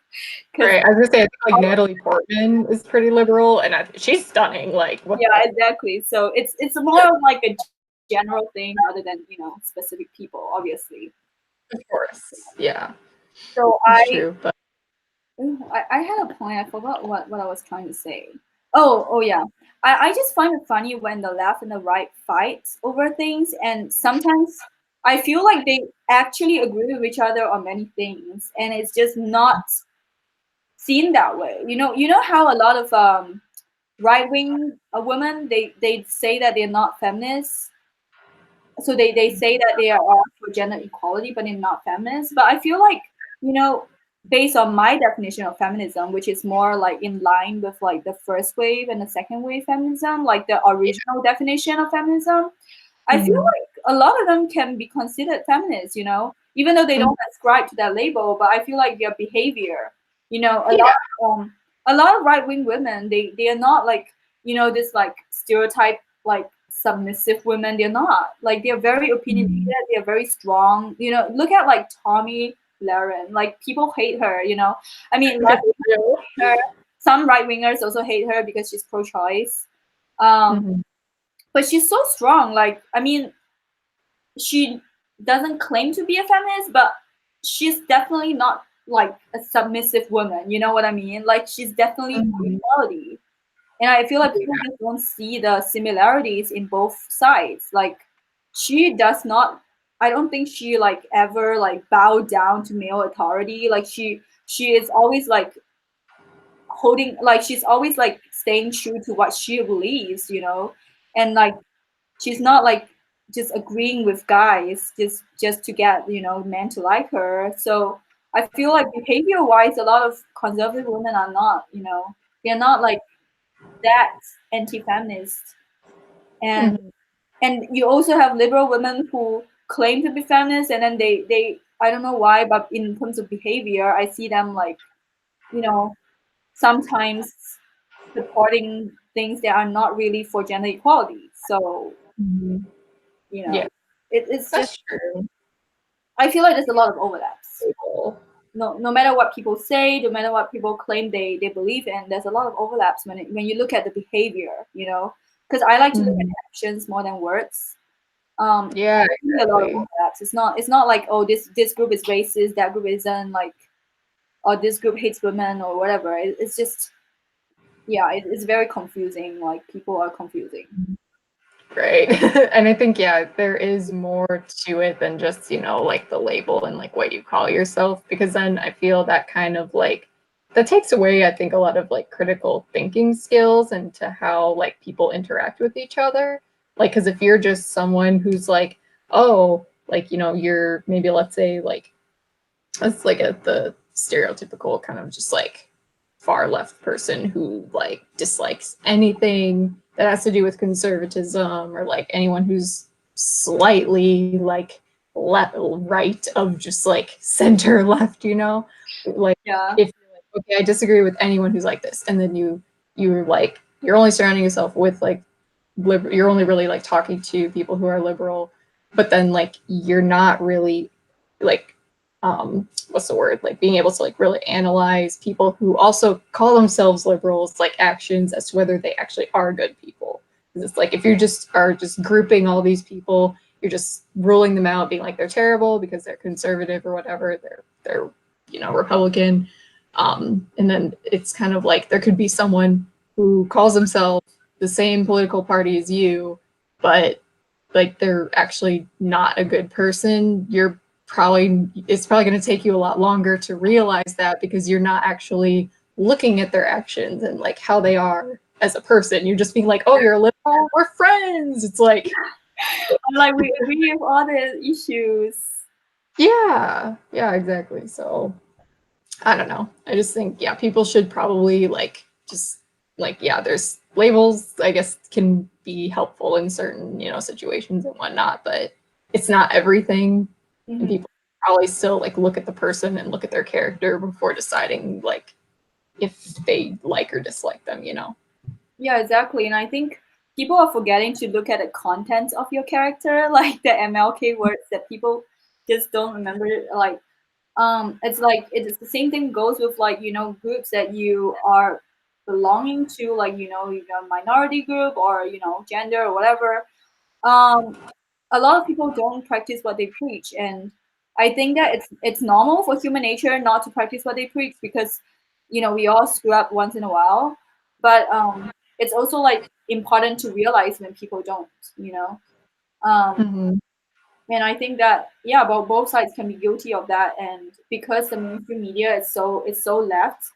Right. I was gonna say, I think like Natalie Portman is pretty liberal, and she's stunning. Like, exactly. So it's more of like a general thing rather than specific people, obviously. Of course, yeah. So That's true, but I had a point. I forgot what I was trying to say. Oh yeah. I just find it funny when the left and the right fight over things, and sometimes I feel like they actually agree with each other on many things, and it's just not seen that way. You know how a lot of right wing women they say that they're not feminists. So they say that they are all for gender equality, but they're not feminists. But I feel like, based on my definition of feminism, which is more like in line with like the first wave and the second wave feminism, like the original definition of feminism, I feel like a lot of them can be considered feminists, even though they don't ascribe to that label. But I feel like their behavior, a lot of right wing women, they are not like, this like stereotype like submissive women. They're not like, they're very opinionated. They're very strong. Look at like Tommy Laren. Like, people hate her. I mean, her. Some right wingers also hate her because she's pro-choice. But she's so strong. Like, I mean, she doesn't claim to be a feminist, but she's definitely not like a submissive woman. You know what I mean? Like, she's definitely for equality. And I feel like people just don't see the similarities in both sides. Like, she does not, I don't think she like ever like bow down to male authority. Like, she is always like holding, like, she's always like staying true to what she believes, and like she's not like just agreeing with guys just to get men to like her. So I feel like behavior wise, a lot of conservative women are not, they're not like that anti-feminist. And you also have liberal women who claim to be feminists, and then they I don't know why, but in terms of behavior, I see them like, sometimes supporting things that are not really for gender equality. So it's that's just true. I feel like there's a lot of overlaps. No matter what people say, no matter what people claim they believe in, there's a lot of overlaps when you look at the behavior, because I like to look at actions more than words. Exactly. A lot of overlaps. It's not like, oh, this group is racist, that group isn't, like, or this group hates women or whatever. It's just, it's very confusing. Like, people are confusing. Right. And I think, there is more to it than just, like the label and like what you call yourself, because then I feel that kind of like, that takes away, I think, a lot of like critical thinking skills into how like people interact with each other. Like, because if you're just someone who's like, oh, like, you're maybe, let's say, like, that's like the stereotypical kind of just like far left person who like dislikes anything that has to do with conservatism, or like anyone who's slightly like right of just like center left, like if you're like, okay, I disagree with anyone who's like this, and then you're like, you're only surrounding yourself with like you're only really like talking to people who are liberal, but then like you're not really like what's the word, like being able to like really analyze people who also call themselves liberals, like actions as to whether they actually are good people. Because it's like, if you just are just grouping all these people you're just ruling them out, being like they're terrible because they're conservative or whatever, they're Republican. And then it's kind of like there could be someone who calls themselves the same political party as you, but like they're actually not a good person. It's probably going to take you a lot longer to realize that, because you're not actually looking at their actions and like how they are as a person. You're just being like, oh, you're a liberal, we're friends. It's like we agree with all the issues. Yeah, exactly. So I don't know. I just think, people should probably there's labels, I guess, can be helpful in certain, situations and whatnot, but it's not everything. Mm-hmm. And people probably still like look at the person and look at their character before deciding like if they like or dislike them, Yeah, exactly. And I think people are forgetting to look at the contents of your character, like the MLK words that people just don't remember. Like, it's the same thing goes with like, groups that you are belonging to, like, minority group or, gender or whatever. A lot of people don't practice what they preach. And I think that it's normal for human nature not to practice what they preach, because, we all screw up once in a while. But it's also like important to realize when people don't, Mm-hmm. and I think that both sides can be guilty of that. And because the mainstream media is so left,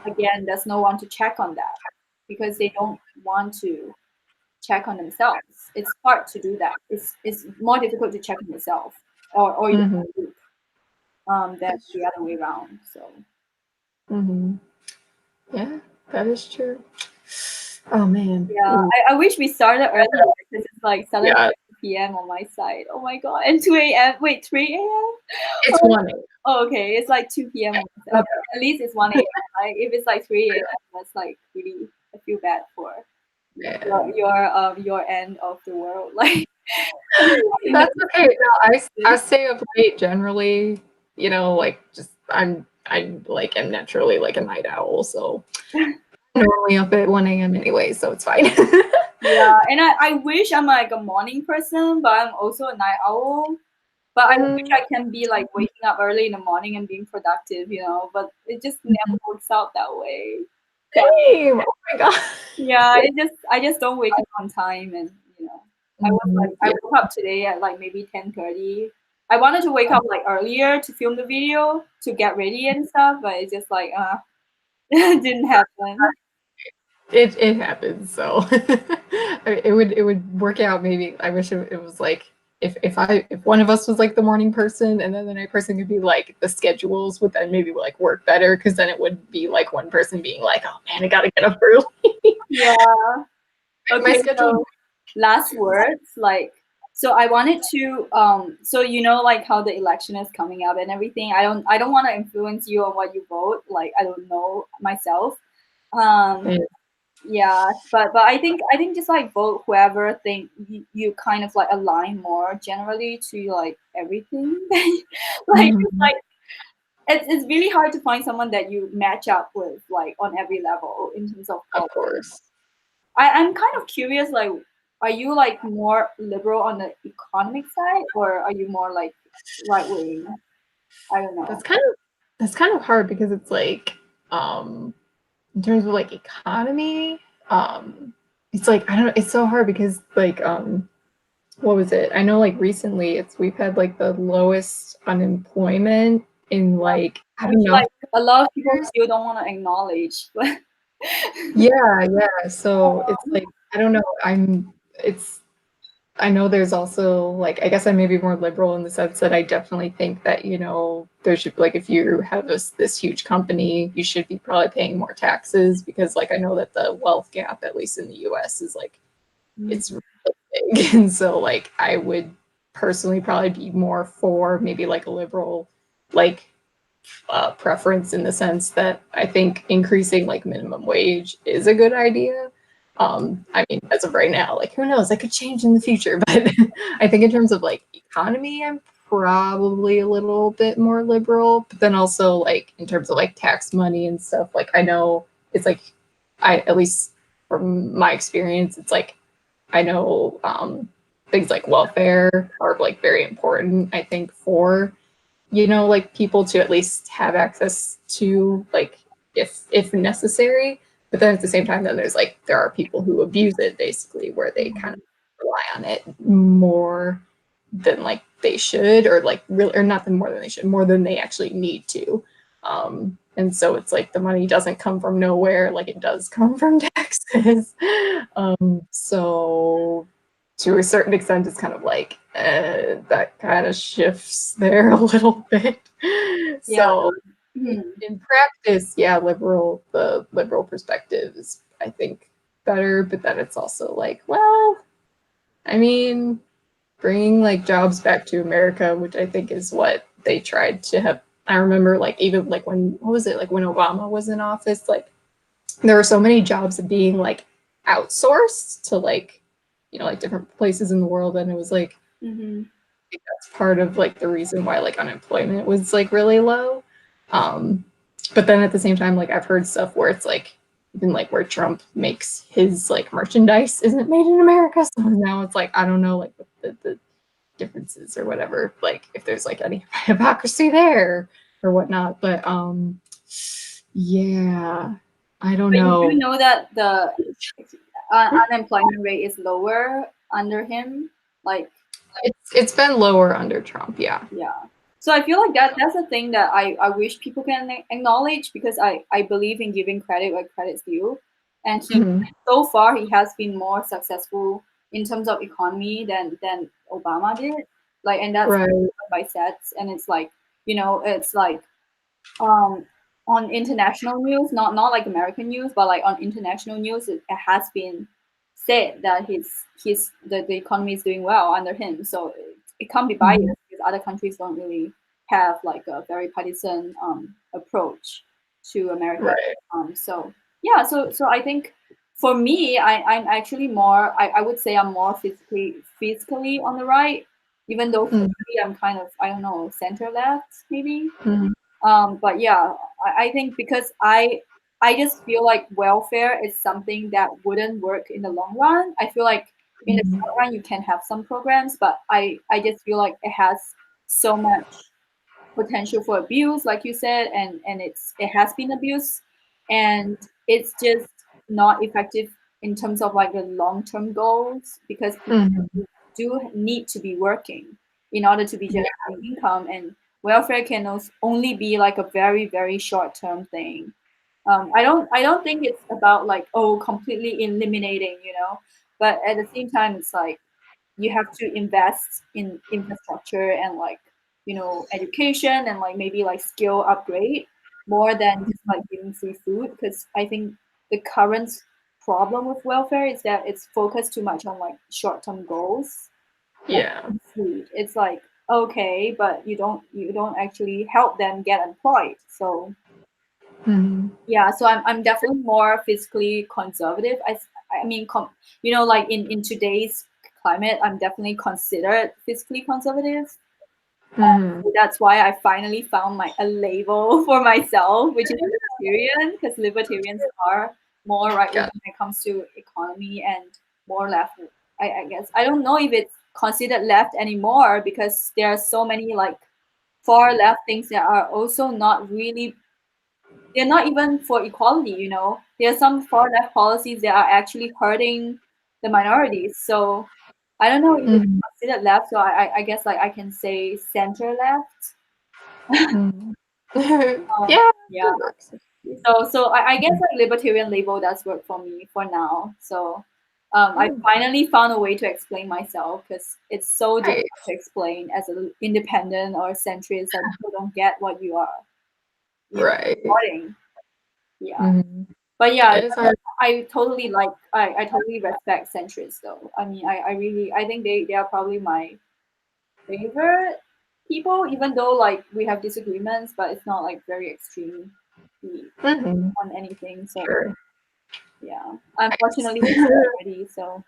again, there's no one to check on that, because they don't want to check on themselves. It's hard to do that. It's more difficult to check on yourself or your Mm-hmm. group, than the other way around. So Mm-hmm. Yeah, that is true. Oh man. yeah, I wish we started earlier, because it's like 7 Yeah, p.m. on my side. Oh my god, and 2 a.m. Wait, 3 a.m. it's 1 a.m. Oh, okay, it's like 2 p.m. on my side. Okay, at least it's 1 a.m. Like if it's like 3 a.m., that's like really, I feel bad for Yeah. your end of the world. Like That's okay. No, I stay up late generally, like just I'm like am naturally like a night owl, so I'm normally up at 1 a.m. anyway, so it's fine. Yeah, and I wish I'm like a morning person, but I'm also a night owl. But I wish I can be like waking up early in the morning and being productive, but it just never works out that way. Same. Oh my god. Yeah, I just don't wake up on time. And I woke up today at like maybe 10:30. I wanted to wake up like earlier to film the video to get ready and stuff, but it's just like it didn't happen. It happens, so it would work out. Maybe I wish it was like if one of us was like the morning person and then the night person could be like, the schedules would then maybe like work better, because then it would be like one person being like, oh man, I gotta get up early. Yeah. Okay. My schedule. So last words, like, so I wanted to so like how the election is coming up and everything. I don't want to influence you on what you vote. Like, I don't know myself. Yeah, but I think just like vote whoever think you kind of like align more generally to like everything. Like Mhm. it's like it's really hard to find someone that you match up with like on every level in terms of Of politics. course. I'm kind of curious, like, are you like more liberal on the economic side, or are you more like right wing? I don't know. That's kind of hard, because it's like, in terms of like economy, it's like, I don't know, it's so hard because like, what was it? I know like recently we've had like the lowest unemployment in like, I don't know. Like a lot of people still don't want to acknowledge, but Yeah. So it's like, I don't know. I know there's also like, I guess I may be more liberal in the sense that I definitely think that, there should, like, if you have this huge company, you should be probably paying more taxes, because like I know that the wealth gap, at least in the US, is like, it's really big. And so like I would personally probably be more for maybe like a liberal like preference, in the sense that I think increasing like minimum wage is a good idea. I mean, as of right now, like who knows, that could change in the future. But I think in terms of like economy, I'm probably a little bit more liberal. But then also like in terms of like tax money and stuff, like I know it's like, at least from my experience, it's like I know things like welfare are like very important, I think, for, you know, like people to at least have access to, like, if necessary. But then at the same time, then there's like there are people who abuse it basically, where they kind of rely on it more than like they should, or like really, or not than more than they should, more than they actually need to. And so it's like the money doesn't come from nowhere, like it does come from taxes. So to a certain extent, it's kind of like that kind of shifts there a little bit. So in practice, yeah, the liberal perspective is, I think, better, but then it's also like, well, I mean, bringing like jobs back to America, which I think is what they tried to have. I remember like even like when, what was it, like when Obama was in office, like there were so many jobs being like outsourced to like, you know, like different places in the world, and it was like I think that's part of like the reason why like unemployment was like really low. But then at the same time, like I've heard stuff where it's like even like where Trump makes his like merchandise isn't made in America, so now it's like I don't know like the differences or whatever, like if there's like any hypocrisy there or whatnot. But yeah, I don't know. You know that the unemployment rate is lower under him, like it's been lower under Trump, yeah. So I feel like that's a thing that I wish people can acknowledge, because I believe in giving credit where credit's due, and so far he has been more successful in terms of economy than Obama did, like, and that's right. by sets. And it's like, you know, it's like on international news, not like American news, but like on international news, it has been said that the economy is doing well under him. So it can't be biased, because other countries don't really have like a very partisan approach to America. Right. So yeah, so I think for me, I'm actually more, I would say I'm more physically on the right, even though physically I'm kind of, I don't know, center left maybe. But yeah, I think because I just feel like welfare is something that wouldn't work in the long run. I feel like in the short run you can have some programs, but I just feel like it has so much potential for abuse, like you said, and it has been abused, and it's just not effective in terms of like the long-term goals, because people do need to be working in order to be generating income, and welfare can only be like a very, very short-term thing. I don't think it's about like, oh, completely eliminating, you know, but at the same time it's like you have to invest in infrastructure and like, you know, education and like maybe like skill upgrade more than just like giving free food, because I think the current problem with welfare is that it's focused too much on like short-term goals. Yeah. Food, it's like, okay, but you don't actually help them get employed. So yeah, so I'm definitely more fiscally conservative. I mean, you know, like in today's climate, I'm definitely considered fiscally conservative. So that's why I finally found a label for myself, which is libertarian, because libertarians are more right when it comes to economy, and more left. I guess I don't know if it's considered left anymore, because there are so many like far left things that are also not really, they're not even for equality, you know. There are some far left policies that are actually hurting the minorities. So I don't know if it's considered left. So I guess like I can say center left. Yeah. Yeah. So I guess like libertarian label does work for me for now. So I finally found a way to explain myself, because it's so difficult to explain as an independent or centrist. Like people don't get what you are supporting. Yeah. But yeah, I totally like, I totally respect centrists though. I mean, I really, I think they are probably my favorite people, even though like we have disagreements, but it's not like very extreme on anything. So yeah, unfortunately it's already, so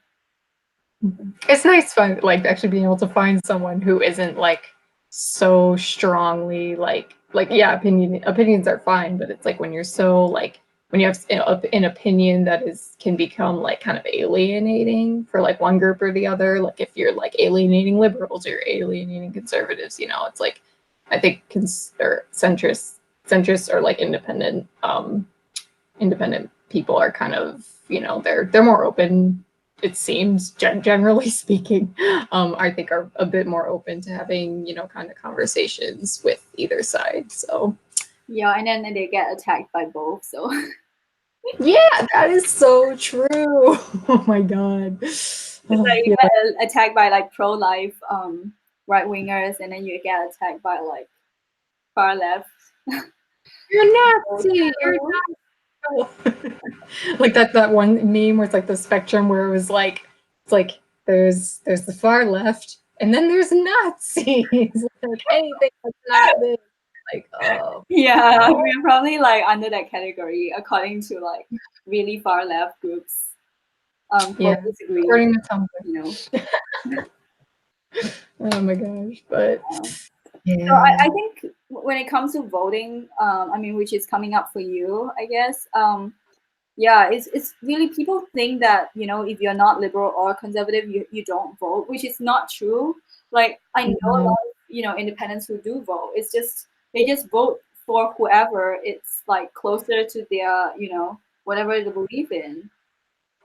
it's nice fun, like actually being able to find someone who isn't like so strongly like yeah, opinions are fine, but it's like when you're so like when you have an opinion that can become like kind of alienating for like one group or the other. Like if you're like alienating liberals or you're alienating conservatives, it's like I think or centrists or like independent people are kind of they're more open. It seems generally speaking, I think are a bit more open to having kind of conversations with either side. So yeah, and then they get attacked by both. So yeah, that is so true. Oh my god. it's like you get attacked by like pro-life right wingers, and then you get attacked by like far left. You're Nazi. You're Nazi. Like that one meme where it's like the spectrum where it was like it's like there's the far left and then there's Nazis. Like anything that's not this. Like Yeah, we're probably like under that category according to like really far left groups. Yeah, disagree, according to Tumblr. Oh my gosh, but yeah. So I think when it comes to voting, I mean, which is coming up for you, I guess. Yeah, it's really people think that if you're not liberal or conservative, you don't vote, which is not true. Like I know a lot of independents who do vote. It's just they just vote for whoever it's like closer to their whatever they believe in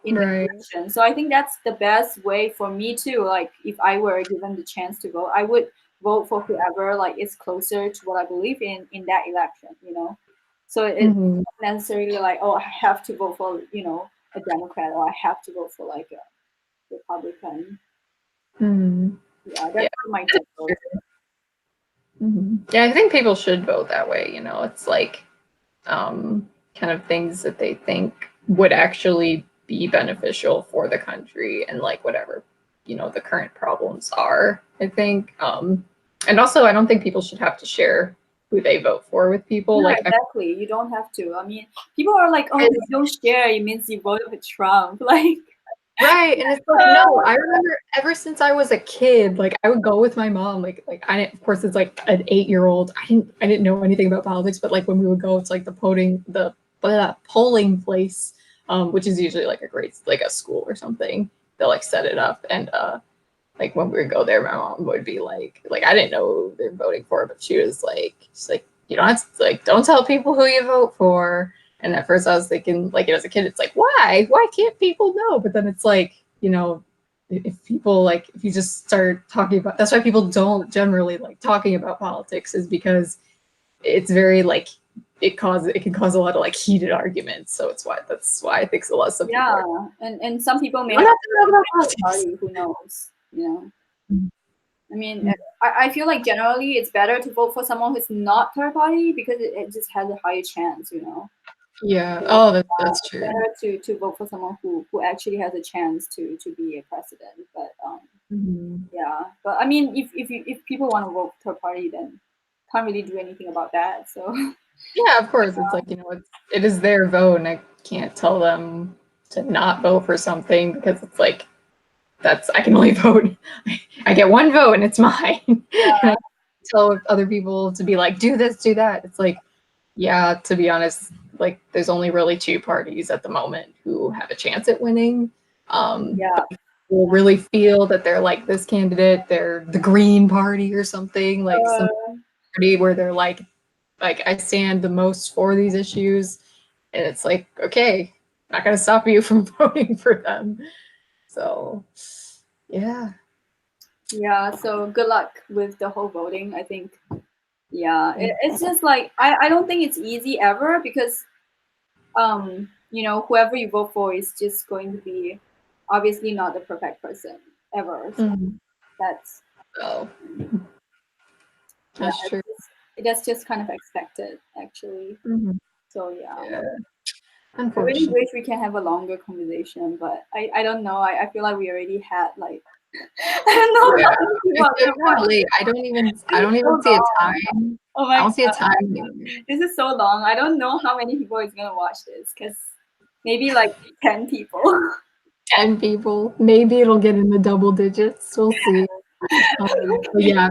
the election. So I think that's the best way for me too. Like if I were given the chance to vote, I would vote for whoever like is closer to what I believe in that election. So it's not necessarily like, oh, I have to vote for a Democrat or I have to vote for like a Republican. Yeah, that's my take. Yeah, I think people should vote that way. It's like kind of things that they think would actually be beneficial for the country and like whatever the current problems are. I think, and also I don't think people should have to share who they vote for with people. Yeah, like exactly, you don't have to. I mean, people are like, oh, if you don't share, it means you voted for Trump. Like. Right, and it's like no. I remember ever since I was a kid, like I would go with my mom. Like I didn't, of course, it's like an 8-year-old. I didn't know anything about politics, but like when we would go, it's like the polling place, which is usually like a school or something. They'll like set it up, and like when we would go there, my mom would be like I didn't know who they're voting for, but she's like you don't have to, like don't tell people who you vote for. And at first I was thinking, like, as a kid, it's like, why can't people know? But then it's like, if people like, if you just start talking about, that's why people don't generally like talking about politics, is because it's very like, it can cause a lot of like heated arguments. So that's why I think a lot of some people and some people may have a party, who knows, I mean, I feel like generally it's better to vote for someone who's not third party because it just has a higher chance, Yeah. Oh, that's true. Better to vote for someone who actually has a chance to be a president. But yeah. But I mean, if people want to vote third party, then can't really do anything about that. So yeah, of course, it's like it is their vote, and I can't tell them to not vote for something because it's like I can only vote. I get one vote, and it's mine. Yeah. And I tell other people to be like, do this, do that. It's like, yeah, to be honest, like there's only really 2 parties at the moment who have a chance at winning. People really feel that they're like this candidate, they're the Green Party or something, like some party where they're like I stand the most for these issues, and it's like, okay, not gonna stop you from voting for them. So yeah. So good luck with the whole voting. I think it's just like I don't think it's easy ever, because whoever you vote for is just going to be obviously not the perfect person ever. So that's true. That's just kind of expected, actually. So yeah. I really wish we can have a longer conversation, but I don't know. I feel like we already had like I don't know. Yeah. I don't even see a time. Oh my I don't see a time. This is so long. I don't know how many people is gonna watch this, because maybe like 10 people. 10 people. Maybe it'll get in the double digits. We'll see. Yeah.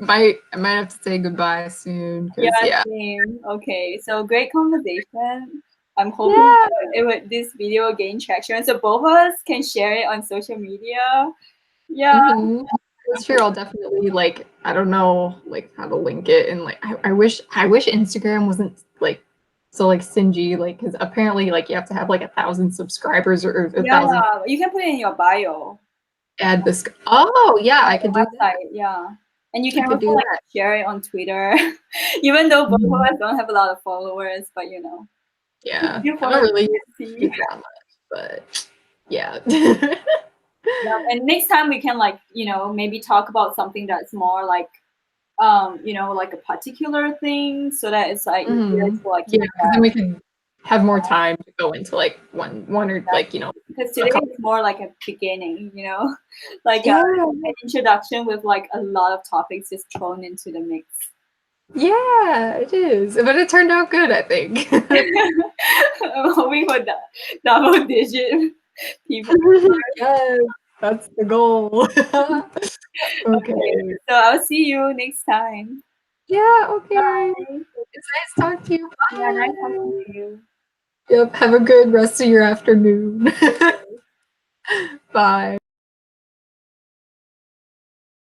I might have to say goodbye soon. Yeah, same. Okay, so great conversation. I'm hoping this video will gain traction, so both of us can share it on social media. Yeah. That's true. I'll definitely like, I don't know like how to link it, and like I wish Instagram wasn't like so like stingy, like because apparently like you have to have like 1,000 subscribers or 1,000. You can put it in your bio. Add this. Oh yeah, I could do website, that. Yeah, and you can I could also do like that. share it on Twitter, even though both of us don't have a lot of followers, but you know. Yeah, I don't really do that much, but yeah. Yeah, and next time we can like, you know, maybe talk about something that's more like, you know, like a particular thing, so that it's like easier to like yeah, because then we can have more time to go into like one or like, you know, because today it's more like a beginning, you know, like an introduction with like a lot of topics just thrown into the mix. Yeah, it is, but it turned out good, I think. I'm hoping for double digit people. Yes, that's the goal. Okay, so I'll see you next time. Yeah, okay. Bye. It's nice talking to you. Bye. Yeah, nice talking to you. Yep, have a good rest of your afternoon. Bye.